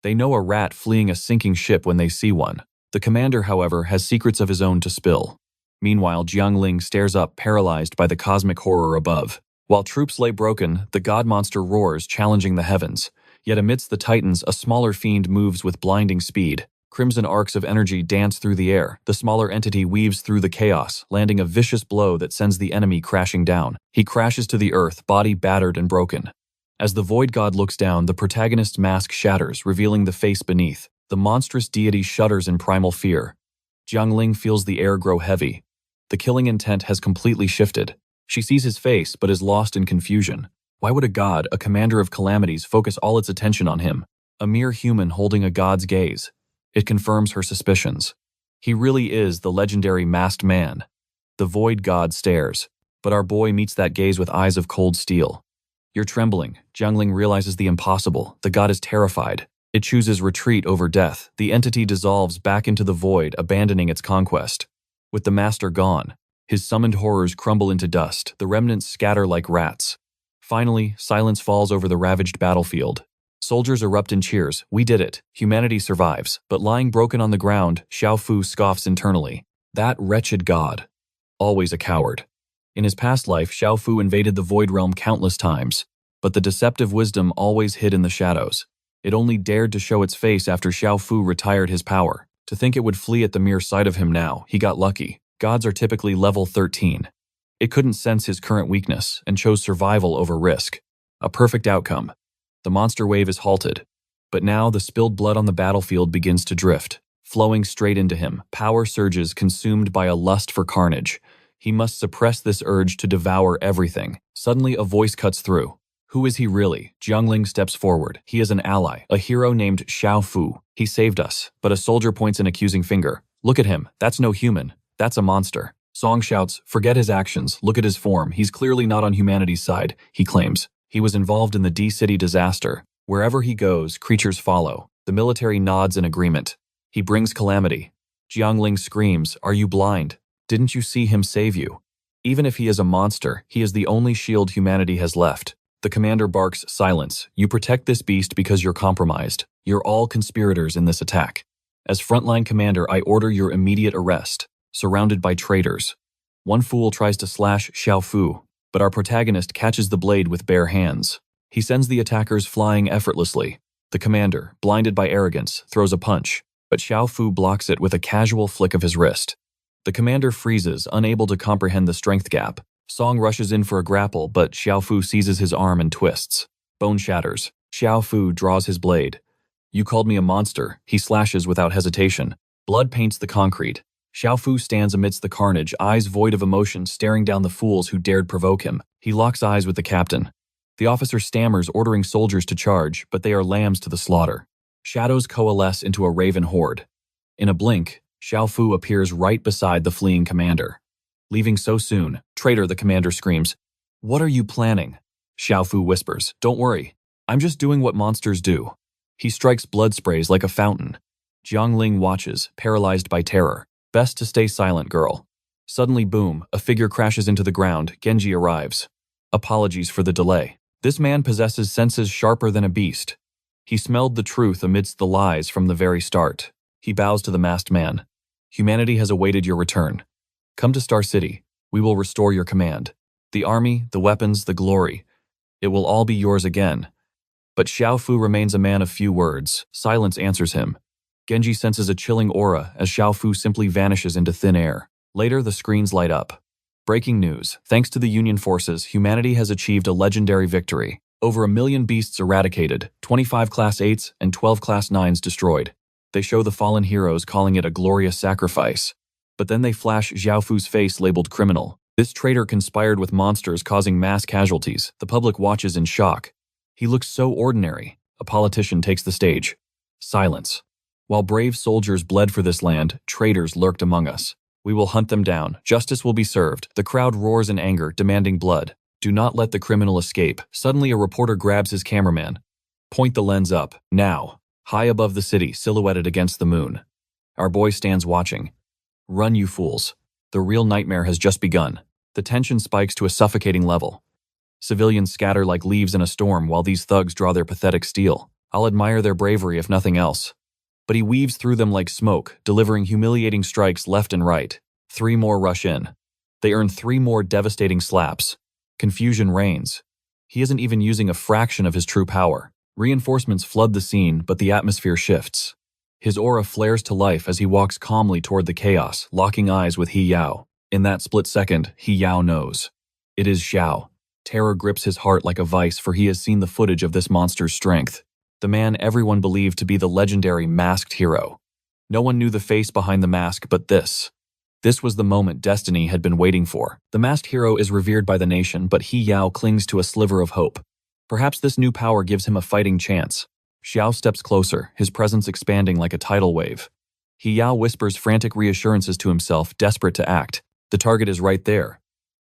They know a rat fleeing a sinking ship when they see one. The commander, however, has secrets of his own to spill. Meanwhile, Jiangling stares up, paralyzed by the cosmic horror above. While troops lay broken, the god monster roars, challenging the heavens. Yet amidst the titans, a smaller fiend moves with blinding speed. Crimson arcs of energy dance through the air. The smaller entity weaves through the chaos, landing a vicious blow that sends the enemy crashing down. He crashes to the earth, body battered and broken. As the Void God looks down, the protagonist's mask shatters, revealing the face beneath. The monstrous deity shudders in primal fear. Jiangling feels the air grow heavy. The killing intent has completely shifted. She sees his face, but is lost in confusion. Why would a god, a commander of calamities, focus all its attention on him? A mere human holding a god's gaze. It confirms her suspicions. He really is the legendary masked man. The Void God stares, but our boy meets that gaze with eyes of cold steel. You're trembling. Jiangling realizes the impossible. The god is terrified. It chooses retreat over death. The entity dissolves back into the void, abandoning its conquest. With the master gone, his summoned horrors crumble into dust. The remnants scatter like rats. Finally, silence falls over the ravaged battlefield. Soldiers erupt in cheers. We did it. Humanity survives. But lying broken on the ground, Xiao Fu scoffs internally. That wretched god. Always a coward. In his past life, Xiao Fu invaded the Void Realm countless times, but the deceptive wisdom always hid in the shadows. It only dared to show its face after Xiao Fu retired his power. To think it would flee at the mere sight of him now, he got lucky. Gods are typically level 13. It couldn't sense his current weakness and chose survival over risk. A perfect outcome. The monster wave is halted. But now the spilled blood on the battlefield begins to drift, flowing straight into him. Power surges, consumed by a lust for carnage. He must suppress this urge to devour everything. Suddenly a voice cuts through. Who is he really? Jiangling steps forward. He is an ally, a hero named Xiao Fu. He saved us, but a soldier points an accusing finger. Look at him. That's no human. That's a monster. Song shouts, forget his actions. Look at his form. He's clearly not on humanity's side, he claims. He was involved in the D-City disaster. Wherever he goes, creatures follow. The military nods in agreement. He brings calamity. Jiangling screams, are you blind? Didn't you see him save you? Even if he is a monster, he is the only shield humanity has left. The commander barks, silence. You protect this beast because you're compromised. You're all conspirators in this attack. As frontline commander, I order your immediate arrest. Surrounded by traitors. One fool tries to slash Xiao Fu, but our protagonist catches the blade with bare hands. He sends the attackers flying effortlessly. The commander, blinded by arrogance, throws a punch, but Xiao Fu blocks it with a casual flick of his wrist. The commander freezes, unable to comprehend the strength gap. Song rushes in for a grapple, but Xiao Fu seizes his arm and twists. Bone shatters. Xiao Fu draws his blade. You called me a monster. He slashes without hesitation. Blood paints the concrete. Xiao Fu stands amidst the carnage, eyes void of emotion, staring down the fools who dared provoke him. He locks eyes with the captain. The officer stammers, ordering soldiers to charge, but they are lambs to the slaughter. Shadows coalesce into a raven horde. In a blink, Xiao Fu appears right beside the fleeing commander. Leaving so soon, traitor, the commander screams. What are you planning? Xiao Fu whispers. Don't worry. I'm just doing what monsters do. He strikes blood sprays like a fountain. Jiangling watches, paralyzed by terror. Best to stay silent, girl. Suddenly, boom, a figure crashes into the ground. Genji arrives. Apologies for the delay. This man possesses senses sharper than a beast. He smelled the truth amidst the lies from the very start. He bows to the masked man. Humanity has awaited your return. Come to Star City. We will restore your command. The army, the weapons, the glory. It will all be yours again. But Xiao Fu remains a man of few words. Silence answers him. Genji senses a chilling aura as Xiao Fu simply vanishes into thin air. Later, the screens light up. Breaking news. Thanks to the Union forces, humanity has achieved a legendary victory. Over 1 million beasts eradicated, 25 Class 8s and 12 Class 9s destroyed. They show the fallen heroes, calling it a glorious sacrifice. But then they flash Xiao Fu's face labeled criminal. This traitor conspired with monsters, causing mass casualties. The public watches in shock. He looks so ordinary. A politician takes the stage. Silence. While brave soldiers bled for this land, traitors lurked among us. We will hunt them down. Justice will be served. The crowd roars in anger, demanding blood. Do not let the criminal escape. Suddenly, a reporter grabs his cameraman. Point the lens up. Now. High above the city, silhouetted against the moon. Our boy stands watching. Run, you fools. The real nightmare has just begun. The tension spikes to a suffocating level. Civilians scatter like leaves in a storm while these thugs draw their pathetic steel. I'll admire their bravery if nothing else. But he weaves through them like smoke, delivering humiliating strikes left and right. 3 more rush in. They earn 3 more devastating slaps. Confusion reigns. He isn't even using a fraction of his true power. Reinforcements flood the scene, but the atmosphere shifts. His aura flares to life as he walks calmly toward the chaos, locking eyes with He Yao. In that split second, He Yao knows. It is Xiao. Terror grips his heart like a vice, for he has seen the footage of this monster's strength. The man everyone believed to be the legendary masked hero. No one knew the face behind the mask but this. This was the moment destiny had been waiting for. The masked hero is revered by the nation, but He Yao clings to a sliver of hope. Perhaps this new power gives him a fighting chance. Xiao steps closer, his presence expanding like a tidal wave. He Yao whispers frantic reassurances to himself, desperate to act. The target is right there.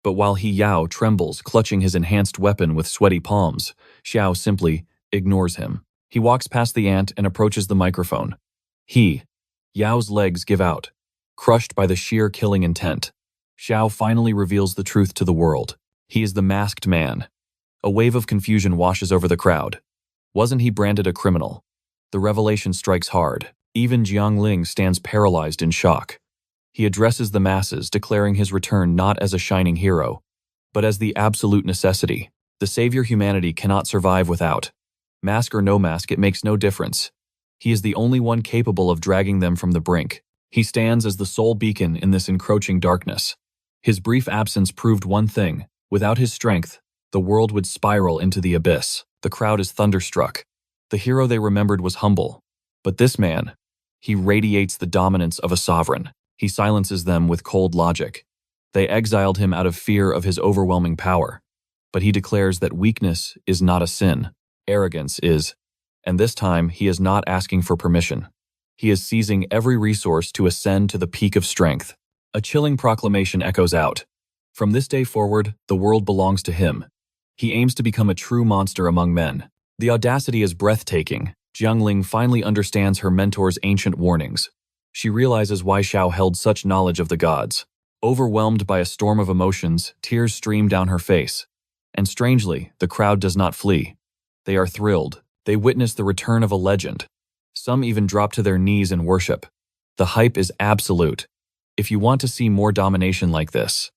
But while He Yao trembles, clutching his enhanced weapon with sweaty palms, Xiao simply ignores him. He walks past the ant and approaches the microphone. Yao's legs give out, crushed by the sheer killing intent. Xiao finally reveals the truth to the world. He is the masked man. A wave of confusion washes over the crowd. Wasn't he branded a criminal? The revelation strikes hard. Even Jiangling stands paralyzed in shock. He addresses the masses, declaring his return not as a shining hero, but as the absolute necessity, the savior humanity cannot survive without. Mask or no mask, it makes no difference. He is the only one capable of dragging them from the brink. He stands as the sole beacon in this encroaching darkness. His brief absence proved one thing: without his strength, the world would spiral into the abyss. The crowd is thunderstruck. The hero they remembered was humble. But this man, he radiates the dominance of a sovereign. He silences them with cold logic. They exiled him out of fear of his overwhelming power. But he declares that weakness is not a sin. Arrogance is. And this time, he is not asking for permission. He is seizing every resource to ascend to the peak of strength. A chilling proclamation echoes out. From this day forward, the world belongs to him. He aims to become a true monster among men. The audacity is breathtaking. Jiangling finally understands her mentor's ancient warnings. She realizes why Xiao held such knowledge of the gods. Overwhelmed by a storm of emotions, tears stream down her face. And strangely, the crowd does not flee. They are thrilled. They witness the return of a legend. Some even drop to their knees in worship. The hype is absolute. If you want to see more domination like this,